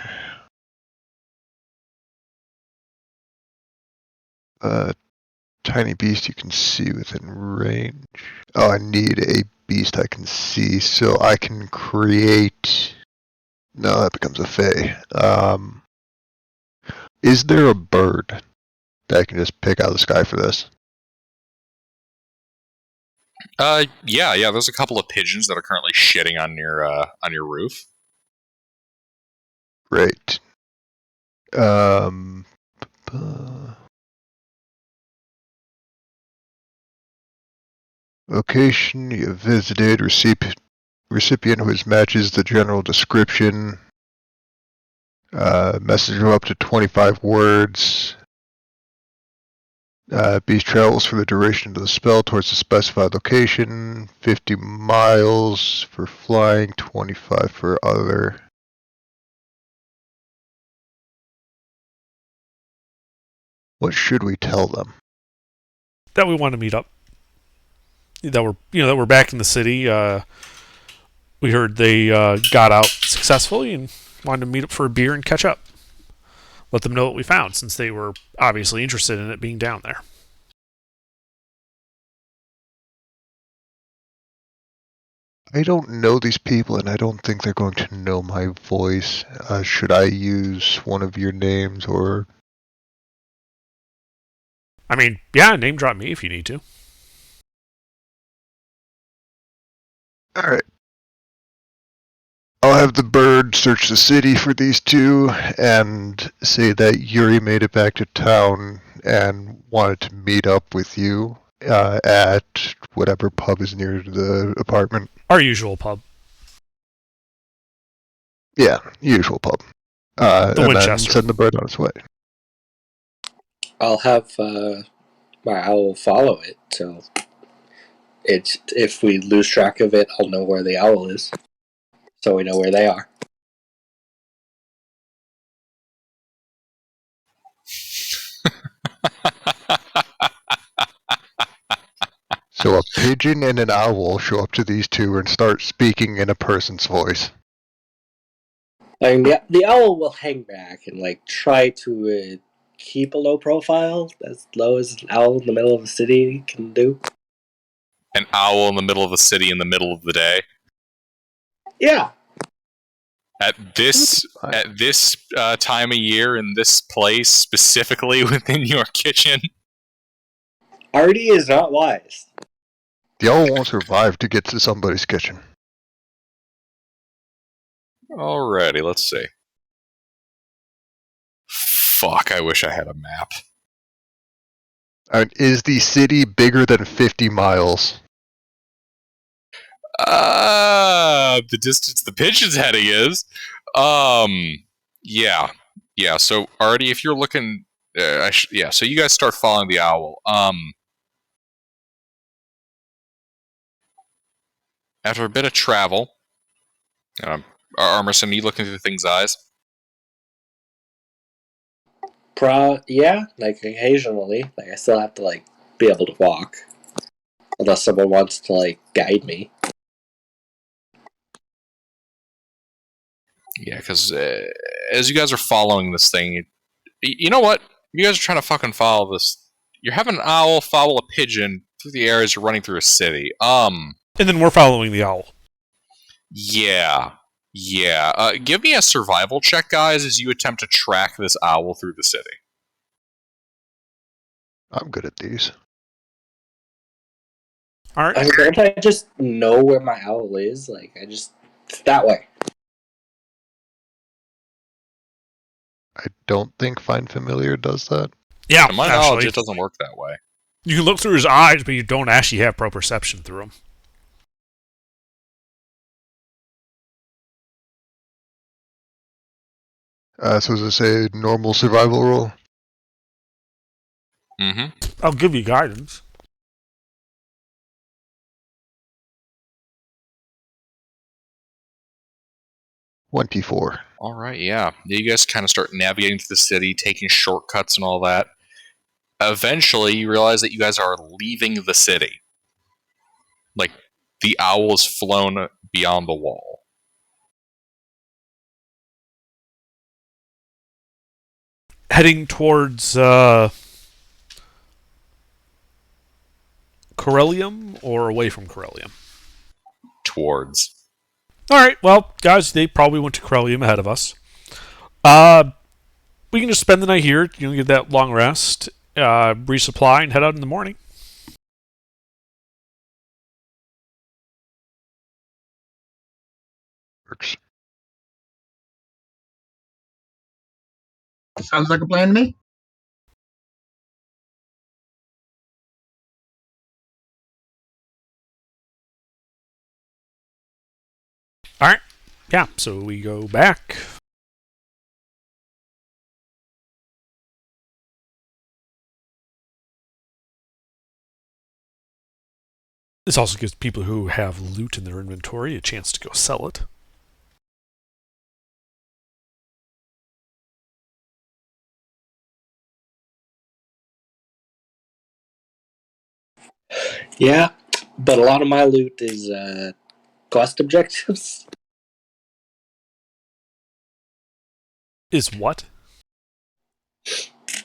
Tiny beast you can see within range. Oh, I need a beast I can see, so I can create. No, that becomes a fae. Is there a bird that I can just pick out of the sky for this? Yeah. There's a couple of pigeons that are currently shitting on your roof. Great. Location you have visited. Recipient who matches the general description. Message of up to 25 words. Beast travels for the duration of the spell towards the specified location. 50 miles for flying, 25 for other. What should we tell them? That we want to meet up. That we're back in the city. We heard they got out successfully and wanted to meet up for a beer and catch up. Let them know what we found, since they were obviously interested in it being down there. I don't know these people, and I don't think they're going to know my voice. Should I use one of your names, or... I mean, yeah, name drop me if you need to. Alright. I'll have the bird search the city for these two, and say that Yuri made it back to town and wanted to meet up with you at whatever pub is near the apartment. Our usual pub. Yeah, usual pub. The and Winchester. then send the bird on its way. I'll have my owl follow it, so if we lose track of it, I'll know where the owl is, so we know where they are. So a pigeon and an owl show up to these two and start speaking in a person's voice. I mean, the owl will hang back and try to keep a low profile, as low as an owl in the middle of a city can do. An owl in the middle of the city in the middle of the day. Yeah. At this time of year in this place, specifically within your kitchen. Artie is not wise. The owl won't survive to get to somebody's kitchen. Alrighty, let's see. Fuck, I wish I had a map. Is the city bigger than 50 miles? The distance the pigeon's heading is. Yeah. So, Artie, if you're looking, so you guys start following the owl. After a bit of travel, Armerson, you looking through things' eyes? Yeah, occasionally. I still have to be able to walk, unless someone wants to guide me. Yeah, because as you guys are following this thing, you know what? You guys are trying to fucking follow this. You're having an owl follow a pigeon through the air as you're running through a city. And then we're following the owl. Yeah. Give me a survival check, guys, as you attempt to track this owl through the city. I'm good at these. All right. I mean, don't I just know where my owl is? Like, it's that way. I don't think Find Familiar does that. Yeah, To my knowledge, actually, it doesn't work that way. you can look through his eyes, but you don't actually have proprioception through them. So does it say normal survival roll? Mm-hmm. I'll give you guidance. $24. All right, yeah. You guys kind of start navigating through the city, taking shortcuts and all that. Eventually, you realize that you guys are leaving the city. Like, the owl has flown beyond the wall. Heading towards Corellium or away from Corellium? Towards. All right, well, guys, they probably went to Corellium ahead of us. We can just spend the night here, get that long rest, resupply, and head out in the morning. Works. Sounds like a plan to me. All right, yeah, so we go back. This also gives people who have loot in their inventory a chance to go sell it. Yeah, but a lot of my loot is quest objectives. Is what?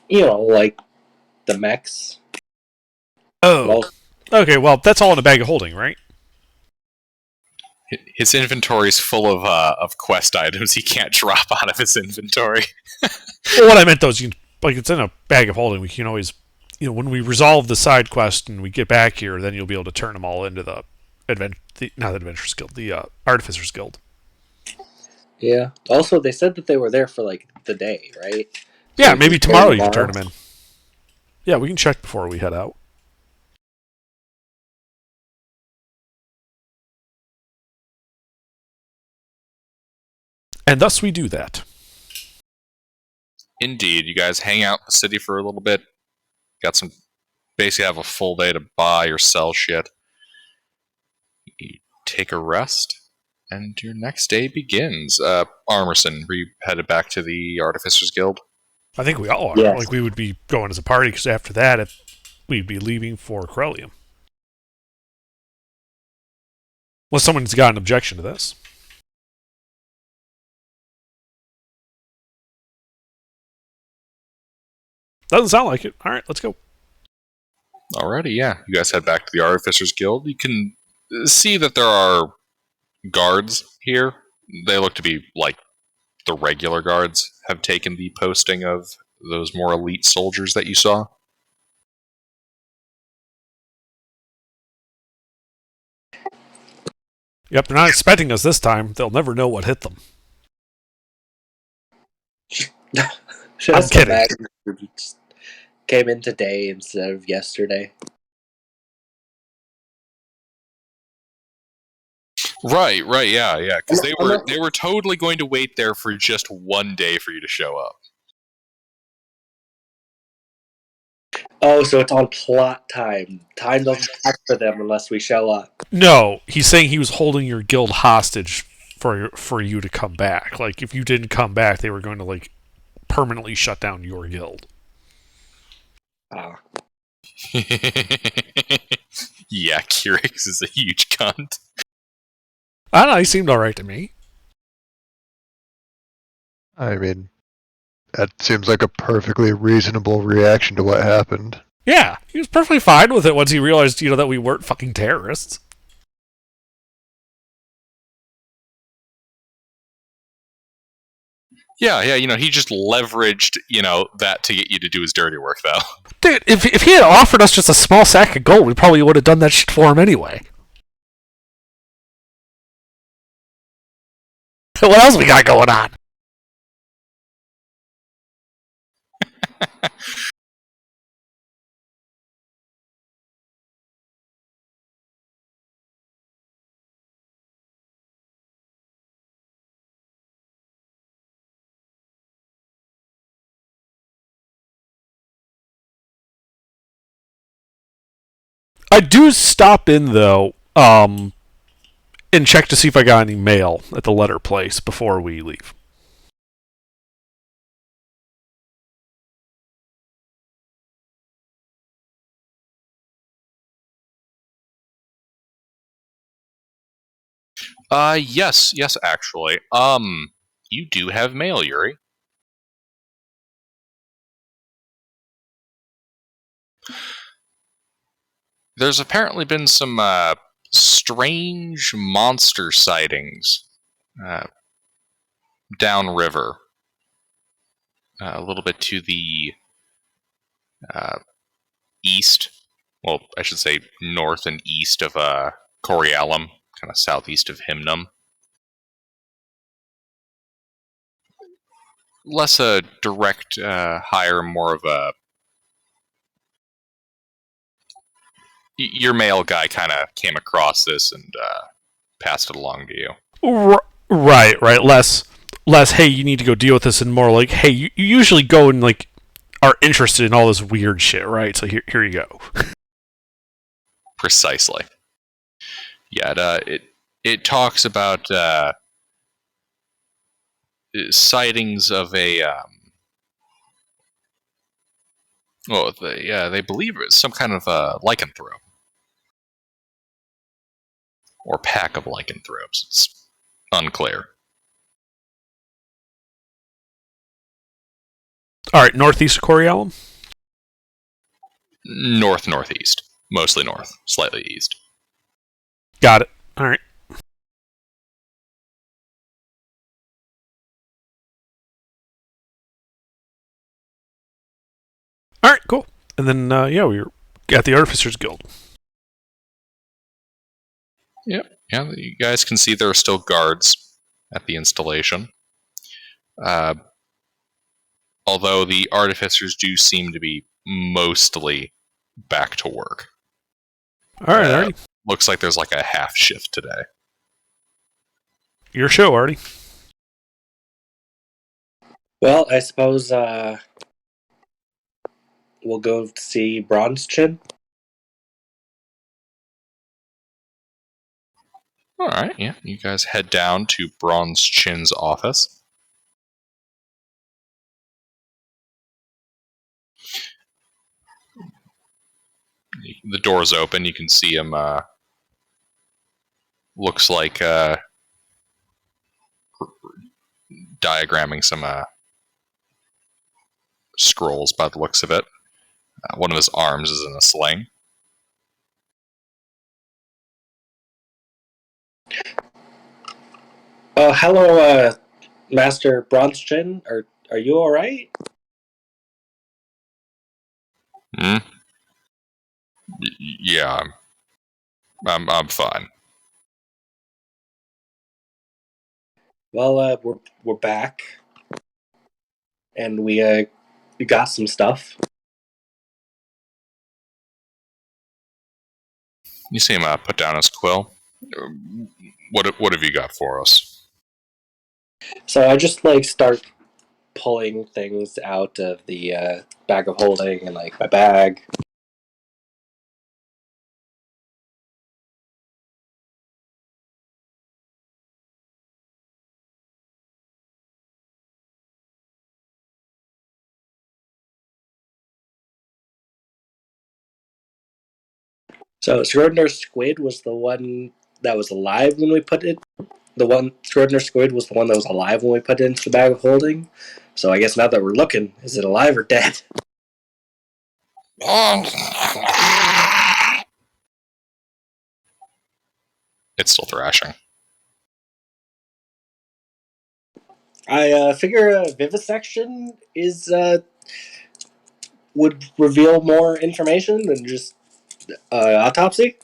Like the mechs. Oh, Well, okay, well, that's all in a bag of holding, right? His inventory is full of quest items he can't drop out of his inventory. Well, what I meant though is, it's in a bag of holding. We can always, when we resolve the side quest and we get back here, then you'll be able to turn them all into the not the Adventurers Guild, the Artificers Guild. yeah. Also, they said that they were there for like the day, right? So Yeah, we maybe can tomorrow you turn can turn them in. Yeah, we can check before we head out. And thus we do that. Indeed, you guys hang out in the city for a little bit. Basically have a full day to buy or sell shit. You take a rest, and your next day begins. Armerson, were you headed back to the Artificers Guild? I think we all are. Yes. We would be going as a party, because after that, we'd be leaving for Corellium. Unless someone's got an objection to this. Doesn't sound like it. All right, let's go. Alrighty, yeah. You guys head back to the Artificers Guild. You can see that there are guards here. They look to be like the regular guards have taken the posting of those more elite soldiers that you saw. Yep, they're not expecting us this time. They'll never know what hit them. I'm kidding. Just came in today instead of yesterday. Right, yeah. Because they were totally going to wait there for just one day for you to show up. Oh, so it's on plot time. Time doesn't pass for them unless we show up. No, he's saying he was holding your guild hostage for you to come back. Like, if you didn't come back, they were going to, permanently shut down your guild. Ah. Yeah, Kirix is a huge cunt. I don't know, he seemed alright to me. I mean, that seems like a perfectly reasonable reaction to what happened. Yeah, he was perfectly fine with it once he realized, that we weren't fucking terrorists. Yeah, he just leveraged, that to get you to do his dirty work, though. Dude, if he had offered us just a small sack of gold, we probably would have done that shit for him anyway. What else we got going on? I do stop in though, and check to see if I got any mail at the letter place before we leave. Yes, actually. You do have mail, Yuri. There's apparently been some strange monster sightings downriver, a little bit to the east. Well, I should say north and east of Corialum, kind of southeast of Hymnum. Less a direct hire, more of a... Your mail guy kind of came across this and passed it along to you. Right. Less. Hey, you need to go deal with this, and more like, hey, you usually go and like are interested in all this weird shit, right? So here you go. Precisely. Yeah, it talks about sightings of a they believe it's some kind of lycanthrope or pack of lycanthropes. It's unclear. All right, northeast of Corialum. Northeast, mostly north, slightly east. Got it. All right. All right, cool. And then we were at the Artificers Guild. Yep. Yeah, you guys can see there are still guards at the installation. Although the artificers do seem to be mostly back to work. All right, Artie. Looks like there's like a half shift today. Your show, Artie. Well, I suppose we'll go see Bronze Chin. All right, yeah. You guys head down to Bronze Chin's office. The door's open. You can see him. Looks like diagramming some scrolls by the looks of it. One of his arms is in a sling. Oh, hello, Master Bronze Chin. Are you all right? Yeah, I'm fine. Well, we're back, and we got some stuff. You see him put down his quill. What have you got for us? So I just start pulling things out of the bag of holding and my bag. So Scrivener Squid was the one that was alive when we put it. Scrivener Squid was the one that was alive when we put it into the bag of holding. So I guess now that we're looking, is it alive or dead? It's still thrashing. I figure a vivisection is would reveal more information than just autopsy.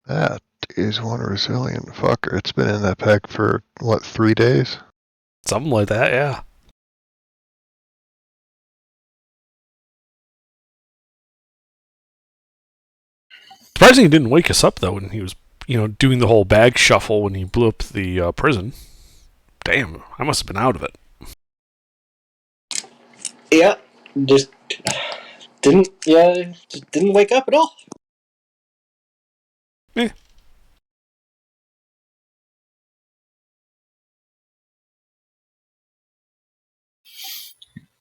That is one resilient fucker. It's been in that pack for, what, 3 days? Something like that, yeah. Surprising he didn't wake us up, though, when he was, doing the whole bag shuffle when he blew up the prison. Damn, I must have been out of it. Yeah, just didn't wake up at all.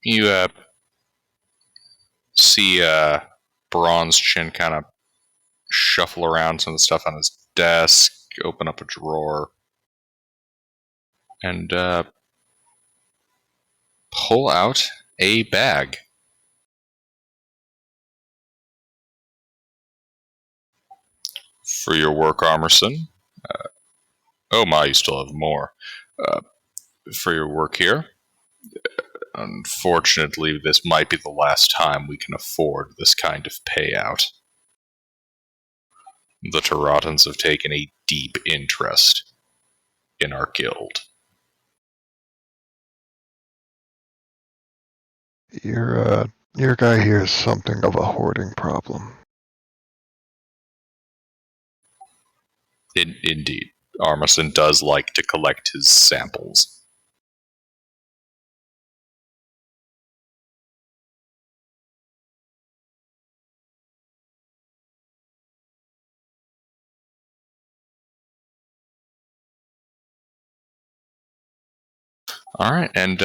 You see Braun's chin kind of shuffle around some of the stuff on his desk, open up a drawer, and pull out a bag. For your work, Armerson. Oh my, you still have more. For your work here. Unfortunately, this might be the last time we can afford this kind of payout. The Teratans have taken a deep interest in our guild. Your guy here is something of a hoarding problem. Indeed, Armerson does like to collect his samples. Alright, and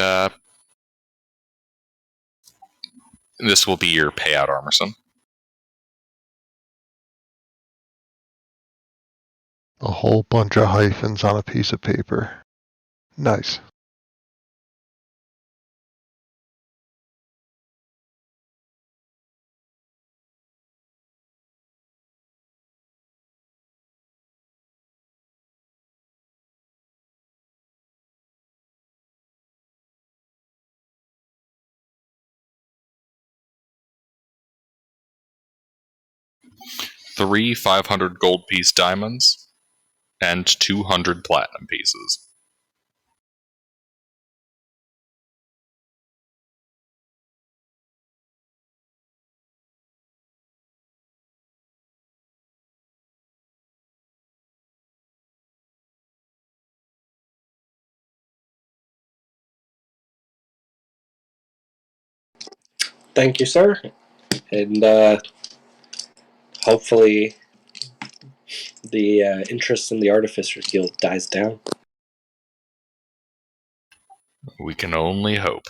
this will be your payout, Armerson. A whole bunch of hyphens on a piece of paper. Nice. Three 500 gold piece diamonds, and 200 platinum pieces. Thank you, sir. And hopefully the interest in the Artificers Guild dies down. We can only hope.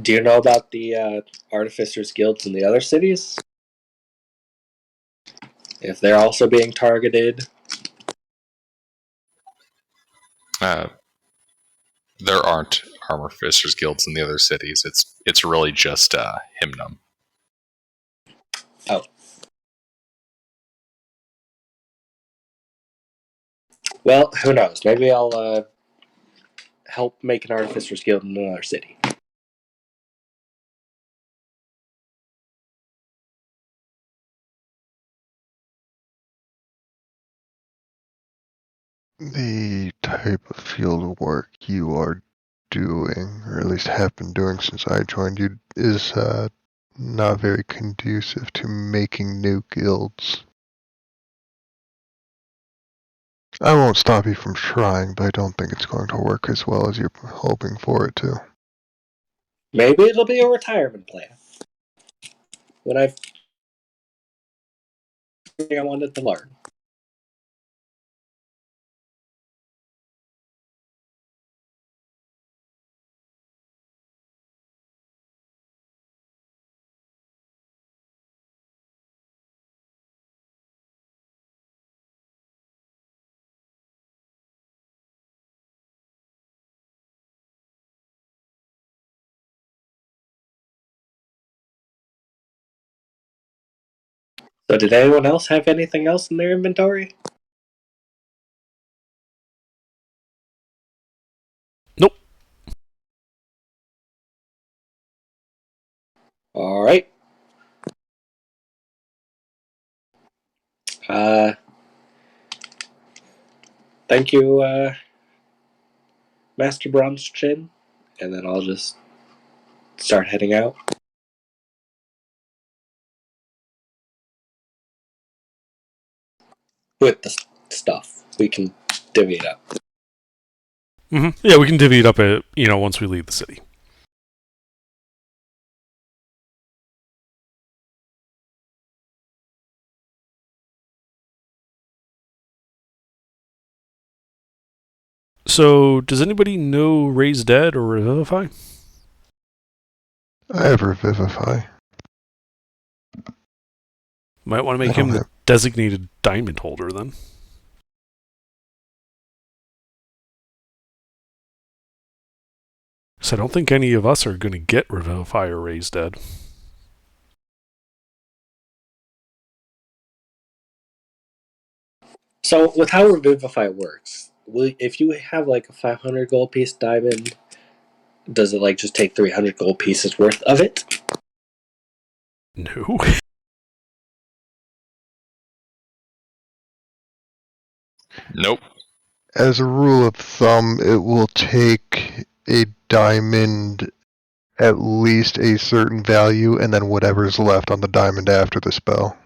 Do you know about the Artificers Guilds in the other cities? If they're also being targeted? There aren't Artificers Guilds in the other cities. It's really just Hymnum. Oh. Well, who knows? Maybe I'll help make an Artificers Guild in another city. The type of field work you are doing, or at least have been doing since I joined you, is not very conducive to making new guilds. I won't stop you from trying, but I don't think it's going to work as well as you're hoping for it to. Maybe it'll be a retirement plan. When I wanted to learn. So did anyone else have anything else in their inventory? All right. Thank you, Master Bronze Chin. And then I'll just start heading out. With the stuff. We can divvy it up. Mm-hmm. Yeah, we can divvy it up, once we leave the city. So, does anybody know Raise Dead or Revivify? I have Revivify. Might want to make I don't him the have- designated diamond holder then. So I don't think any of us are going to get Revivify or Raise Dead. So, with how Revivify works, if you have like a 500 gold piece diamond, does it like just take 300 gold pieces worth of it? No. Nope. As a rule of thumb, it will take a diamond at least a certain value, and then whatever's left on the diamond after the spell.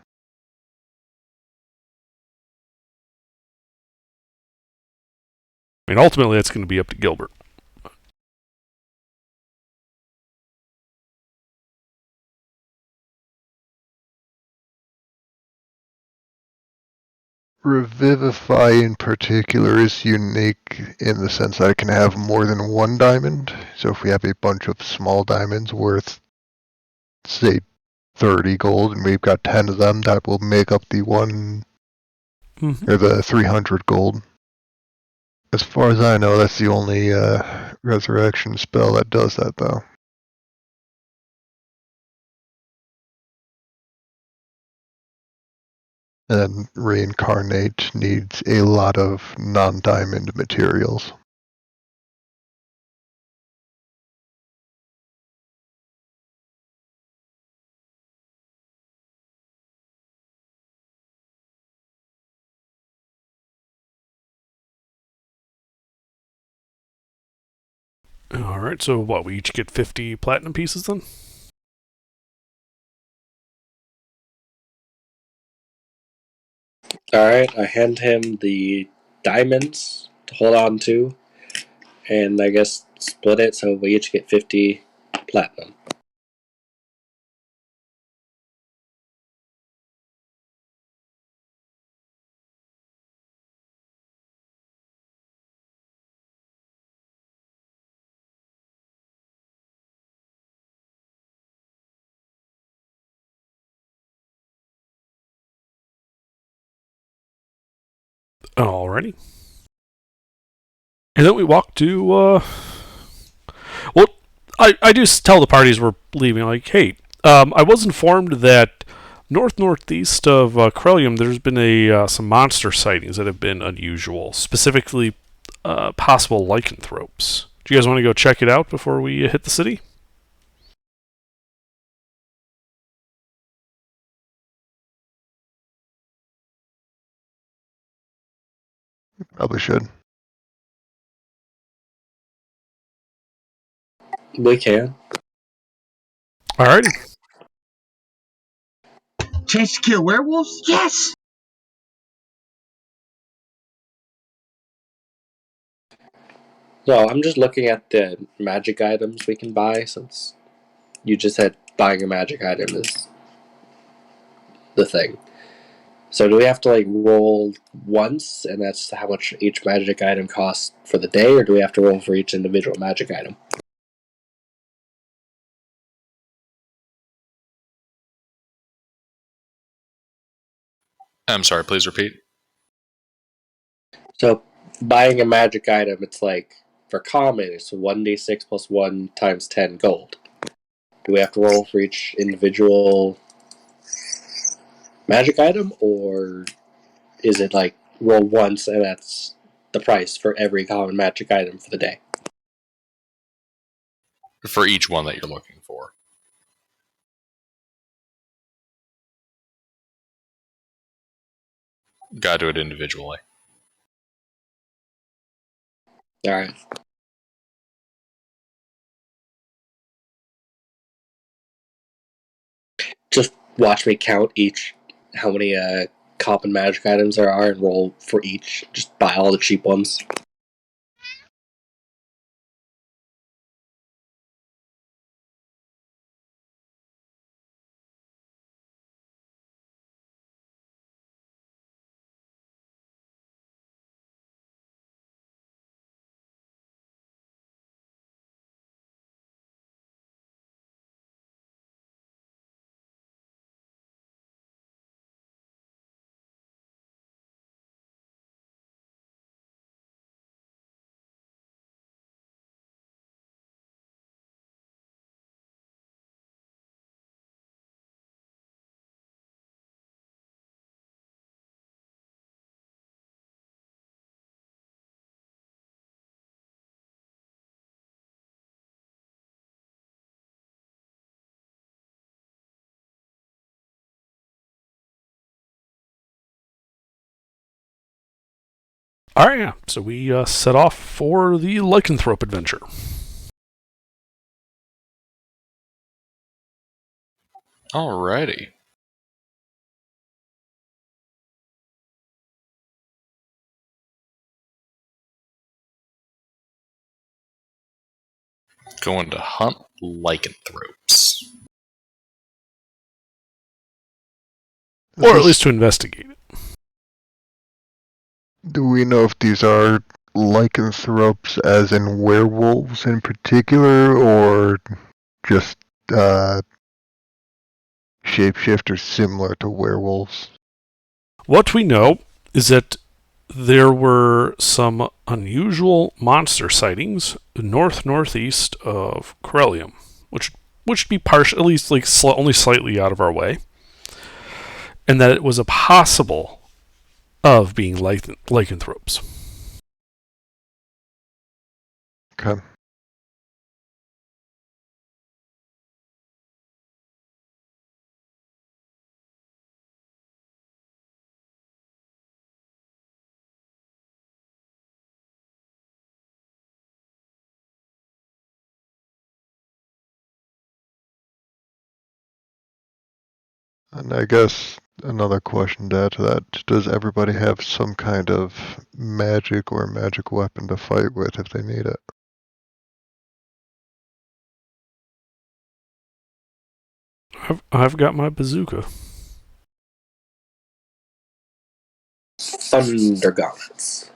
I mean, ultimately, that's going to be up to Gilbert. Revivify in particular is unique in the sense that it can have more than one diamond. So if we have a bunch of small diamonds worth, say, 30 gold, and we've got 10 of them, that will make up the or the 300 gold. As far as I know, that's the only resurrection spell that does that, though. And then reincarnate needs a lot of non-diamond materials. Alright, so what, we each get 50 platinum pieces then? Alright, I hand him the diamonds to hold on to, and I guess split it so we each get 50 platinum. Alrighty. And then we walk to, well, I do tell the parties we're leaving, like, hey, I was informed that northeast of Corellium, there's been some monster sightings that have been unusual, specifically possible lycanthropes. Do you guys want to go check it out before we hit the city? Probably should. We can. Alrighty. Chance to kill werewolves? Yes! So I'm just looking at the magic items we can buy, since you just said buying a magic item is the thing. So do we have to like roll once, and that's how much each magic item costs for the day, or do we have to roll for each individual magic item? I'm sorry, please repeat. So buying a magic item, it's like for common, it's 1d6 plus 1 times 10 gold. Do we have to roll for each individual magic item, or is it like roll once and that's the price for every common magic item for the day? For each one that you're looking for. Gotta do it individually. Alright. Just watch me count how many common magic items there are and roll for each. Just buy all the cheap ones. All right, yeah. So we set off for the lycanthrope adventure. Alrighty. Going to hunt lycanthropes. Or at least to investigate it. Do we know if these are lycanthropes as in werewolves in particular, or just shapeshifters similar to werewolves? What we know is that there were some unusual monster sightings northeast of Corellium, which would be at least like only slightly out of our way, and that it was a possible of being lycanthropes. Okay. And I guess another question to add to that, does everybody have some kind of magic or magic weapon to fight with if they need it? I've got my bazooka. Thunder gauntlets.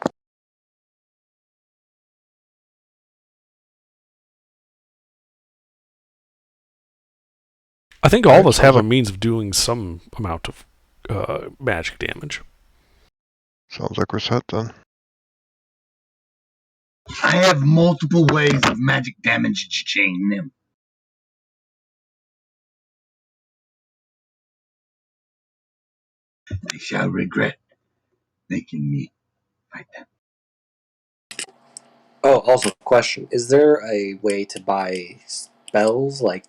I think all of us have a means of doing some amount of magic damage. Sounds like we're set then. I have multiple ways of magic damage to chain them. They shall regret making me fight them. Oh, also, question. Is there a way to buy spells, like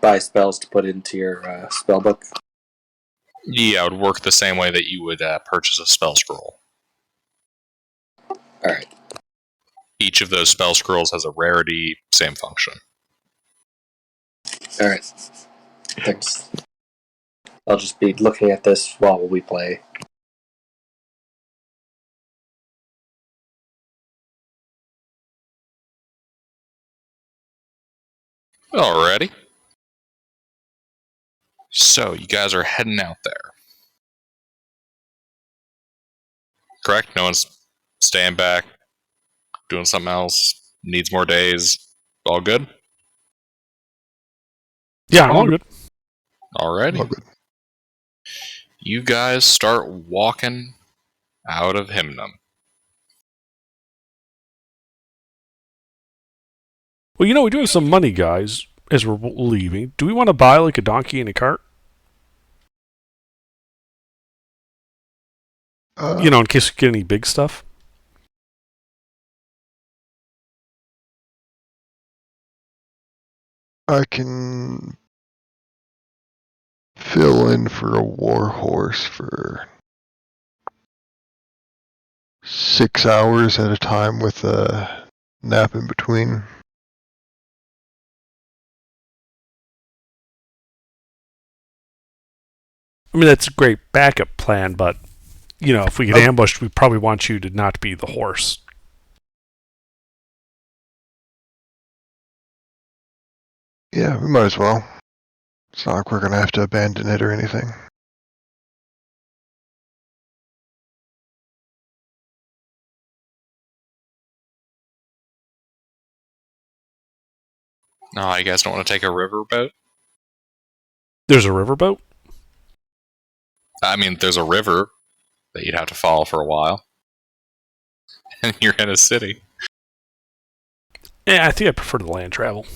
buy spells to put into your spell book? Yeah, it would work the same way that you would purchase a spell scroll. Alright. Each of those spell scrolls has a rarity, same function. Alright. Thanks. I'll just be looking at this while we play. Alrighty. So, you guys are heading out there. Correct? No one's staying back, doing something else, needs more days. All good? Yeah, I'm all good. Alrighty. All good. You guys start walking out of Hymnum. Well, we do have some money, guys, as we're leaving. Do we want to buy like a donkey and a cart? In case we get any big stuff? I can fill in for a warhorse for 6 hours at a time with a nap in between. I mean, that's a great backup plan, but, if we get ambushed, we probably want you to not be the horse. Yeah, we might as well. It's not like we're gonna have to abandon it or anything. No, you guys don't want to take a river boat? There's a riverboat? I mean, there's a river that you'd have to follow for a while. And you're in a city. Yeah, I think I prefer the land travel.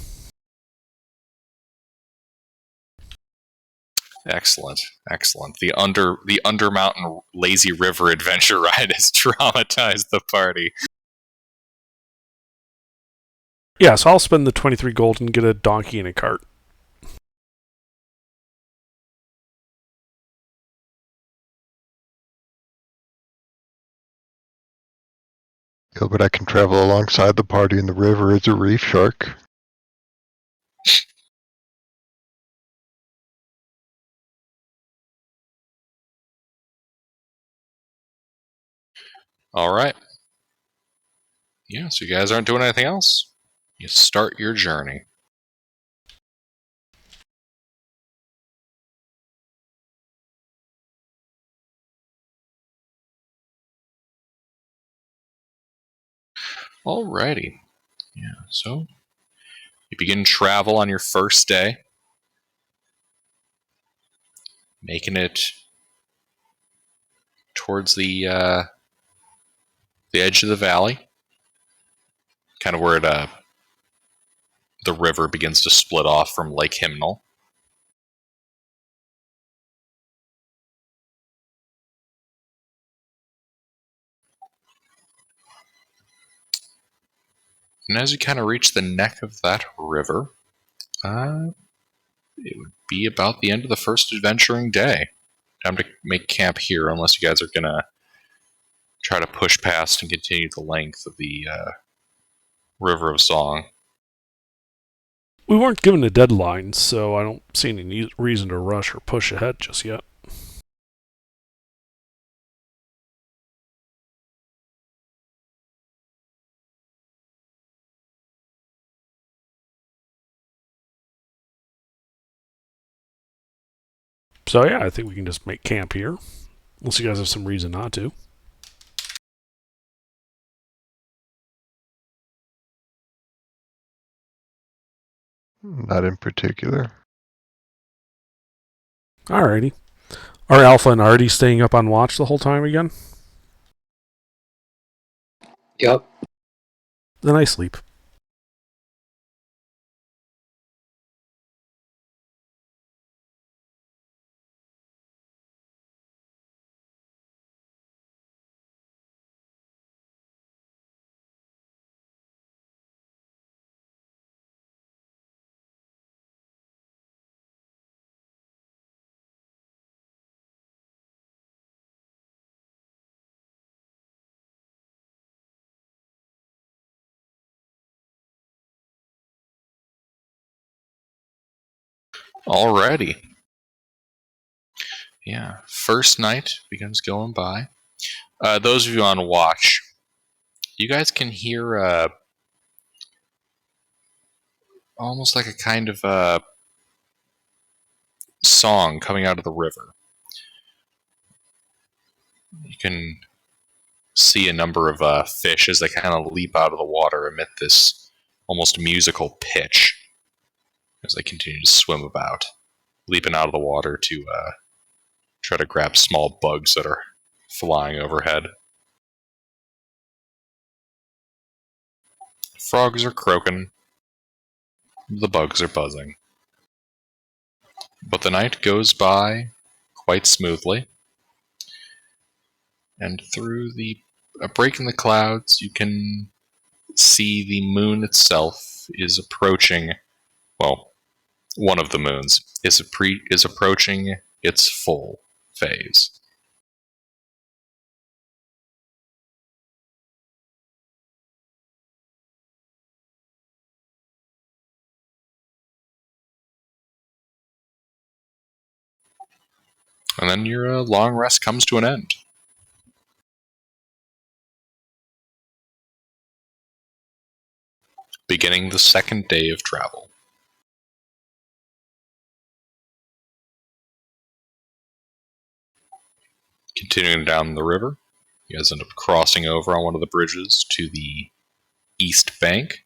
Excellent, excellent. The Undermountain Lazy River adventure ride has traumatized the party. Yeah, so I'll spend the 23 gold and get a donkey and a cart. Yeah, but I can travel alongside the party in the river as a reef shark. Alright. Yeah, so you guys aren't doing anything else. You start your journey. Alrighty. Yeah, so you begin travel on your first day, making it towards the edge of the valley, kind of where the river begins to split off from Lake Hymnal. And as you kind of reach the neck of that river, it would be about the end of the first adventuring day. Time to make camp here, unless you guys are going to try to push past and continue the length of the River of Song. We weren't given a deadline, so I don't see any reason to rush or push ahead just yet. So yeah, I think we can just make camp here. Unless you guys have some reason not to. Not in particular. Alrighty. Are Alpha and Artie staying up on watch the whole time again? Yep. Then I sleep. Alrighty. Yeah, first night begins going by. Those of you on watch, you guys can hear almost like a kind of song coming out of the river. You can see a number of fish as they kind of leap out of the water amid this almost musical pitch as they continue to swim about, leaping out of the water to try to grab small bugs that are flying overhead. Frogs are croaking. The bugs are buzzing. But the night goes by quite smoothly. And through a break in the clouds, you can see the moon itself is approaching, well, one of the moons, is approaching its full phase. And then your long rest comes to an end. Beginning the second day of travel. Continuing down the river, you guys end up crossing over on one of the bridges to the east bank.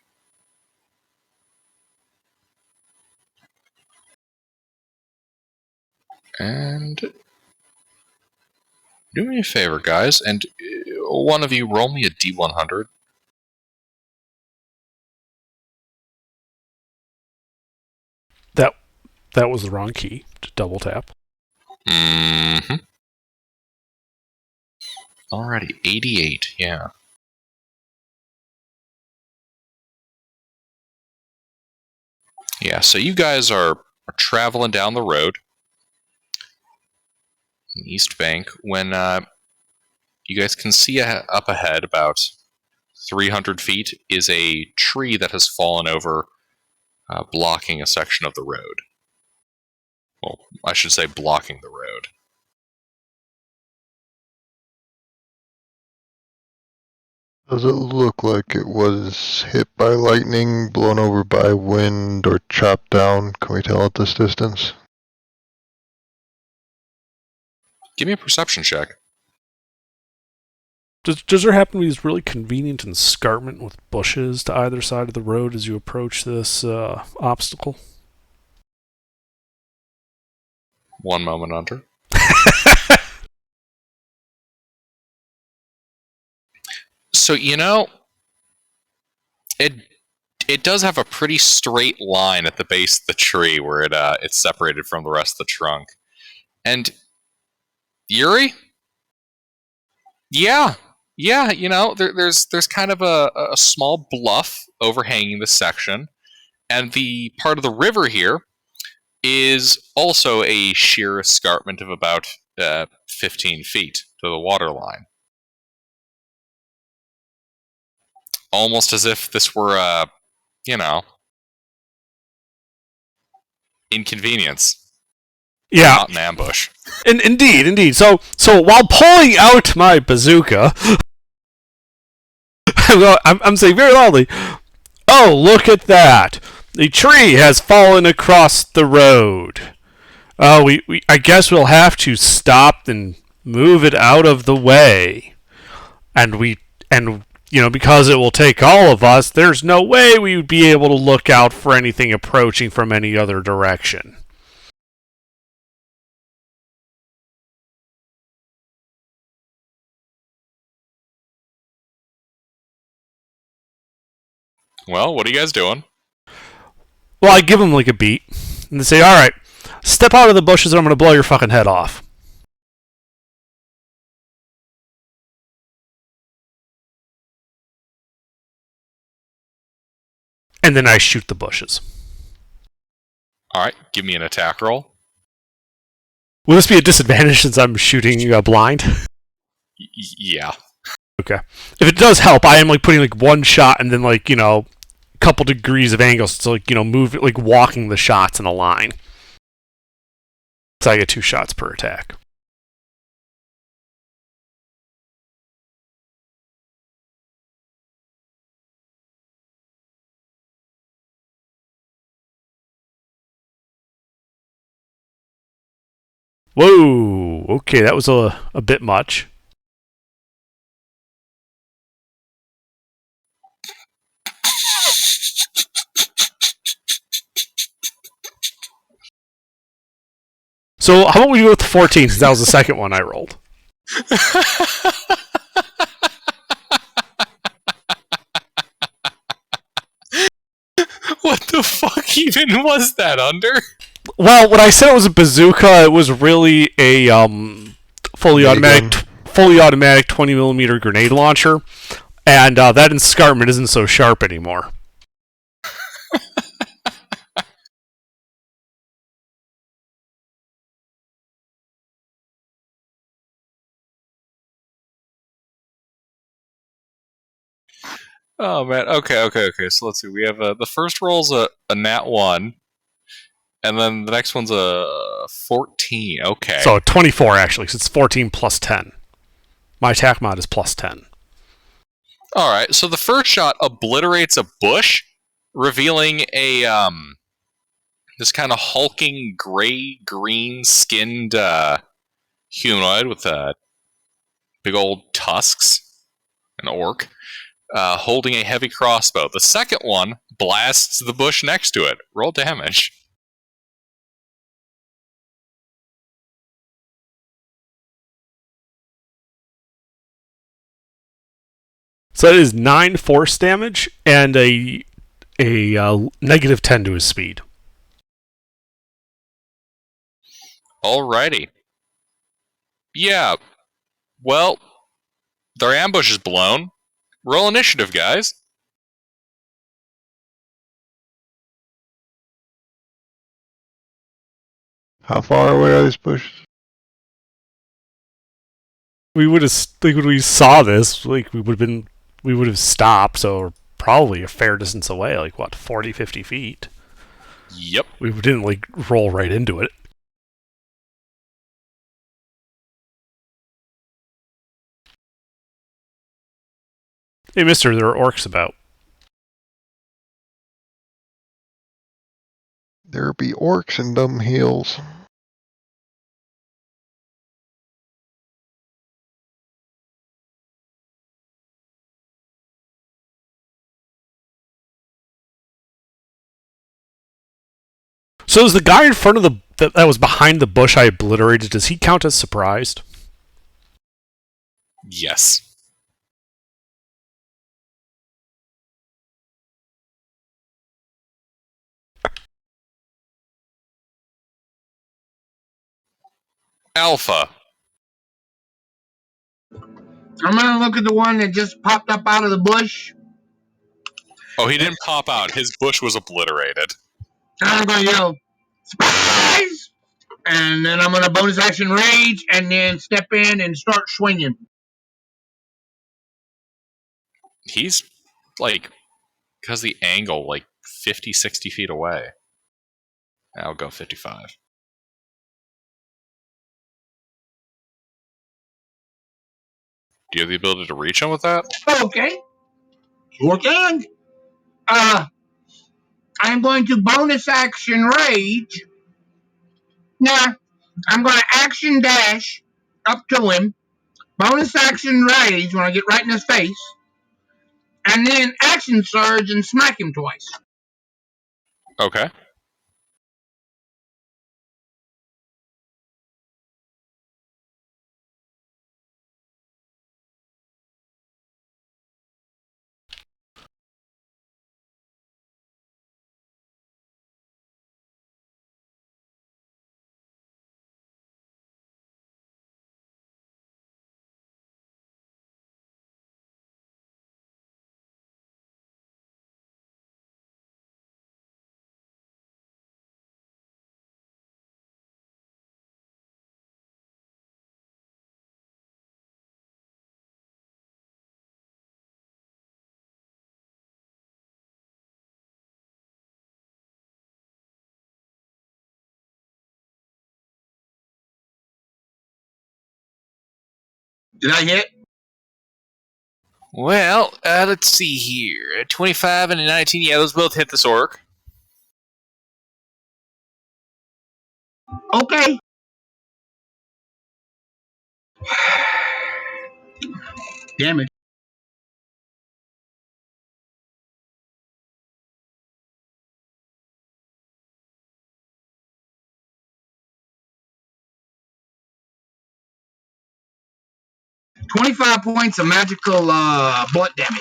And do me a favor, guys, and one of you roll me a D100. That was the wrong key to double tap. Mm-hmm. Alrighty, 88, yeah. Yeah, so you guys are traveling down the road in the East Bank when you guys can see up ahead about 300 feet is a tree that has fallen over, blocking a section of the road. Well, I should say blocking the road. Does it look like it was hit by lightning, blown over by wind, or chopped down? Can we tell at this distance? Give me a perception check. Does there happen to be this really convenient escarpment with bushes to either side of the road as you approach this obstacle? One moment, Hunter. So, you know, it does have a pretty straight line at the base of the tree where it's separated from the rest of the trunk. And Yuri? Yeah, you know, there's kind of a small bluff overhanging this section, and the part of the river here is also a sheer escarpment of about 15 feet to the waterline. Almost as if this were a, you know, inconvenience. Yeah, Not an ambush. Indeed. So while pulling out my bazooka, I'm saying very loudly, "Oh, look at that! The tree has fallen across the road. Oh, I guess we'll have to stop and move it out of the way. And you know, because it will take all of us, there's no way we would be able to look out for anything approaching from any other direction." Well, what are you guys doing? Well, I give them like a beat, and they say, "All right, step out of the bushes, or I'm going to blow your fucking head off." And then I shoot the bushes. Alright, give me an attack roll. Will this be a disadvantage since I'm shooting blind? Yeah. Okay. If it does help, I am like putting like one shot and then like, you know, a couple degrees of angle, so like, you know, move like walking the shots in a line. So I get 2 shots per attack. Whoa! Okay, that was a bit much. So how about we go with the 14, since that was the second one I rolled? What the fuck even was that, Under? Well, when I said it was a bazooka, it was really a fully automatic 20mm grenade launcher, and that escarpment isn't so sharp anymore. Oh man. Okay. So let's see. We have the first roll's a nat 1, and then the next one's a 14. Okay. So 24 actually, because it's 14 plus 10. My attack mod is plus 10. All right. So the first shot obliterates a bush, revealing a this kind of hulking gray-green skinned humanoid with big old tusks, an orc, holding a heavy crossbow. The second one blasts the bush next to it. Roll damage. So that is 9 force damage and a negative 10 to his speed. Alrighty. Yeah. Well, their ambush is blown. Roll initiative, guys. How far away are these bushes? We would have, like, when we saw this, like, we would have stopped, so we're probably a fair distance away, like, what, 40, 50 feet? Yep. We didn't, like, roll right into it. Hey, mister, there are orcs about. There be orcs in them hills. So is the guy in front of that was behind the bush I obliterated, does he count as surprised? Yes. Alpha. I'm gonna look at the one that just popped up out of the bush. Oh, he didn't pop out. His bush was obliterated. I'm gonna yell, "Surprise!" And then I'm gonna bonus action rage, and then step in and start swinging. He's, like, because the angle, like, 50, 60 feet away. I'll go 55. Do you have the ability to reach him with that? Okay, sure can. I'm going to bonus action rage. Nah, I'm going to action dash up to him. Bonus action rage when I get right in his face. And then action surge and smack him twice. Okay. Did I hit? Well, let's see here. A 25 and a 19. Yeah, those both hit this orc. Okay. Damage. $25 points of magical blunt damage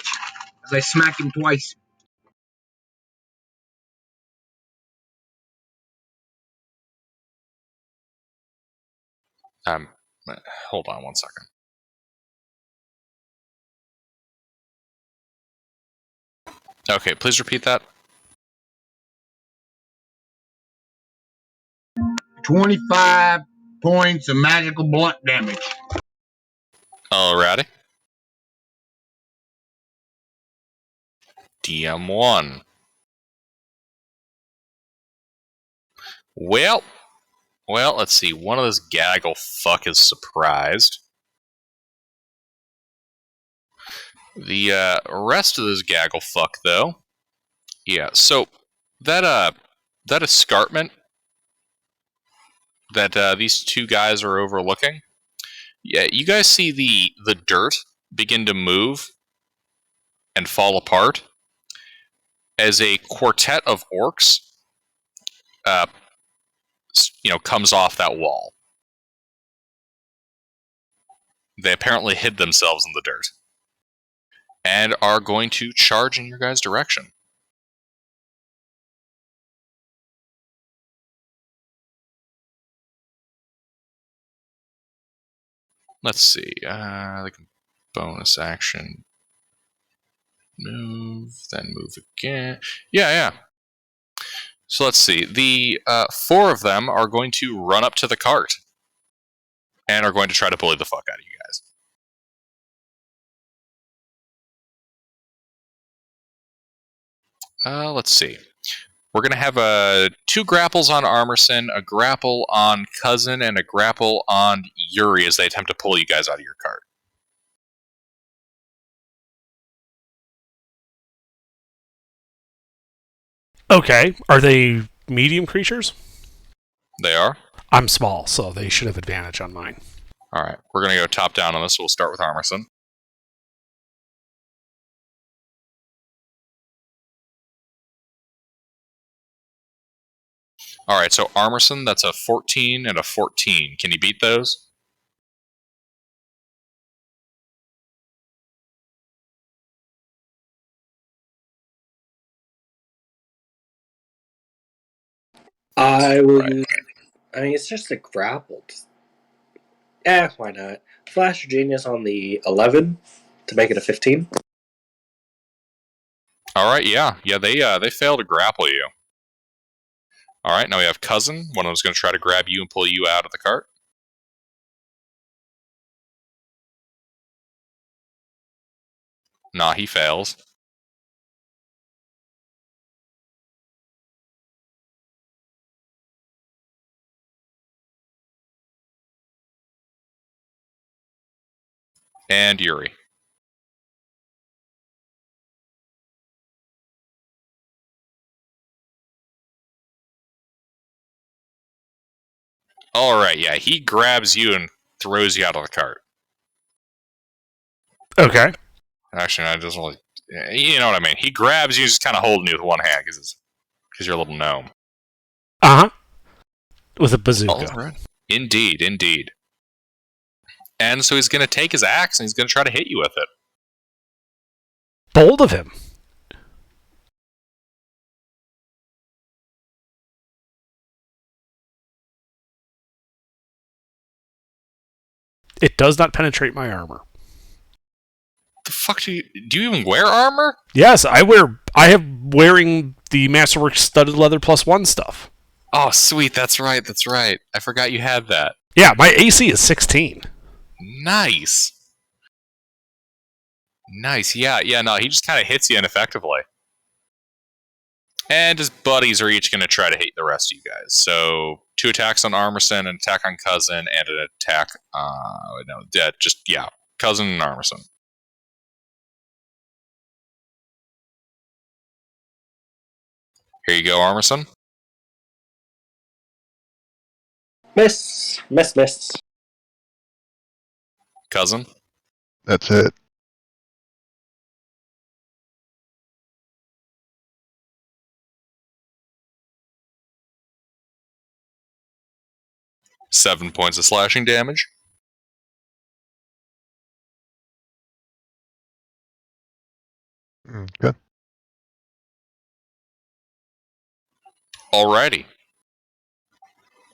as I smack him twice. Um, hold on one second. Okay, please repeat that. 25 points of magical blunt damage. Alrighty. DM1. Well, let's see. One of this gaggle fuck is surprised. The rest of this gaggle fuck, though, yeah. So that escarpment that these two guys are overlooking. Yeah, you guys see the dirt begin to move and fall apart as a quartet of orcs, comes off that wall. They apparently hid themselves in the dirt and are going to charge in your guys' direction. Let's see. They can bonus action. Move, then move again. Yeah. So let's see. The 4 of them are going to run up to the cart and are going to try to bully the fuck out of you guys. Let's see. We're going to have 2 grapples on Armerson, a grapple on Cousin, and a grapple on Yuri as they attempt to pull you guys out of your cart. Okay. Are they medium creatures? They are? I'm small, so they should have advantage on mine. Alright, we're going to go top down on this, so we'll start with Armerson. Alright, so Armerson, that's a 14 and a 14. Can you beat those? I will Right. use. I mean, it's just a grappled. Why not? Flash Genius on the 11 to make it a 15. Alright, yeah. Yeah, they fail to grapple you. Alright, now we have Cousin. One of them's going to try to grab you and pull you out of the cart. Nah, he fails. And Yuri. Alright, yeah, he grabs you and throws you out of the cart. Okay. Actually, I just really... You know what I mean. He grabs you, just kind of holding you with one hand, because you're a little gnome. Uh-huh. With a bazooka. Alright. Indeed. And so he's going to take his axe, and he's going to try to hit you with it. Bold of him. It does not penetrate my armor. The fuck do you even wear armor? Yes, I have wearing the Masterworks studded leather +1 stuff. Oh, sweet, that's right. I forgot you had that. Yeah, my AC is 16. Nice, yeah, no, he just kind of hits you ineffectively. And his buddies are each going to try to hit the rest of you guys. So, 2 attacks on Armerson, an attack on Cousin, and an attack, Cousin and Armerson. Here you go, Armerson. Miss. Cousin. That's it. Seven points of slashing damage. Okay. Alrighty.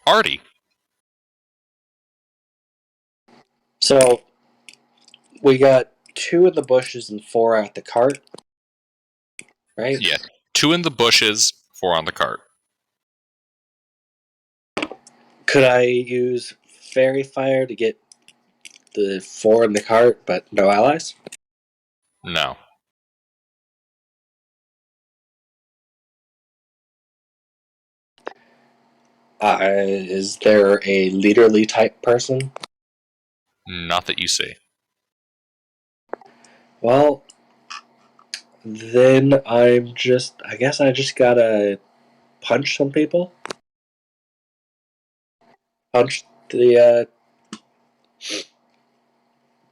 Artie. So, we got 2 in the bushes and 4 at the cart. Right? Yeah. 2 in the bushes, 4 on the cart. Could I use Fairy Fire to get the 4 in the cart, but no allies? No. Is there a leaderly type person? Not that you see. Well, then I guess I just gotta punch some people. Punch the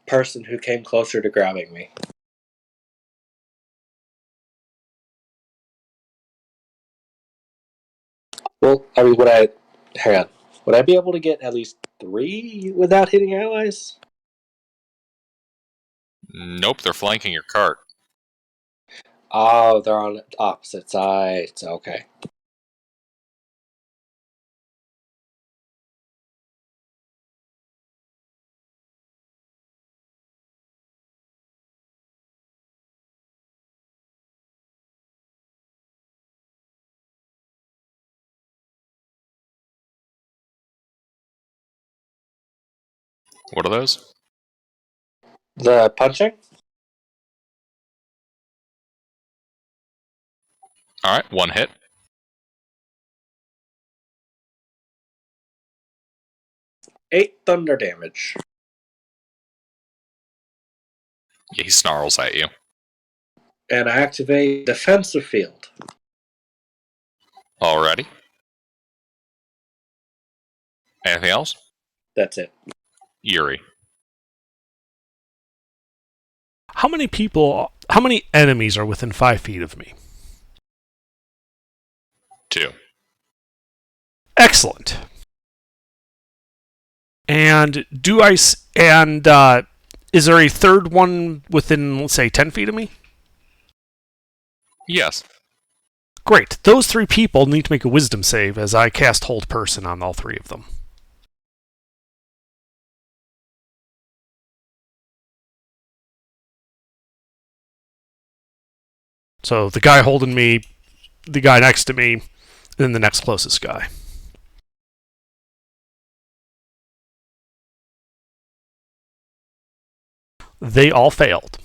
person who came closer to grabbing me. Well, I mean, hang on. Would I be able to get at least 3 without hitting allies? Nope, they're flanking your cart. Oh, they're on opposite sides. Okay. What are those? The punching? Alright, 1 hit. Eight thunder damage. Yeah, he snarls at you. And I activate defensive field. Alrighty. Anything else? That's it. Yuri. How many enemies are within 5 feet of me? 2. Excellent. And is there a third one within, let's say, 10 feet of me? Yes. Great. Those 3 people need to make a wisdom save as I cast Hold Person on all 3 of them. So the guy holding me, the guy next to me, and then the next closest guy. They all failed.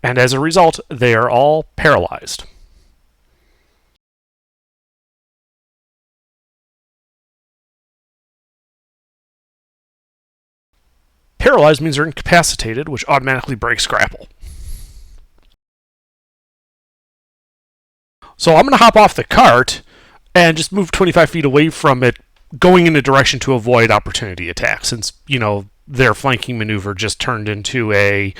And as a result, they are all paralyzed. Paralyzed means they're incapacitated, which automatically breaks grapple. So I'm going to hop off the cart and just move 25 feet away from it, going in a direction to avoid opportunity attack, since, their flanking maneuver just turned into a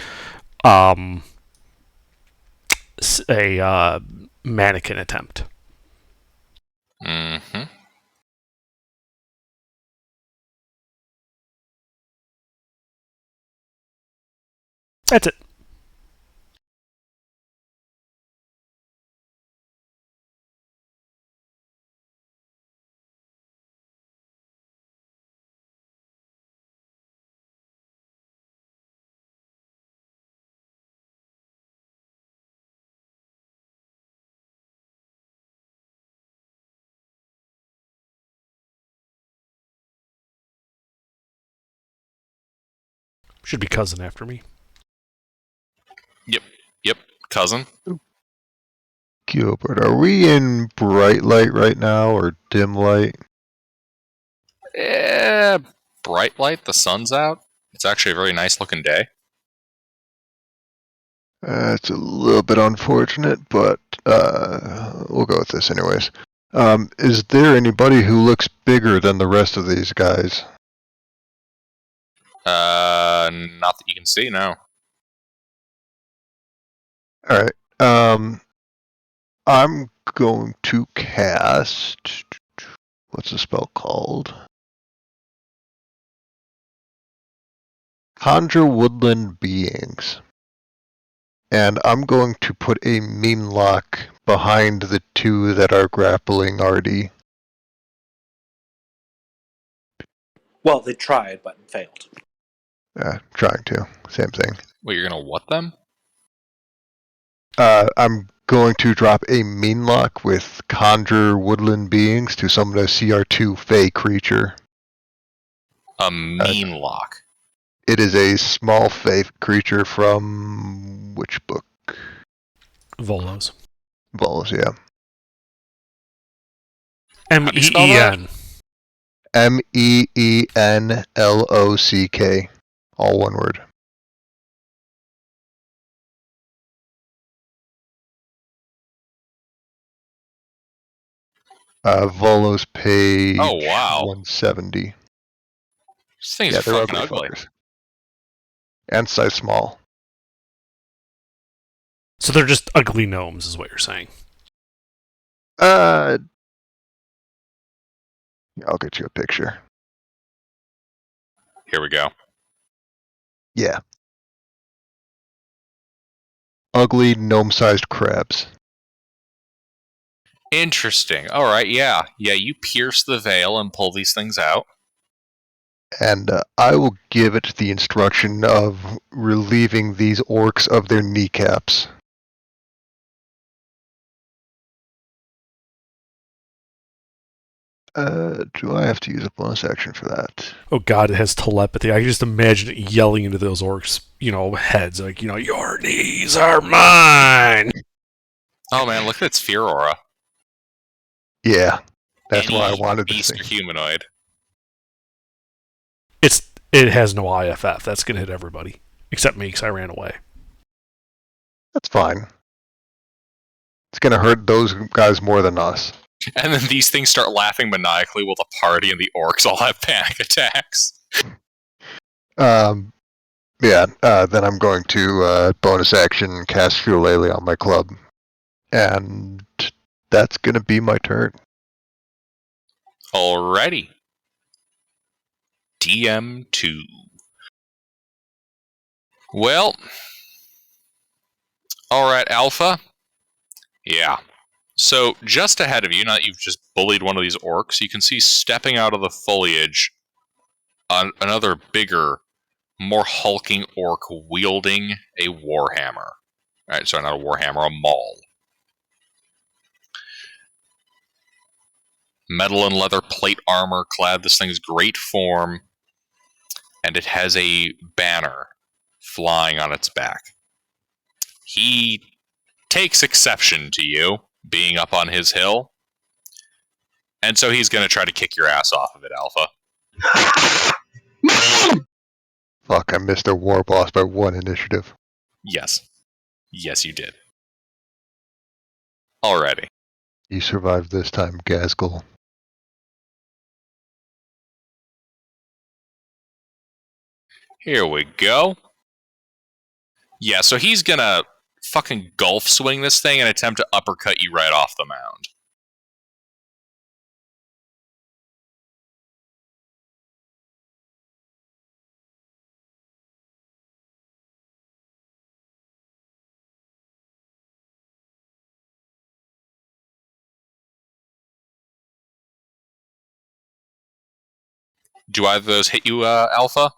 mannequin attempt. Mm-hmm. That's it. Should be cousin after me. Yep. Cousin. Gilbert, are we in bright light right now or dim light? Bright light, the sun's out. It's actually a very nice looking day. It's a little bit unfortunate, but we'll go with this anyways. Is there anybody who looks bigger than the rest of these guys? Not that you can see, no. Alright. I'm going to cast... What's the spell called? Conjure Woodland Beings. And I'm going to put a mean lock behind the 2 that are grappling Artie. Well, they tried, but failed. Trying to. Same thing. Wait, you're gonna what them? I'm going to drop a mean lock with Conjure Woodland Beings to summon a CR2 Fey creature. A mean lock. It is a small Fey creature from which book? Volos. Volos, yeah. do you spell that? MEENLOCK. All one word. Volo's page Oh, wow. 170. These things Yeah, are they're fucking ugly ugly. fuckers. And size small. So they're just ugly gnomes, is what you're saying. I'll get you a picture. Here we go. Yeah. Ugly gnome-sized crabs. Interesting. All right, yeah. Yeah, you pierce the veil and pull these things out. And I will give it the instruction of relieving these orcs of their kneecaps. Do I have to use a bonus action for that? Oh god, it has telepathy. I can just imagine it yelling into those orcs, heads, like, your knees are mine! Oh man, look at its fear aura. Yeah, that's why I Any wanted this beast thing. or humanoid. It has no IFF. That's gonna hit everybody. Except me, because I ran away. That's fine. It's gonna hurt those guys more than us. And then these things start laughing maniacally while the party and the orcs all have panic attacks. Yeah, then I'm going to bonus action cast Fuelele on my club. And that's going to be my turn. Alrighty. DM2. Well. Alright, Alpha. Yeah. So, just ahead of you, now that you've just bullied one of these orcs, you can see stepping out of the foliage another bigger, more hulking orc wielding a warhammer. Alright, sorry, not a warhammer, a maul. Metal and leather plate armor clad. This thing's great form, and it has a banner flying on its back. He takes exception to you being up on his hill, and so he's going to try to kick your ass off of it, Alpha. Fuck, I missed a war boss by 1 initiative. Yes. Yes, you did. Alrighty. You survived this time, Gazgul. Here we go. Yeah, so he's gonna fucking golf swing this thing and attempt to uppercut you right off the mound. Do either of those hit you, Alpha?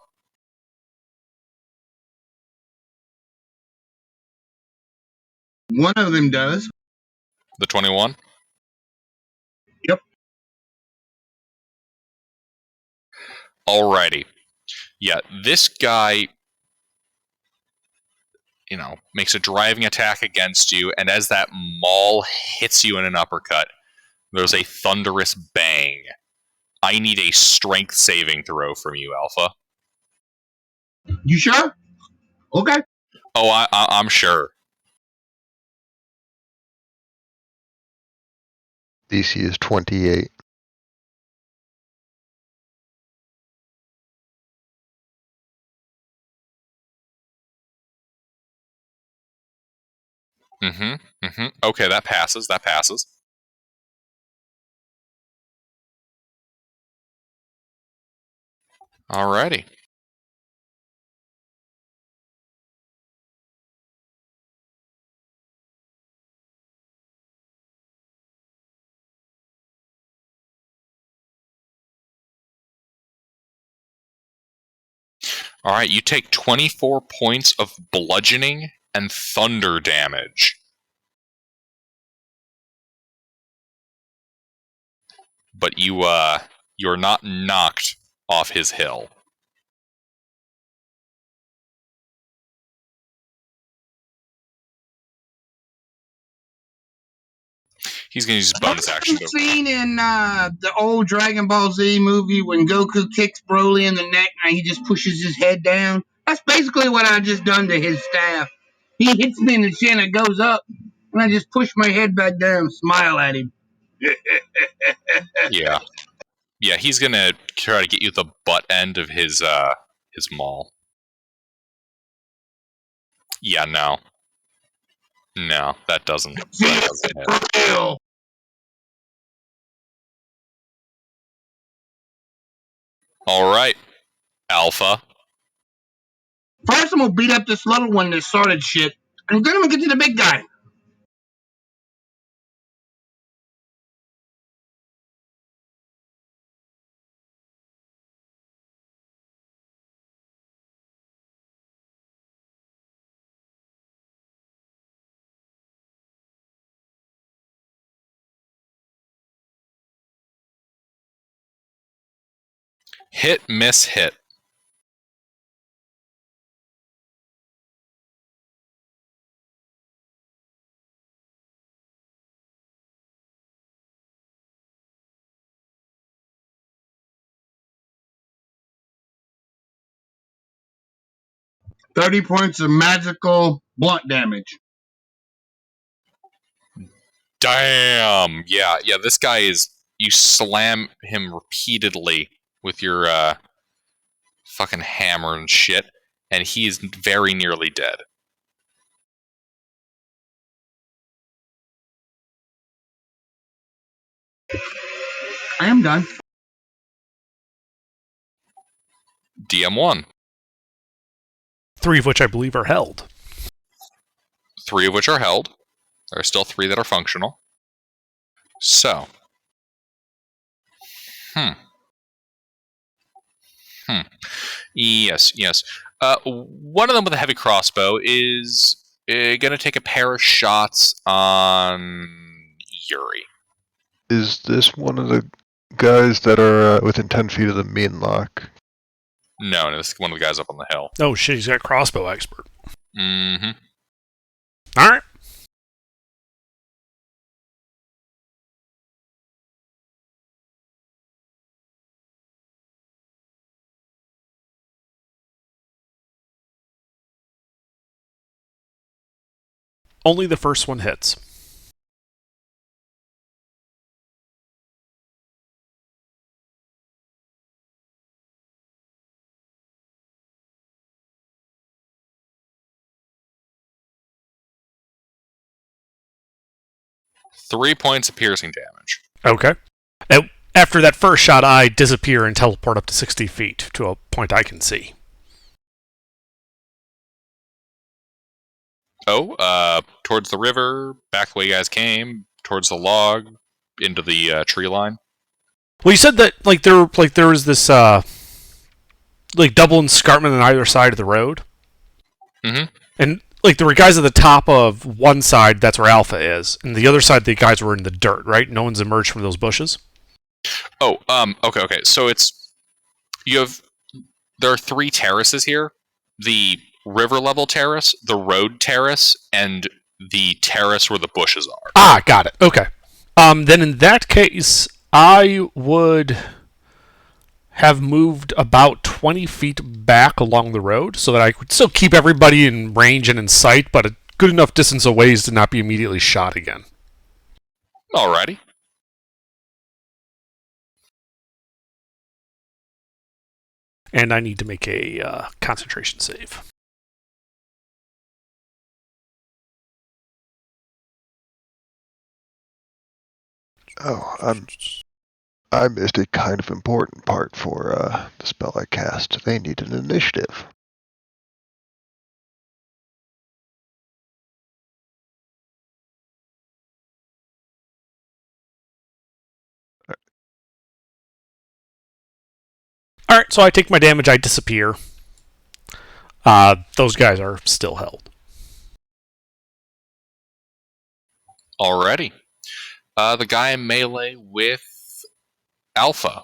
One of them does. The 21? Yep. Alrighty. Yeah, this guy, makes a driving attack against you, and as that maul hits you in an uppercut, there's a thunderous bang. I need a strength saving throw from you, Alpha. You sure? Okay. Oh, I'm sure. DC is 28. Okay, that passes. Alrighty. Alright, you take 24 points of bludgeoning and thunder damage. But you're not knocked off his hill. He's going to use his bonus action. I've seen in the old Dragon Ball Z movie when Goku kicks Broly in the neck and he just pushes his head down. That's basically what I just done to his staff. He hits me in the chin, it goes up, and I just push my head back down and smile at him. Yeah. Yeah, he's going to try to get you the butt end of his maul. Yeah, no. No, that doesn't hit. Real. Alright, Alpha. First, I'm gonna beat up this little one that started shit, and then I'm gonna get to the big guy. Hit, miss, hit. $30 points of magical blunt damage. Damn! Yeah, this guy is... You slam him repeatedly with your fucking hammer and shit, and he is very nearly dead. I am done. DM1. 3 of which I believe are held. 3 of which are held. There are still 3 that are functional. So. Yes. One of them with a heavy crossbow is going to take a pair of shots on Yuri. Is this one of the guys that are within 10 feet of the mean lock? No, this is one of the guys up on the hill. Oh shit, he's got crossbow expert. Mm-hmm. Alright. Only the first one hits. Three points of piercing damage. Okay. After that first shot, I disappear and teleport up to 60 feet to a point I can see. Oh, towards the river, back the way you guys came, towards the log, into the tree line. Well, you said that there was this double escarpment on either side of the road. Mm-hmm. And there were guys at the top of one side, that's where Alpha is, and the other side the guys were in the dirt, right? No one's emerged from those bushes. Oh, okay. So there are 3 terraces here. The river level terrace, the road terrace, and the terrace where the bushes are. Ah, got it. Okay. Then in that case, I would have moved about 20 feet back along the road so that I could still keep everybody in range and in sight, but a good enough distance away to not be immediately shot again. Alrighty. And I need to make a concentration save. Oh, I missed a kind of important part for the spell I cast. They need an initiative. Alright, so I take my damage, I disappear. Those guys are still held. Alrighty. The guy in melee with Alpha.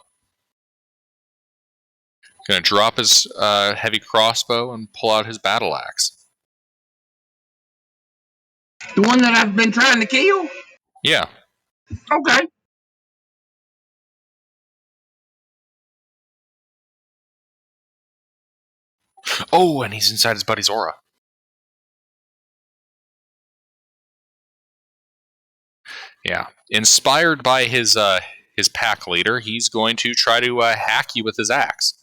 Gonna drop his heavy crossbow and pull out his battle axe. The one that I've been trying to kill? Yeah. Okay. Oh, and he's inside his buddy's aura. Yeah. Inspired by his pack leader, he's going to try to hack you with his axe.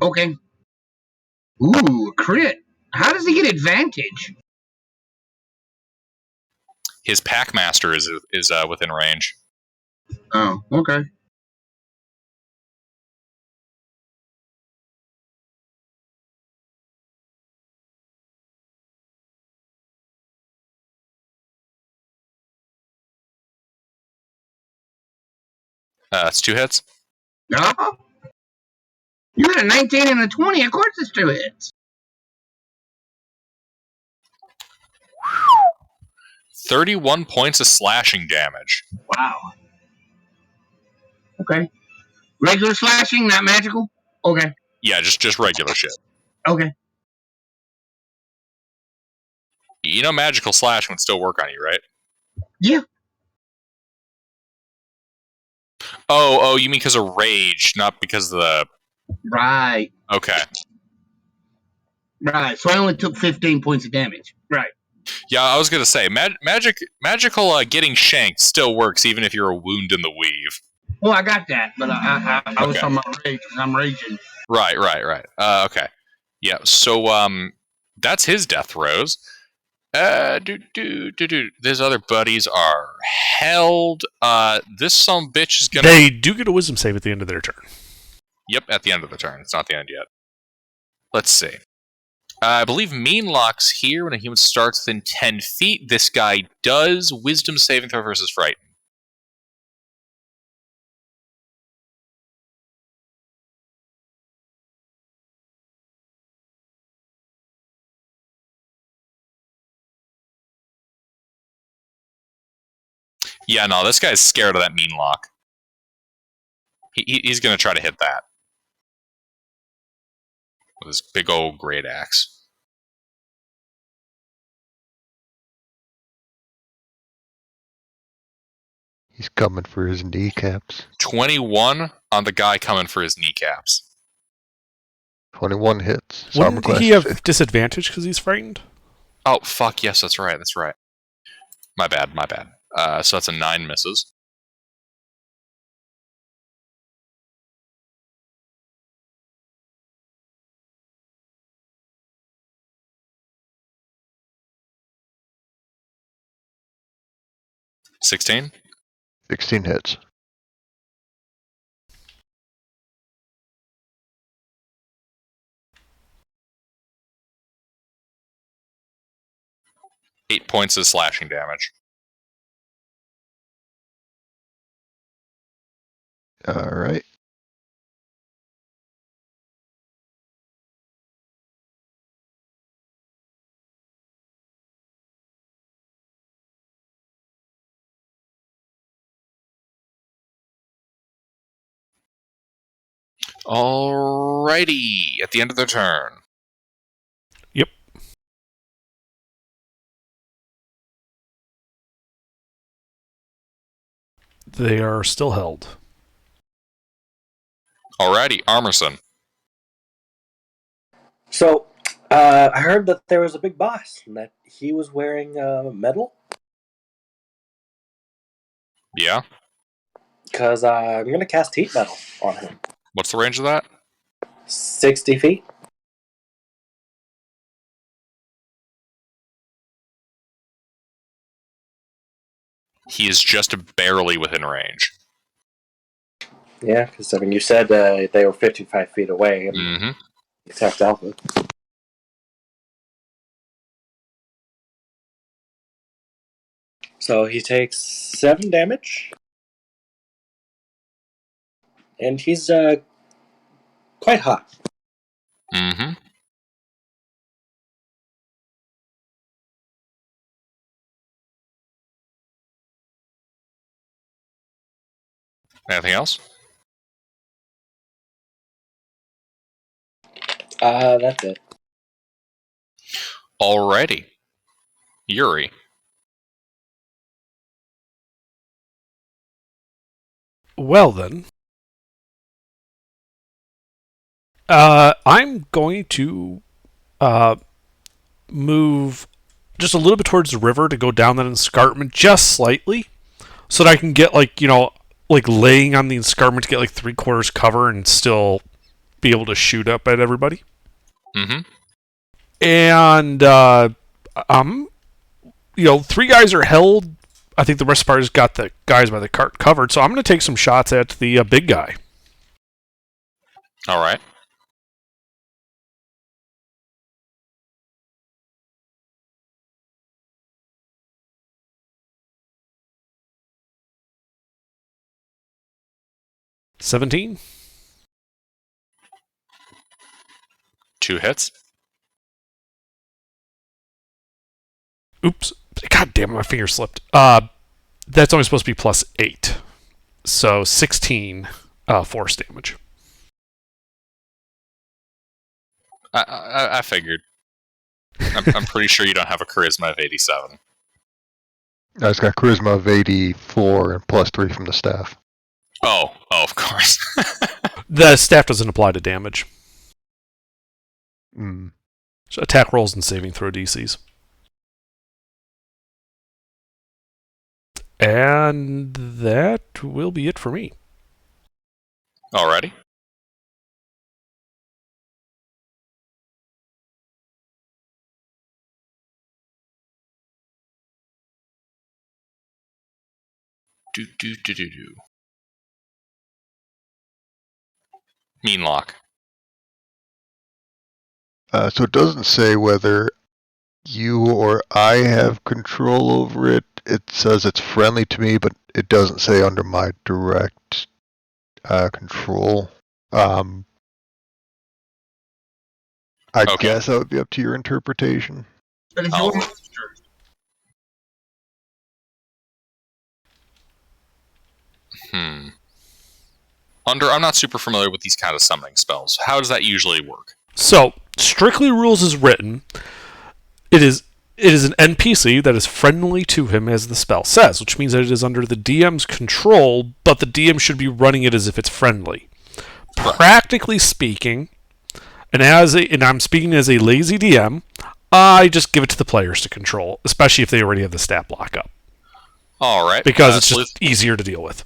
Okay. Ooh, crit. How does he get advantage? His pack master is within range. Oh, okay. It's 2 hits. Uh-huh. You got a 19 and a 20. Of course it's 2 hits. 31 points of slashing damage. Wow. Okay. Regular slashing, not magical? Okay. Yeah, just regular shit. Okay. You know magical slashing would still work on you, right? Yeah. Oh, you mean because of rage, not because of the... Right. Okay. Right. So I only took 15 points of damage. Right. Yeah, I was going to say, magical getting shanked still works even if you're a wound in the weave. Well, I got that, but I was Okay. talking about rage because I'm raging. Right. Okay. Yeah, so that's his death throws. His other buddies are held. This some bitch is gonna... They do get a wisdom save at the end of their turn. Yep, at the end of the turn. It's not the end yet. Let's see. I believe Mean Lock's here when a human starts within 10 feet. This guy does wisdom saving throw versus fright. Yeah, no, this guy's scared of that Mean Lock. He's going to try to hit that with his big old great axe. He's coming for his kneecaps. 21 on the guy coming for his kneecaps. 21 hits. Wouldn't he have disadvantage because he's frightened? Oh, fuck, yes, that's right. My bad. So that's a 9 misses. $16. 16 hits. Eight points of slashing damage. Alright. Alrighty, at the end of their turn. Yep. They are still held. Alrighty, Armerson. So, I heard that there was a big boss and that he was wearing metal. Yeah? Because I'm going to cast heat metal on him. What's the range of that? 60 feet. He is just barely within range. Yeah, because I mean, you said they were 55 feet away and Mm-hmm. attacked Alpha. So he takes 7 damage. And he's quite hot. Mm-hmm. Anything else? That's it. Alrighty. Yuri. Well then, I'm going to move just a little bit towards the river to go down that escarpment just slightly, so that I can get like laying on the escarpment to get like 3/4 cover and still be able to shoot up at everybody. Mm-hmm. And three guys are held. I think the rest of the party's got the guys by the cart covered, so I'm going to take some shots at the big guy. All right. $17. 2 hits. Oops. God damn it, my finger slipped. That's only supposed to be +8. So 16 force damage. I figured. I'm pretty sure you don't have a charisma of 87. I just got charisma of 84 and +3 from the staff. Oh, of course. The staff doesn't apply to damage. Mm. So attack rolls and saving throw DCs. And that will be it for me. Alrighty. Do. Mean lock. So it doesn't say whether you or I have control over it. It says it's friendly to me, but it doesn't say under my direct control. I Okay. guess that would be up to your interpretation. But it's your monster. I'm not super familiar with these kind of summoning spells. How does that usually work? So, strictly rules is written. It is an NPC that is friendly to him, as the spell says, which means that it is under the DM's control, but the DM should be running it as if it's friendly. Practically speaking, and I'm speaking as a lazy DM, I just give it to the players to control, especially if they already have the stat block up. All right. Because it's just easier to deal with.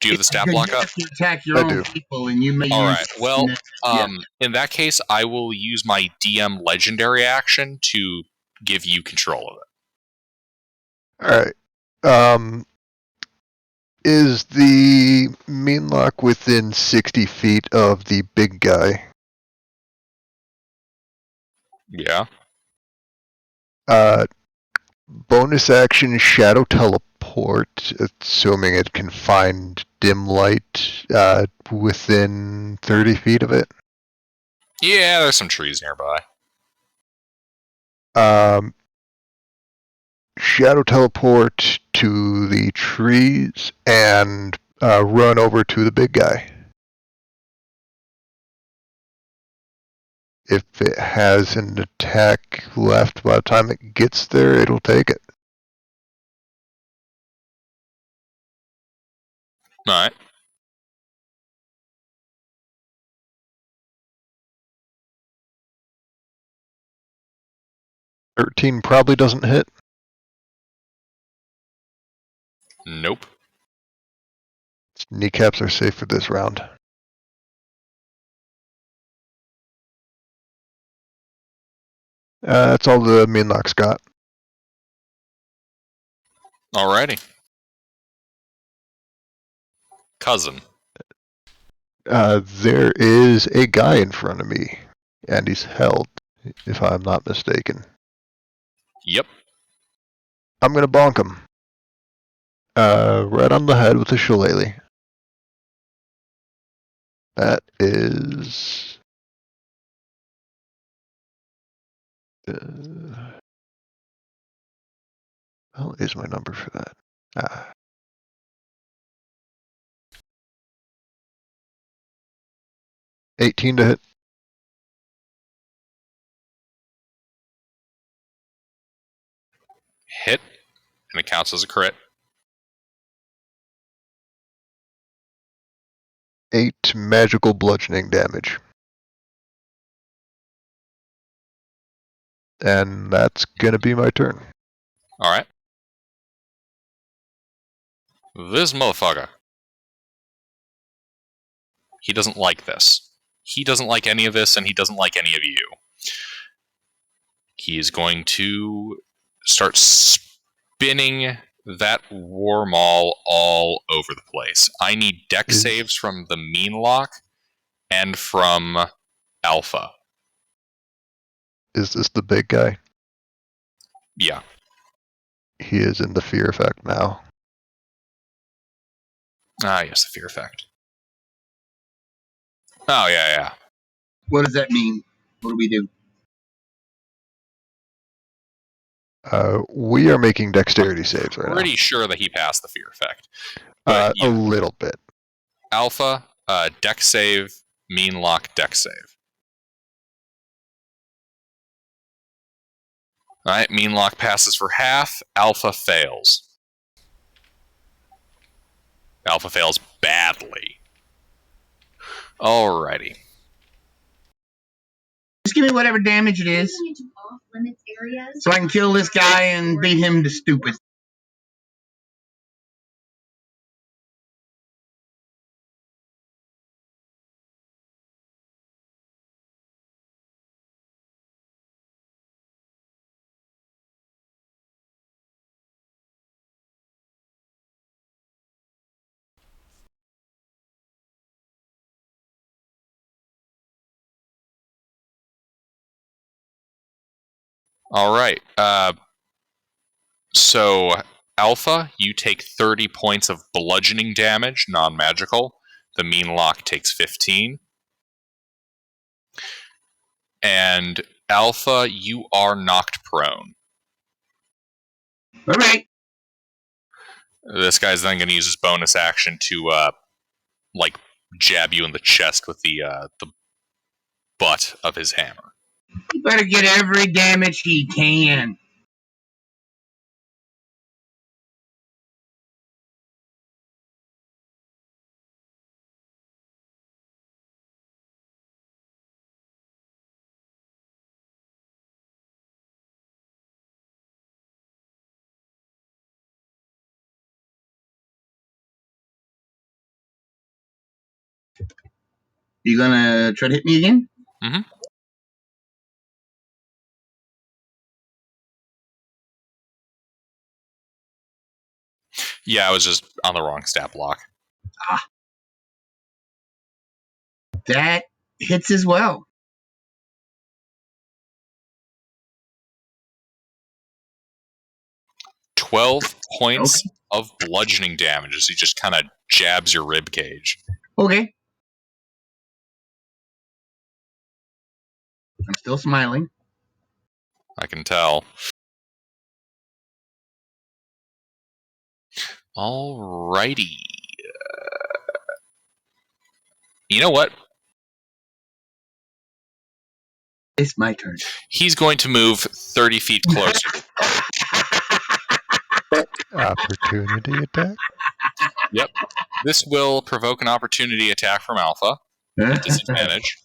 Do you have the stat block You up? have to attack your own people, and you may All use right. Well, in that case, I will use my DM legendary action to give you control of it. All right. Is the mean lock within 60 feet of the big guy? Yeah. Bonus action shadow teleport, assuming it can find dim light within 30 feet of it. Yeah, there's some trees nearby. Shadow teleport to the trees and run over to the big guy. If it has an attack left by the time it gets there, it'll take it. Alright. $13 probably doesn't hit. Nope. Kneecaps are safe for this round. That's all the mean lock's got. Alrighty. Cousin. There is a guy in front of me, and he's held, if I'm not mistaken. Yep. I'm gonna bonk him. Right on the head with a shillelagh. That is... Well, is my number for that? 18 to hit. Hit, and it counts as a crit. 8 magical bludgeoning damage. And that's gonna be my turn. Alright. This motherfucker. He doesn't like this. He doesn't like any of this, and he doesn't like any of you. He is going to start spinning that war maul all over the place. I need deck saves from the Meanlock and from Alpha. Is this the big guy? Yeah. He is in the fear effect now. Ah, yes, the fear effect. Oh, yeah. What does that mean? What do we do? We are making dexterity saves right now. Pretty sure that he passed the fear effect. But, A little bit. Alpha, deck save, Meanlock, deck save. Alright, Meanlock passes for half, Alpha fails. Alpha fails badly. Alrighty. Just give me whatever damage it is, so I can kill this guy and beat him to stupid. Alright, so Alpha, you take 30 points of bludgeoning damage, non-magical. The Meanlock takes 15. And Alpha, you are knocked prone. Alright. This guy's then going to use his bonus action to, jab you in the chest with the butt of his hammer. He better get every damage he can. You gonna try to hit me again? Mm-hmm. Yeah, I was just on the wrong stat block. That hits as well. $12 points of bludgeoning damage as he just kind of jabs your rib cage. Okay. I'm still smiling. I can tell. Alrighty. You know what? It's my turn. He's going to move 30 feet closer. Opportunity attack? Yep. This will provoke an opportunity attack from Alpha. At disadvantage.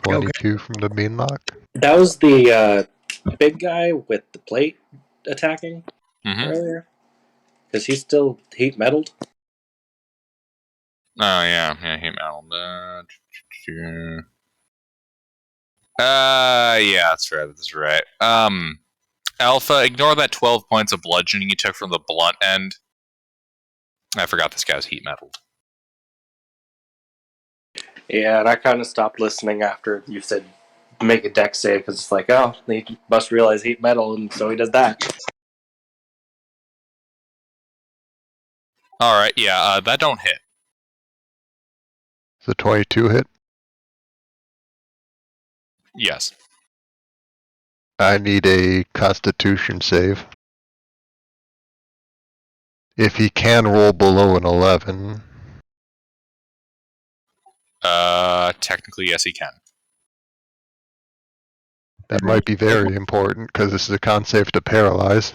22 from the Meanlock. That was the big guy with the plate attacking earlier? Because he's still heat metalled? Oh, yeah, heat metal. Yeah, that's right. Alpha, ignore that 12 points of bludgeoning you took from the blunt end. I forgot this guy's heat metalled. Yeah, and I kind of stopped listening after you said make a deck save, because it's like, oh, he must realize heat metal, and so he does that. Alright, yeah, that don't hit. Is the 22 hit? Yes. I need a Constitution save. If he can roll below an 11. Technically, yes, he can. That might be very important, because this is a con save to paralyze.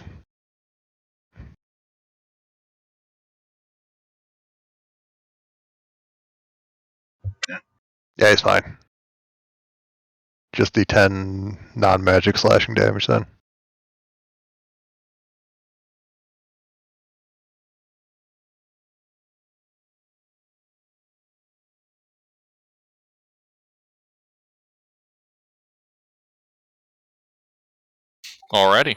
Yeah, he's fine. Just the 10 non-magic slashing damage then. Alrighty.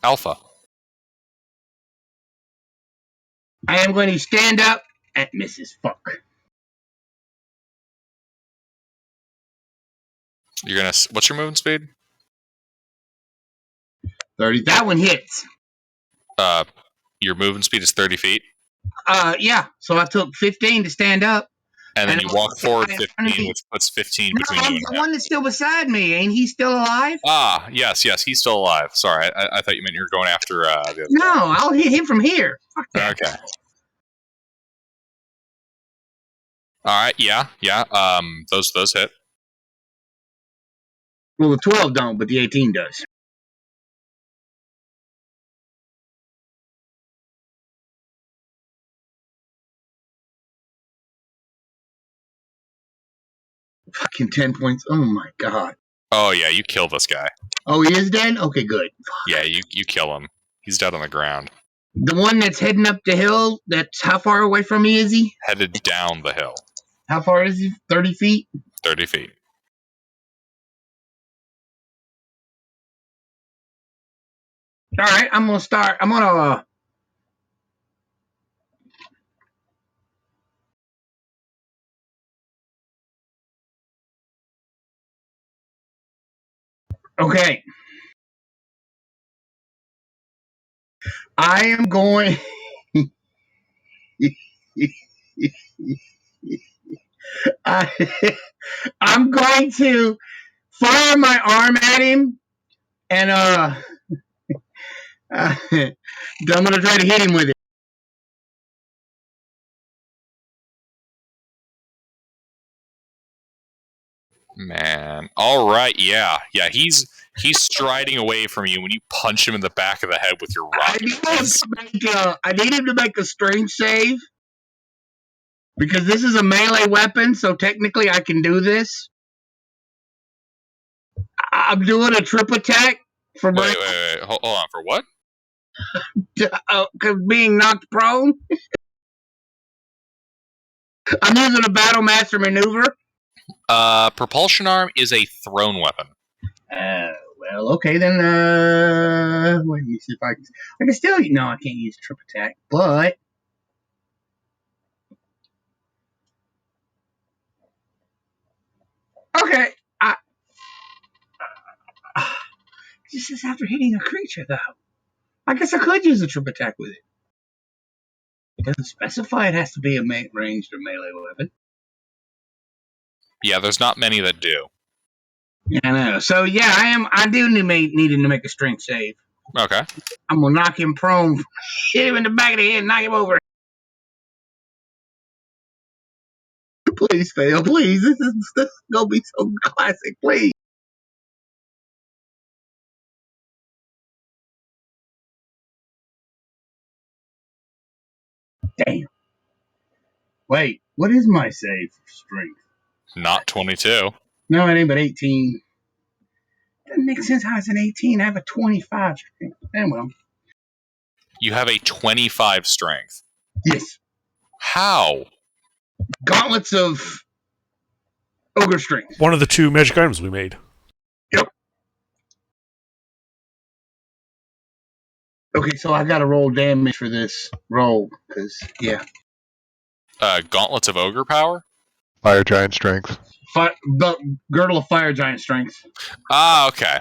Alpha. I am going to stand up at Mrs. Fuck. You're gonna. What's your movement speed? 30. That one hits. Your movement speed is 30 feet. Yeah. So I took 15 to stand up. And then you walk forward 15, feet. which puts 15 No, between you and the him. one that's still beside me. Ain't he still alive? Ah, yes, he's still alive. Sorry, I thought you meant you were going after the other No, guy. I'll hit him from here. Fuck that. Okay. Alright, yeah. Those hit. Well, the 12 don't, but the 18 does. Fucking 10 points. Oh my god. Oh yeah, you kill this guy. Oh, he is dead? Okay, good. Yeah, you kill him. He's dead on the ground. The one that's heading up the hill, that's how far away from me is he? Headed down the hill. How far is he? 30 feet? 30 feet. Alright, I'm gonna start. I'm gonna. Okay. I am going. I'm going to fire my arm at him, and I'm gonna try to hit him with it. Man. Alright, yeah. Yeah, he's striding away from you when you punch him in the back of the head with your rock. I need him to make a strength save. Because this is a melee weapon, so technically I can do this. I'm doing a trip attack for Wait. Hold on. For what? being knocked prone. I'm using a Battle Master maneuver. Propulsion arm is a thrown weapon. Well, okay then. Wait, let me see if I can still. No, I can't use trip attack, but okay. This is after hitting a creature, though. I guess I could use a trip attack with it. It doesn't specify it has to be a ranged or melee weapon. Yeah, there's not many that do. Yeah, I know. So yeah, I do needing to make a strength save. Okay. I'm gonna knock him prone, hit him in the back of the head, and knock him over. Please fail, please. This is gonna be so classic, please. Damn. Wait, what is my save for strength? Not 22. No, it ain't but 18. Doesn't make sense how it's an 18. I have a 25 strength. Well. You have a 25 strength. Yes. How? Gauntlets of ogre strength. One of the 2 magic items we made. Yep. Okay, so I gotta roll damage for this roll, because, yeah. Gauntlets of ogre power? Fire giant strength. The girdle of fire giant strength. Ah, okay.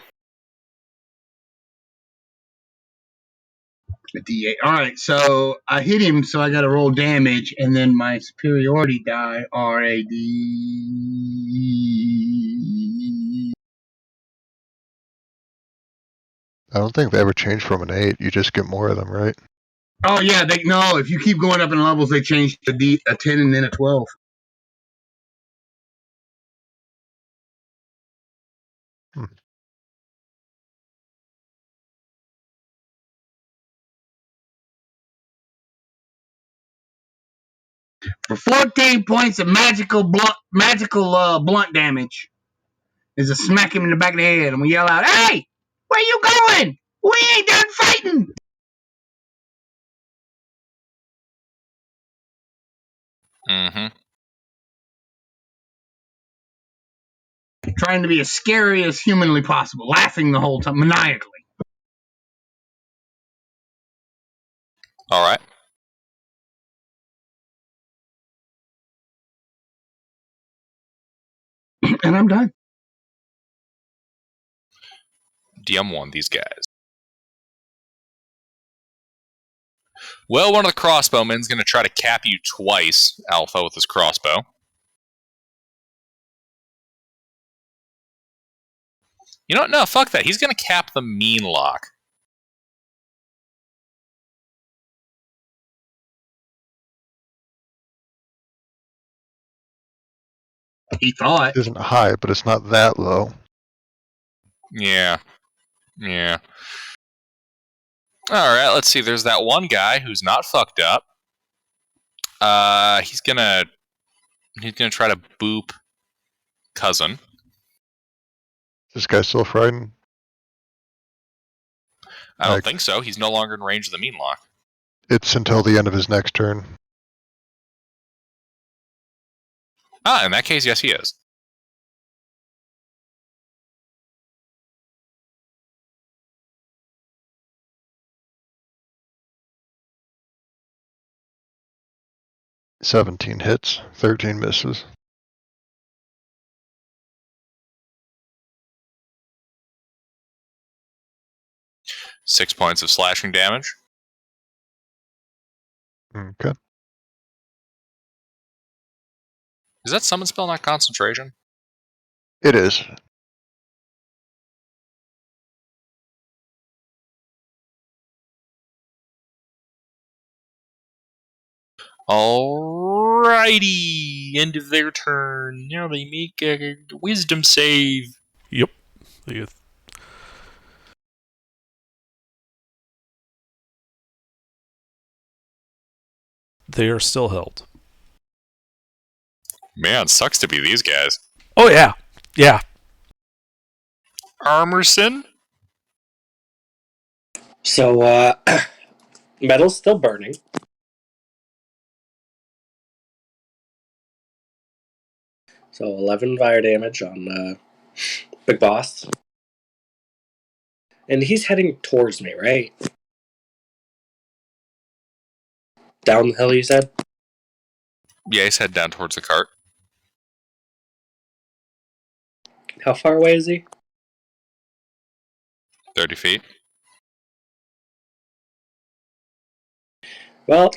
A D8. Alright, so I hit him, so I gotta roll damage, and then my superiority die are a D. I don't think they ever changed from an 8. You just get more of them, right? Oh, yeah, no, if you keep going up in levels, they change to a 10 and then a 12. Hmm. For 14 points of magical blunt damage. Is to smack him in the back of the head, and we yell out, "Hey, where you going? We ain't done fighting!" Mm-hmm. Trying to be as scary as humanly possible, laughing the whole time, maniacally. All right. And I'm done. DM1 these guys. Well, one of the crossbowmen's going to try to cap you twice, Alpha, with his crossbow. You know what? No, fuck that. He's going to cap the mean lock. He thought. It isn't high, but it's not that low. Yeah. Yeah. Alright, let's see. There's that one guy who's not fucked up. He's gonna try to boop cousin. This guy's still frightened. I don't think so. He's no longer in range of the mean lock. It's until the end of his next turn. Ah, in that case, yes, he is. $17 hits, 13 misses. Six points of slashing damage. Okay. Is that summon spell not concentration? It is. Alrighty, end of their turn. Now they make a wisdom save. Yep. They are still held. Man, sucks to be these guys. Oh, yeah. Yeah. Armerson? So, metal's still burning. So 11 fire damage on Big Boss. And he's heading towards me, right? Down the hill, you said? Yeah, he's head down towards the cart. How far away is he? 30 feet. Well,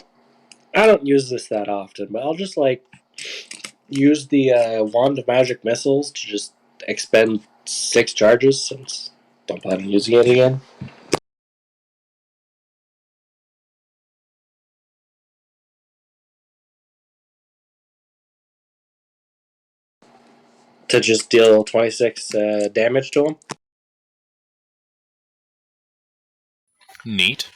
I don't use this that often, but I'll just, use the Wand of Magic Missiles to just expend 6 charges, since I don't plan on using it again. To just deal 26 damage to him. Neat.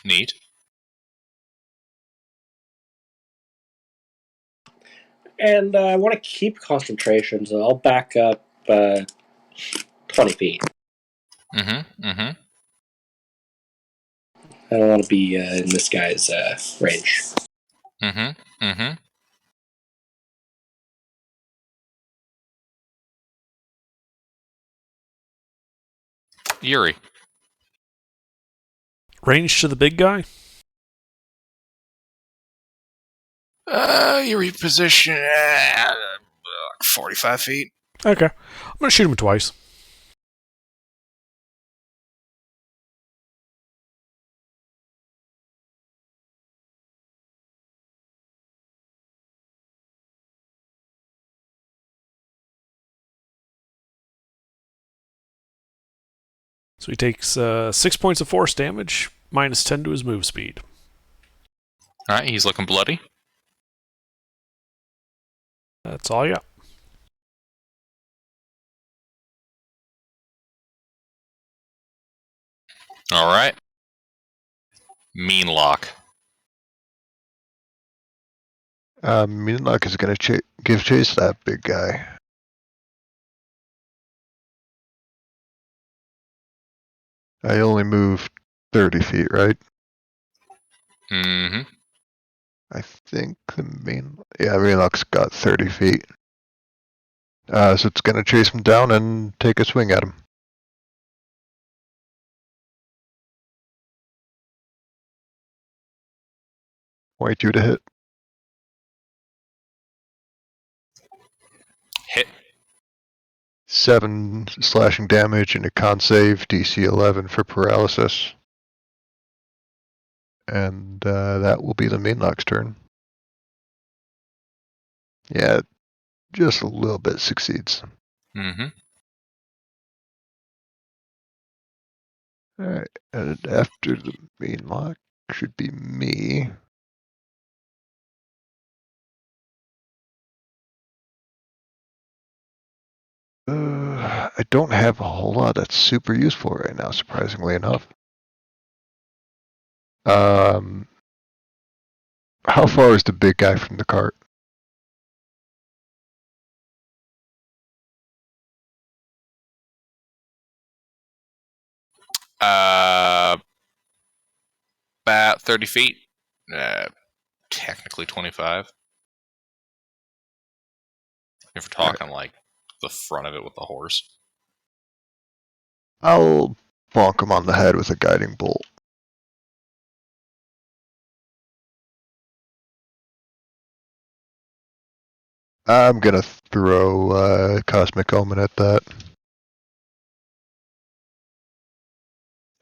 And I want to keep concentration, so I'll back up 20 feet. Mm-hmm. I don't want to be in this guy's range. Mm-hmm. Yuri. Range to the big guy? Yuri position 45 feet. Okay. I'm going to shoot him twice. So he takes 6 points of force damage, minus 10 to his move speed. Alright, he's looking bloody. That's all I got. All right. Mean lock. Meanlock is going to give chase to that big guy. I only moved 30 feet, right? Mm-hmm. I think Meanlock's got 30 feet. So it's going to chase him down and take a swing at him. Point 2 to hit. Hit. 7 slashing damage and a con save, DC 11 for paralysis. And that will be the Meanlock's turn. Yeah, just a little bit succeeds. Mm-hmm. Alright, and after the Meanlock should be me. I don't have a whole lot that's super useful right now, surprisingly enough. How far is the big guy from the cart? About 30 feet. Technically 25. If we're talking like the front of it with the horse. I'll bonk him on the head with a guiding bolt. I'm gonna throw Cosmic Omen at that.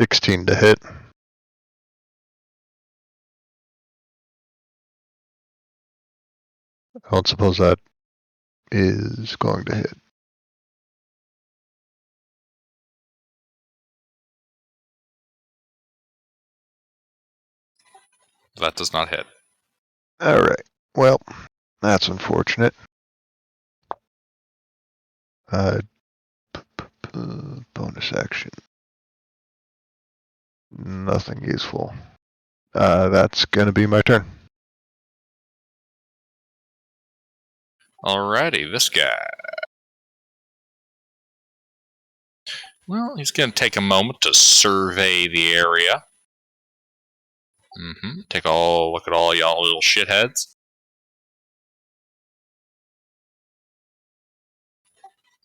16 to hit. I don't suppose that is going to hit. That does not hit. Alright, well, that's unfortunate. Bonus action. Nothing useful. That's gonna be my turn. Alrighty, this guy. Well, he's going to take a moment to survey the area. Take a look at all y'all little shitheads.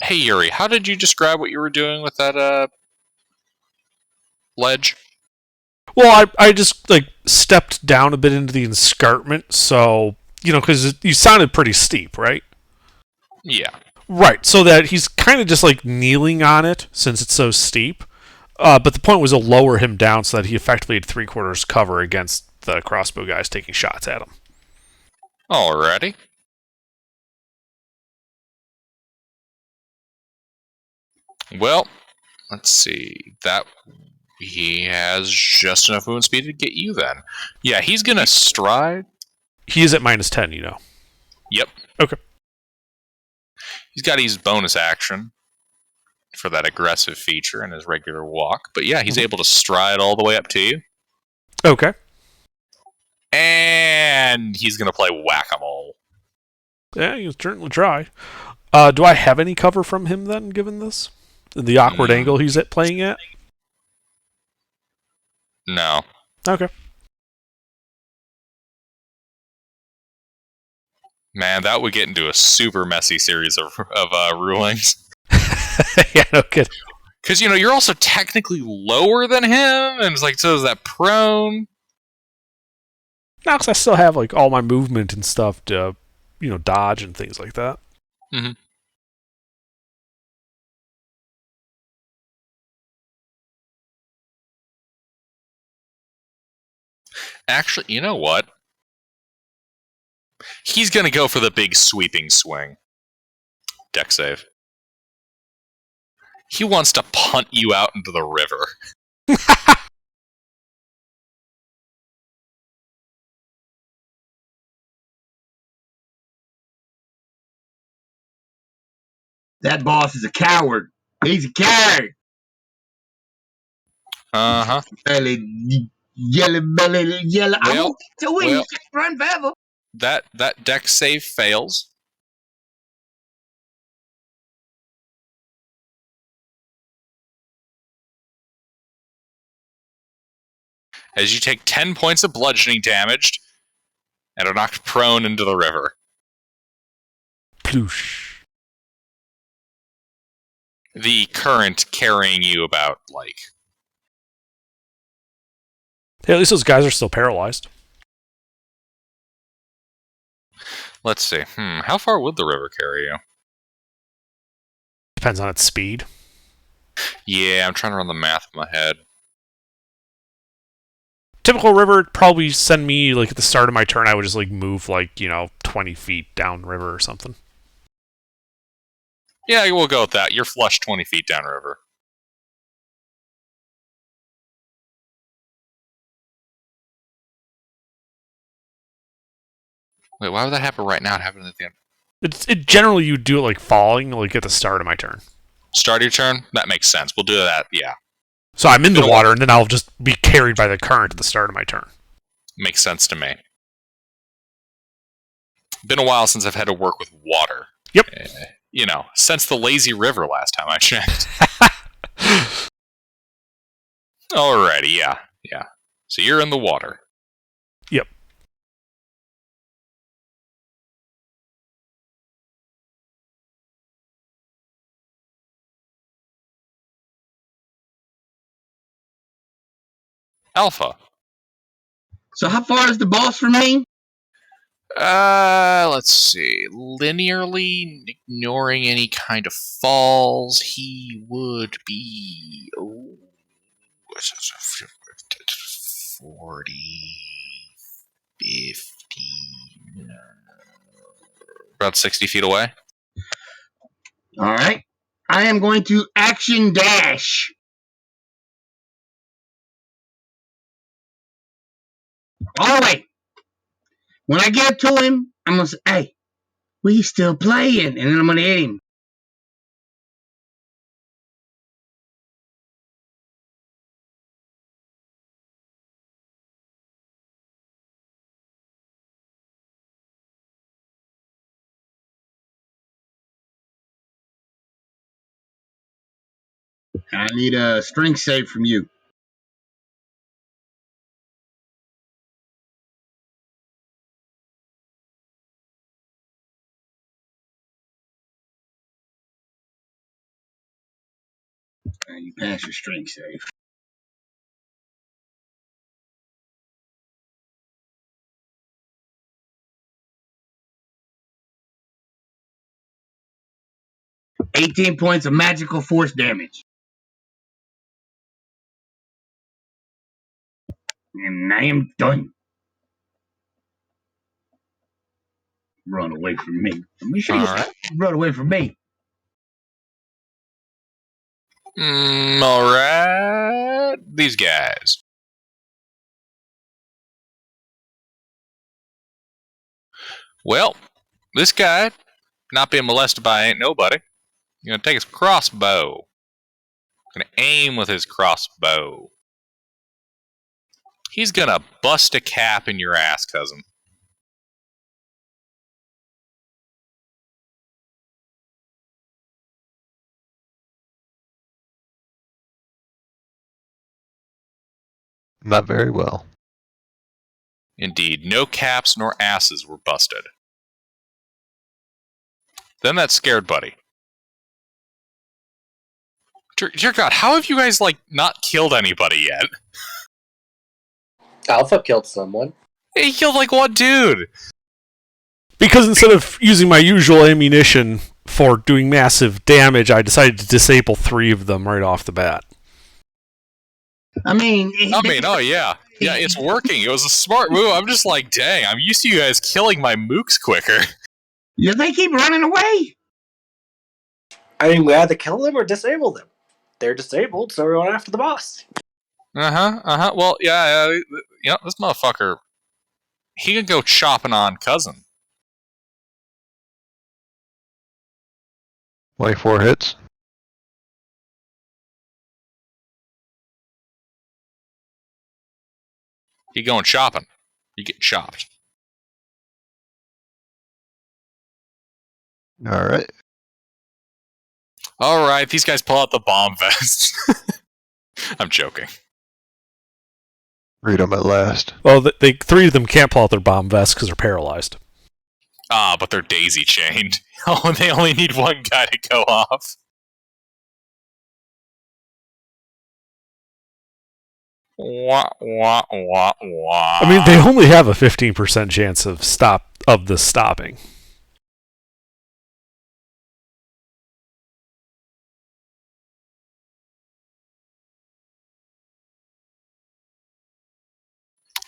Hey, Yuri, how did you describe what you were doing with that, ledge? Well, I just like stepped down a bit into the escarpment, so because you sounded pretty steep, right? Yeah. Right, so that he's kind of just like kneeling on it since it's so steep. But the point was to lower him down so that he effectively had 3/4 cover against the crossbow guys taking shots at him. Alrighty. Well, let's see. That he has just enough movement speed to get you then. Yeah, he's gonna stride. He is at -10, Yep. Okay. He's got his bonus action for that aggressive feature in his regular walk. But yeah, he's able to stride all the way up to you. Okay. And he's gonna play whack-a-mole. Yeah, you can certainly try. Do I have any cover from him then, given this? The awkward angle he's playing at? No. Okay. Man, that would get into a super messy series of rulings. Yeah, no kidding. Because, you're also technically lower than him, and it's like, so is that prone? No, because I still have like all my movement and stuff to, dodge and things like that. Mm-hmm. Actually, you know what? He's going to go for the big sweeping swing. Deck save. He wants to punt you out into the river. That boss is a coward. He's a coward. Uh-huh. Belly, yellow belly, yellow. I Well, won't get to win. well. You can't run forever. That deck save fails. As you take 10 points of bludgeoning damage and are knocked prone into the river. Ploosh. The current carrying you about, like... Hey, at least those guys are still paralyzed. Let's see. How far would the river carry you? Depends on its speed. Yeah, I'm trying to run the math in my head. Typical river would probably send me, like, at the start of my turn, I would just, like, move, like, 20 feet down river or something. Yeah, we'll go with that. You're flush 20 feet downriver. Wait, why would that happen right now? It happened at the end. It generally, you do it, like, falling, like, at the start of my turn. Start your turn? That makes sense. We'll do that, yeah. So I'm in the water, and then I'll just be carried by the current at the start of my turn. Makes sense to me. Been a while since I've had to work with water. Yep. Since the lazy river last time I checked. Alrighty, yeah. So you're in the water. Yep. Alpha. So how far is the boss from me? Let's see. Linearly, ignoring any kind of falls, he would be 40, 50, about 60 feet away. All right. I am going to action dash. All the way. When I get to him, I'm going to say, hey, we still playing. And then I'm going to hit him. I need a strength save from you. You pass your strength save. $18 points of magical force damage. And I am done. Run away from me. Let me show you. All right. Run away from me. Alright. These guys. Well, this guy, not being molested by ain't nobody, gonna take his crossbow. Gonna aim with his crossbow. He's gonna bust a cap in your ass, cousin. Not very well. Indeed, no caps nor asses were busted. Then that scared buddy. Dear God, how have you guys, not killed anybody yet? Alpha killed someone. He killed, one dude! Because instead of using my usual ammunition for doing massive damage, I decided to disable 3 of them right off the bat. I mean, oh yeah. Yeah, it's working. It was a smart move. I'm just like, dang, I'm used to you guys killing my mooks quicker. Yeah, they keep running away. I mean, we either kill them or disable them. They're disabled, so we're going after the boss. Well, yeah, this motherfucker, he can go chopping on cousin. 24 hits. He going shopping. You get chopped. All right. All right, these guys pull out the bomb vest. I'm joking. Freedom at last. Well, three of them can't pull out their bomb vests because they're paralyzed. Ah, but they're daisy chained. Oh, they only need one guy to go off. Wah, wah, wah, wah. I mean, they only have a 15% chance of this stopping.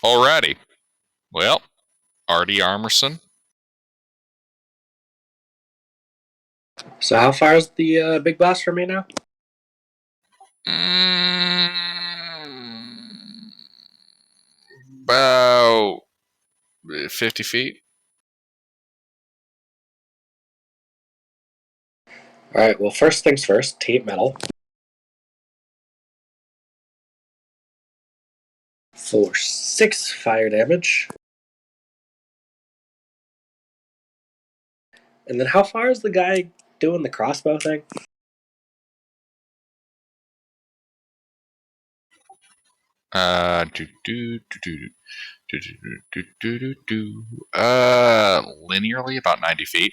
Alrighty. Well, Artie Armerson. So how far is the big boss from me now? About 50 feet. Alright, well, first things first, tape metal. For 6 fire damage. And then how far is the guy doing the crossbow thing? Linearly about 90 feet.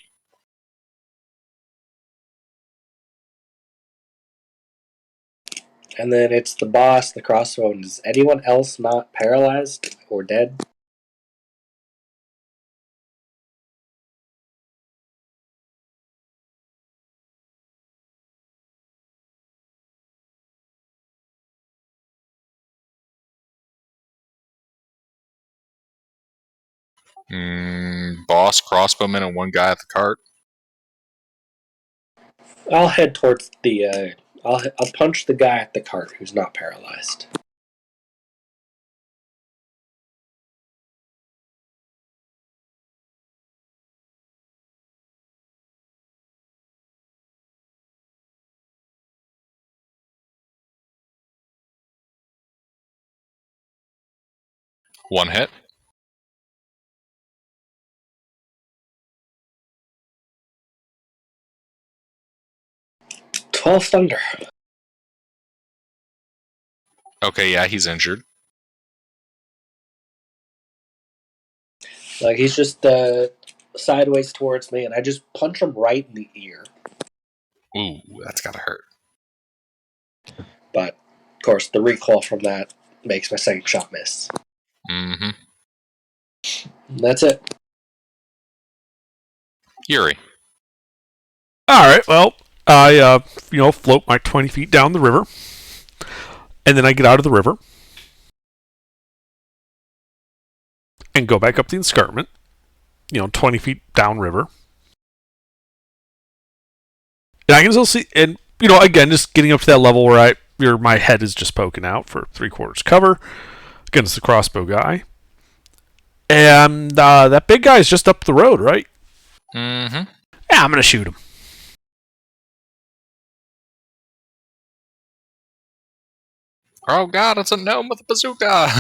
And then it's the boss, the crossbow. And is anyone else not paralyzed or dead? Boss, crossbowman, and one guy at the cart. I'll head towards the. I'll punch the guy at the cart who's not paralyzed. One hit. "12 thunder." Okay, yeah, he's injured. Like he's just sideways towards me, and I just punch him right in the ear. Ooh, that's gotta hurt. But of course, the recoil from that makes my second shot miss. Mm-hmm. And that's it. Yuri. All right. Well, I float my 20 feet down the river, and then I get out of the river and go back up the escarpment. 20 feet downriver, and I can still see. And again, just getting up to that level where my head is just poking out for 3/4 cover against the crossbow guy, and that big guy is just up the road, right? Mm-hmm. Yeah, I'm gonna shoot him. Oh god, it's a gnome with a bazooka!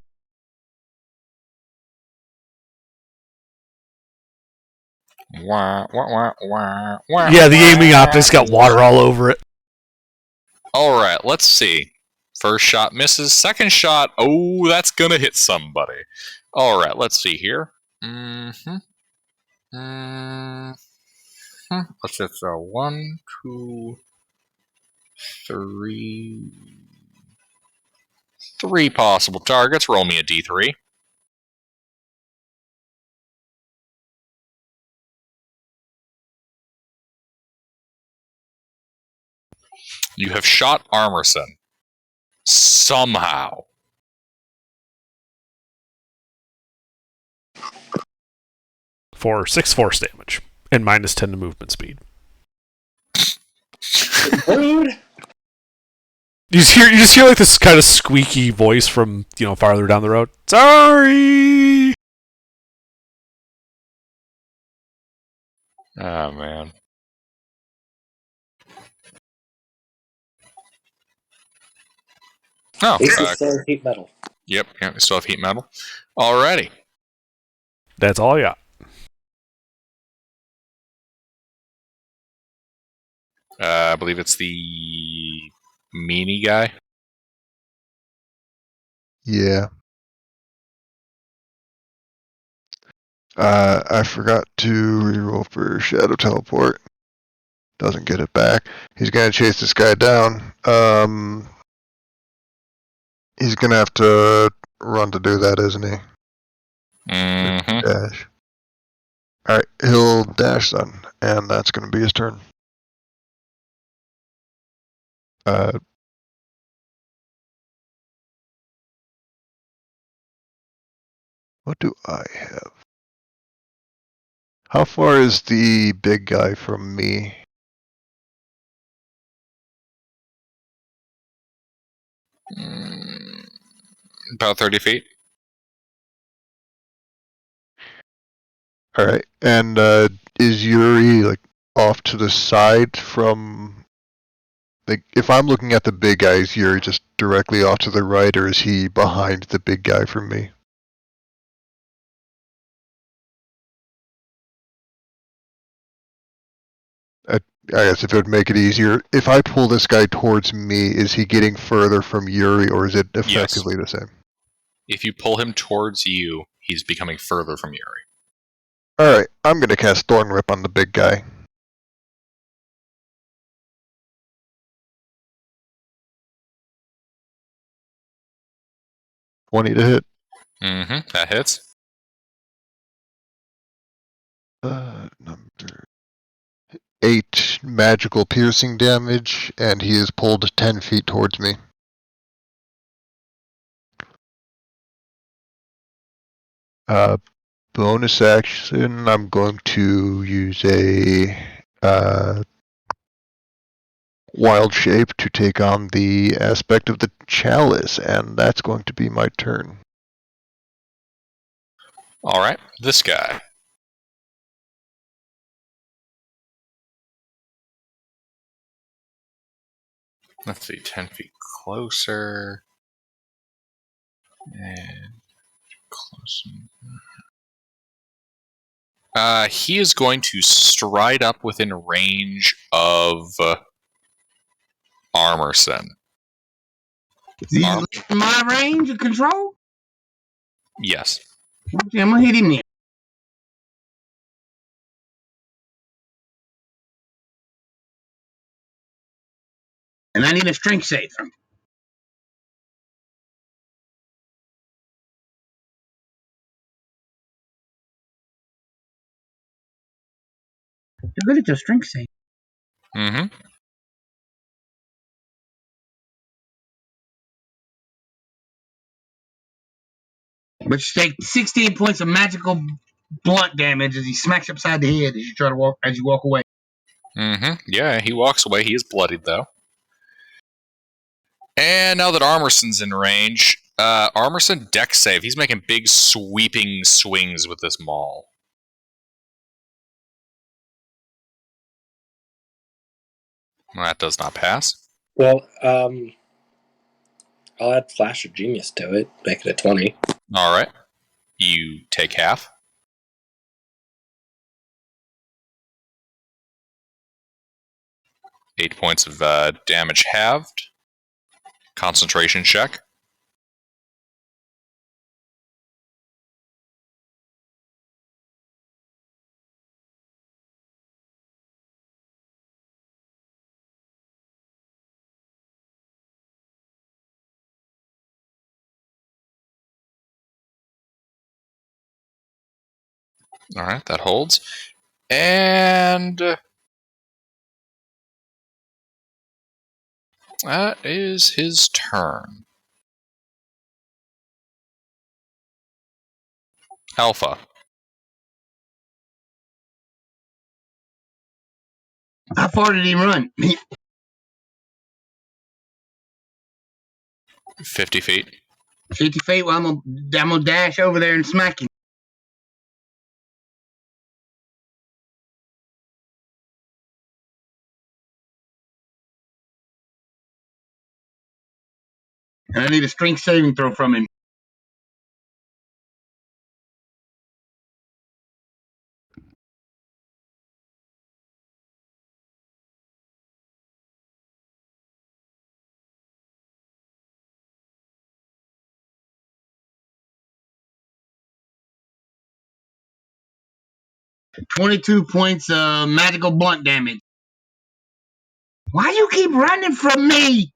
Wah, wah, wah, wah, wah, Yeah, the aiming optics got water all over it. Alright, let's see. First shot misses. Second shot, oh, that's gonna hit somebody. Alright, let's see here. Mm-hmm. Let's just 1, 2, 3. 3 possible targets. Roll me a d3. You have shot Armerson. Somehow. For 6 force damage and minus 10 to movement speed. Rude. You just hear like this kind of squeaky voice from farther down the road. Sorry. Oh man. Oh, This is still heat metal. Yep, we still have heat metal. Alrighty. That's all I got. I believe it's the meanie guy. Yeah. I forgot to reroll for Shadow Teleport. Doesn't get it back. He's gonna chase this guy down. He's gonna have to run to do that, isn't he? Mm-hmm. Dash. Alright, he'll dash then, and that's gonna be his turn. What do I have? How far is the big guy from me? About 30 feet. Alright, and is Yuri like off to the side from, like, if I'm looking at the big guy, is Yuri just directly off to the right, or is he behind the big guy from me? I guess if it would make it easier, if I pull this guy towards me, is he getting further from Yuri, or is it effectively the same? If you pull him towards you, he's becoming further from Yuri. Alright, I'm gonna cast Thorn Whip on the big guy. $20 to hit. Mm-hmm. That hits. Number 8 magical piercing damage, and he is pulled 10 feet towards me. Bonus action, I'm going to use a wild shape to take on the aspect of the chalice, and that's going to be my turn. Alright, this guy. Let's see, 10 feet closer. And close. He is going to stride up within range of Armerson. He's in my range of control? Yes. Okay, I'm gonna hit him there. And I need a strength save from him. You're good at your strength save. Mm-hmm. But you take 16 points of magical blunt damage as he smacks you upside the head as you try to walk away. Mm-hmm. Yeah, he walks away. He is bloodied, though. And now that Armerson's in range, Armerson dex save. He's making big sweeping swings with this maul. That does not pass. Well, I'll add Flash of Genius to it, make it a 20. Alright. You take half. Eight points of damage halved. Concentration check. Alright, that holds. And that is his turn. Alpha. How far did he run? 50 feet. 50 feet? Well, I'm gonna dash over there and smack him. And I need a strength saving throw from him. 22 points of magical blunt damage. Why you keep running from me?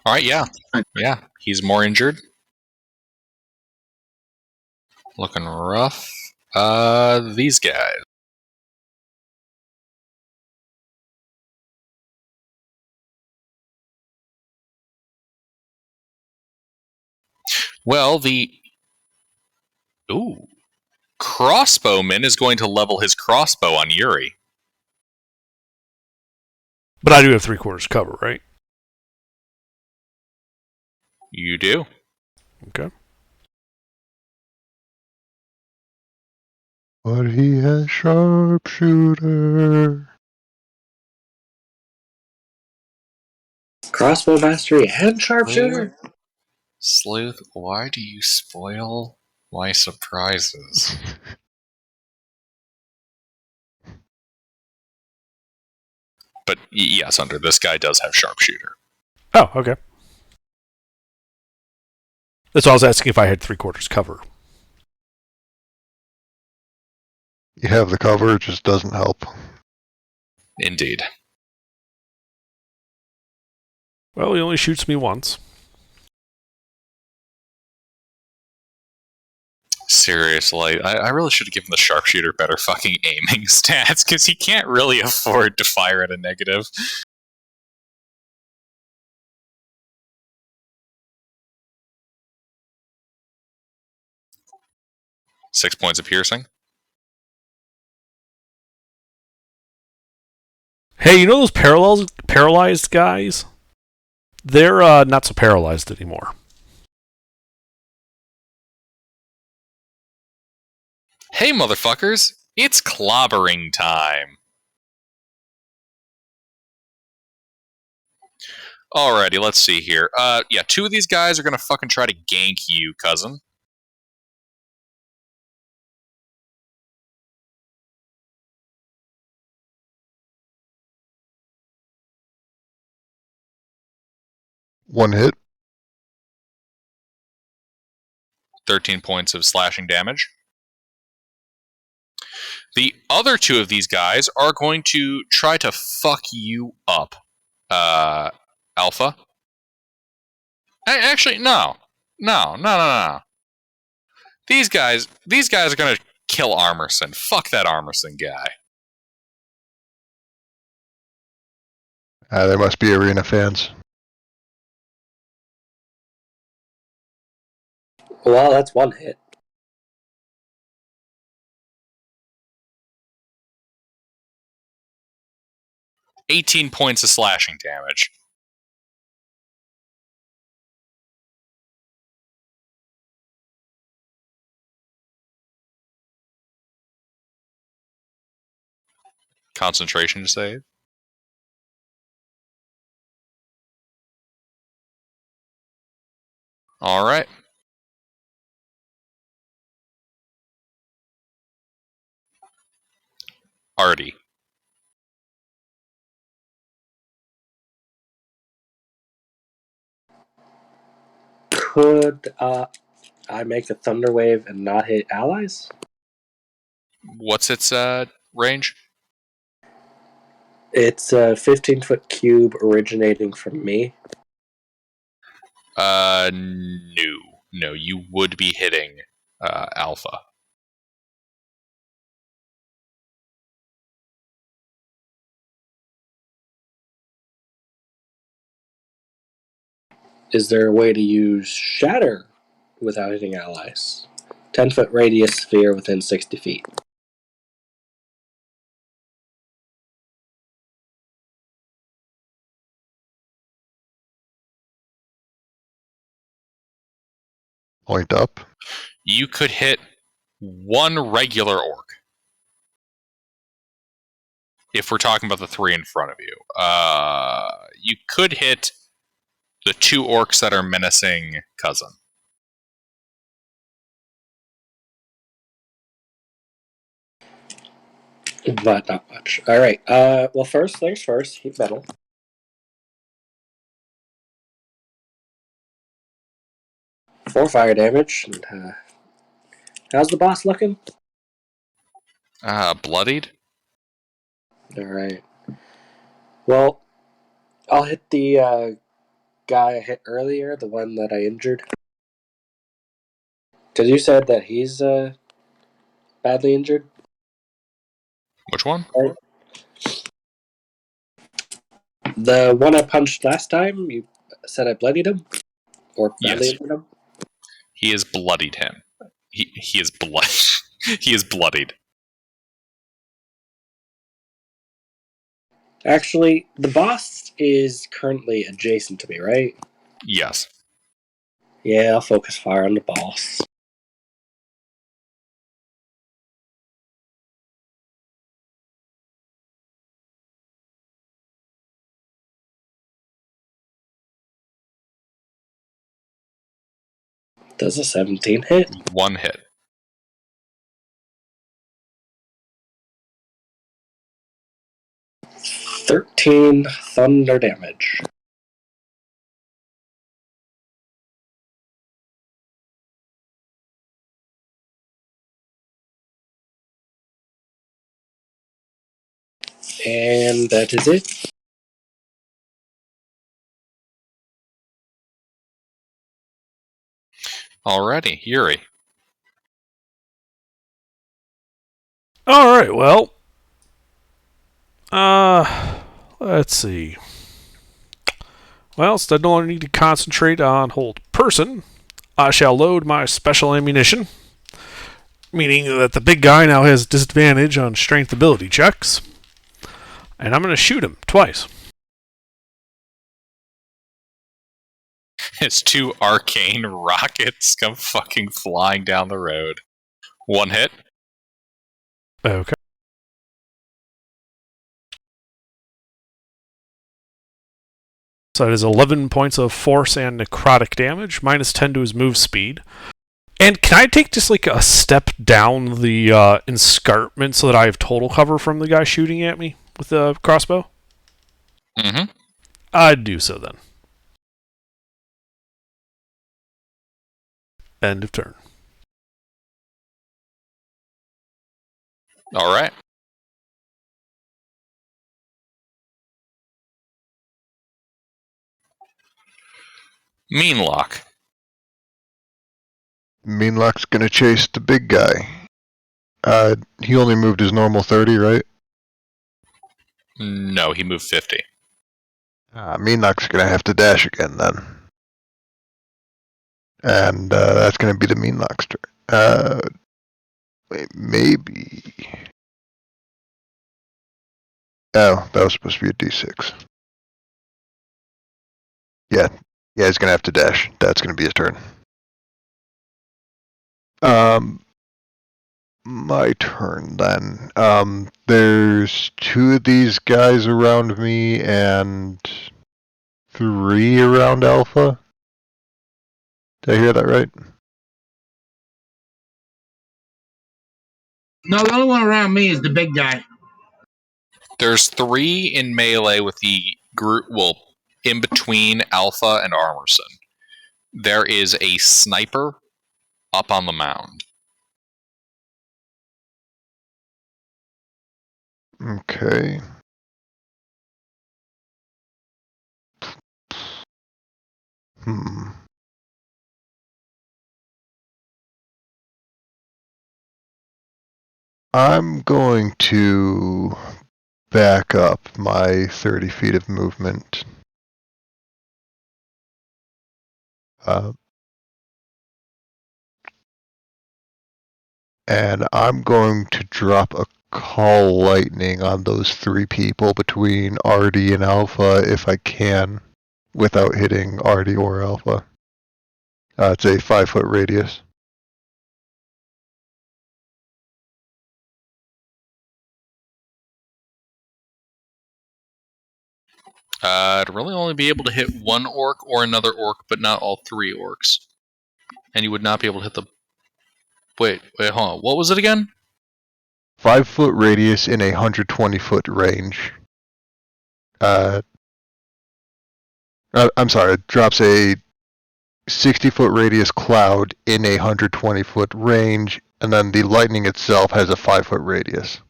All right, yeah. He's more injured. Looking rough. These guys. Well, the crossbowman is going to level his crossbow on Yuri. But I do have 3/4 cover, right? You do. Okay. But he has sharpshooter. Crossbow mastery and sharpshooter. Sleuth, why do you spoil my surprises? But yes, Under, this guy does have sharpshooter. Oh, okay. That's why I was asking if I had 3/4 cover. You have the cover, it just doesn't help. Indeed. Well, he only shoots me once. Seriously, I really should have given the sharpshooter better fucking aiming stats, because he can't really afford to fire at a negative. Six points of piercing. Hey, you know those paralyzed guys? They're not so paralyzed anymore. Hey, motherfuckers! It's clobbering time! Alrighty, let's see here. Yeah, two of these guys are gonna fucking try to gank you, cousin. One hit. 13 points of slashing damage. The other two of these guys are going to try to fuck you up. Alpha? Actually, no. No. These guys are going to kill Armerson. Fuck that Armerson guy. There must be arena fans. Well, that's one hit. $18 points of slashing damage. Concentration to save. Alright. Artie. Could I make a thunder wave and not hit allies? What's its range? It's a 15-foot cube originating from me. No. No, you would be hitting Alpha. Is there a way to use shatter without hitting allies? 10-foot radius sphere within 60 feet. Point up. You could hit one regular orc. If we're talking about the three in front of you. You could hit the two orcs that are menacing cousin. But not much. Alright, well, first things first, heat metal. 4 fire damage. And, how's the boss looking? Bloodied? Alright. Well, I'll hit the guy I hit earlier, the one that I injured. Because you said that he's badly injured. Which one? Right. The one I punched last time, you said I bloodied him? Or badly Yes. injured him? He has bloodied him. He is blood. He is bloodied. Actually, the boss is currently adjacent to me, right? Yes. Yeah, I'll focus fire on the boss. Does a 17 hit? 1 hit. $13 thunder damage. And that is it. Alrighty, Yuri. Alright, well. Let's see. Well, instead no longer need to concentrate on hold person, I shall load my special ammunition, meaning that the big guy now has disadvantage on strength ability checks, and I'm going to shoot him twice. His 2 arcane rockets come fucking flying down the road. 1 hit. Okay. So it is 11 points of force and necrotic damage, minus 10 to his move speed. And can I take just like a step down the escarpment so that I have total cover from the guy shooting at me with the crossbow? Mm-hmm. I'd do so then. End of turn. Alright. Meanlock. Meanlock's gonna chase the big guy. He only moved his normal 30, right? No, he moved 50. Meanlock's gonna have to dash again then. And that's gonna be the Meanlock's turn. Wait, maybe. Oh, that was supposed to be a D6. Yeah, he's gonna have to dash. That's gonna be his turn. My turn then. There's 2 of these guys around me and 3 around Alpha. Did I hear that right? No, the only one around me is the big guy. There's 3 in melee with the group, well, in between Alpha and Armorson. There is a sniper up on the mound. Okay. I'm going to back up my 30 feet of movement. And I'm going to drop a call lightning on those 3 people between Artie and Alpha if I can, without hitting Artie or Alpha. It's a 5-foot radius. I'd really only be able to hit 1 orc or another orc, but not all 3 orcs. And you would not be able to hit the... Wait, hold on. What was it again? 5-foot radius in a 120-foot range. I'm sorry, it drops a 60-foot radius cloud in a 120-foot range, and then the lightning itself has a 5-foot radius.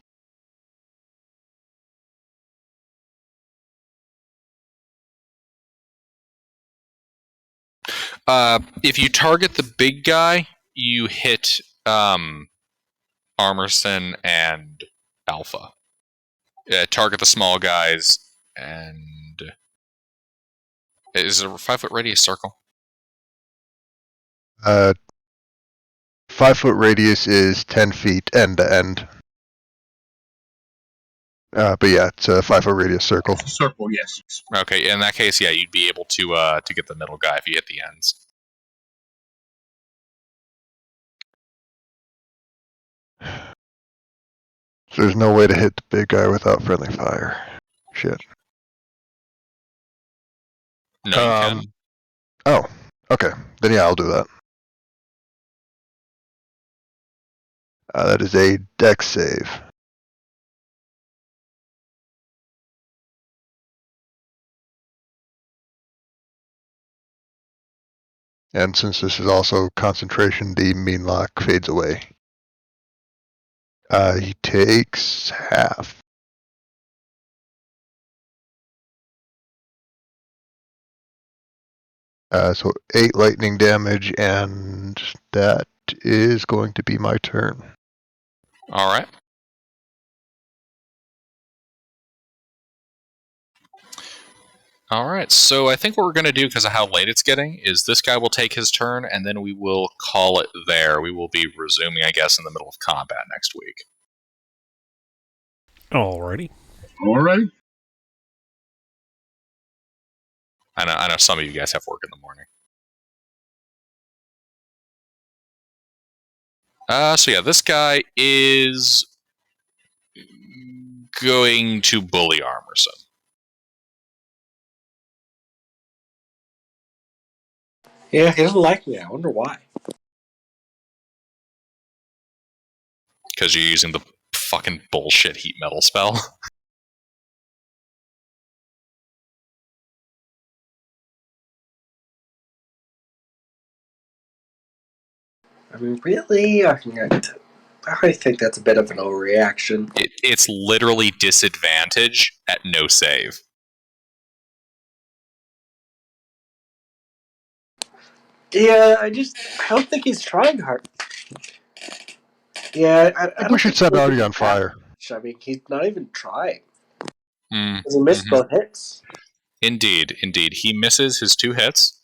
If you target the big guy, you hit Armerson and Alpha. Target the small guys, and is it a 5-foot radius circle? 5-foot radius is 10 feet end to end. But yeah, it's a 5-foot radius circle. Circle, yes. Okay, in that case, yeah, you'd be able to get the middle guy if you hit the ends. So there's no way to hit the big guy without friendly fire. Shit. No, you can. Oh, okay. Then yeah, I'll do that. That is a dex save. And since this is also concentration, the mean lock fades away. He takes half. So 8 lightning damage, and that is going to be my turn. All right. All right, so I think what we're going to do, because of how late it's getting, is this guy will take his turn, and then we will call it there. We will be resuming, I guess, in the middle of combat next week. Alrighty. Alright. I know some of you guys have work in the morning. So yeah, this guy is going to bully Armerson. Yeah, he doesn't like me. I wonder why. Because you're using the fucking bullshit heat metal spell. I mean, really? I think that's a bit of an overreaction. It's literally disadvantage at no save. Yeah, I don't think he's trying hard. Yeah, I think we don't should set he's Artie on fire. I mean, he's not even trying. Mm, He missed both hits. Indeed. He misses his 2 hits.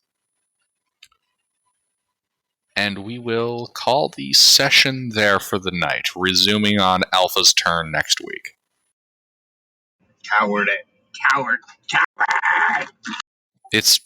And we will call the session there for the night, resuming on Alpha's turn next week. Coward. It's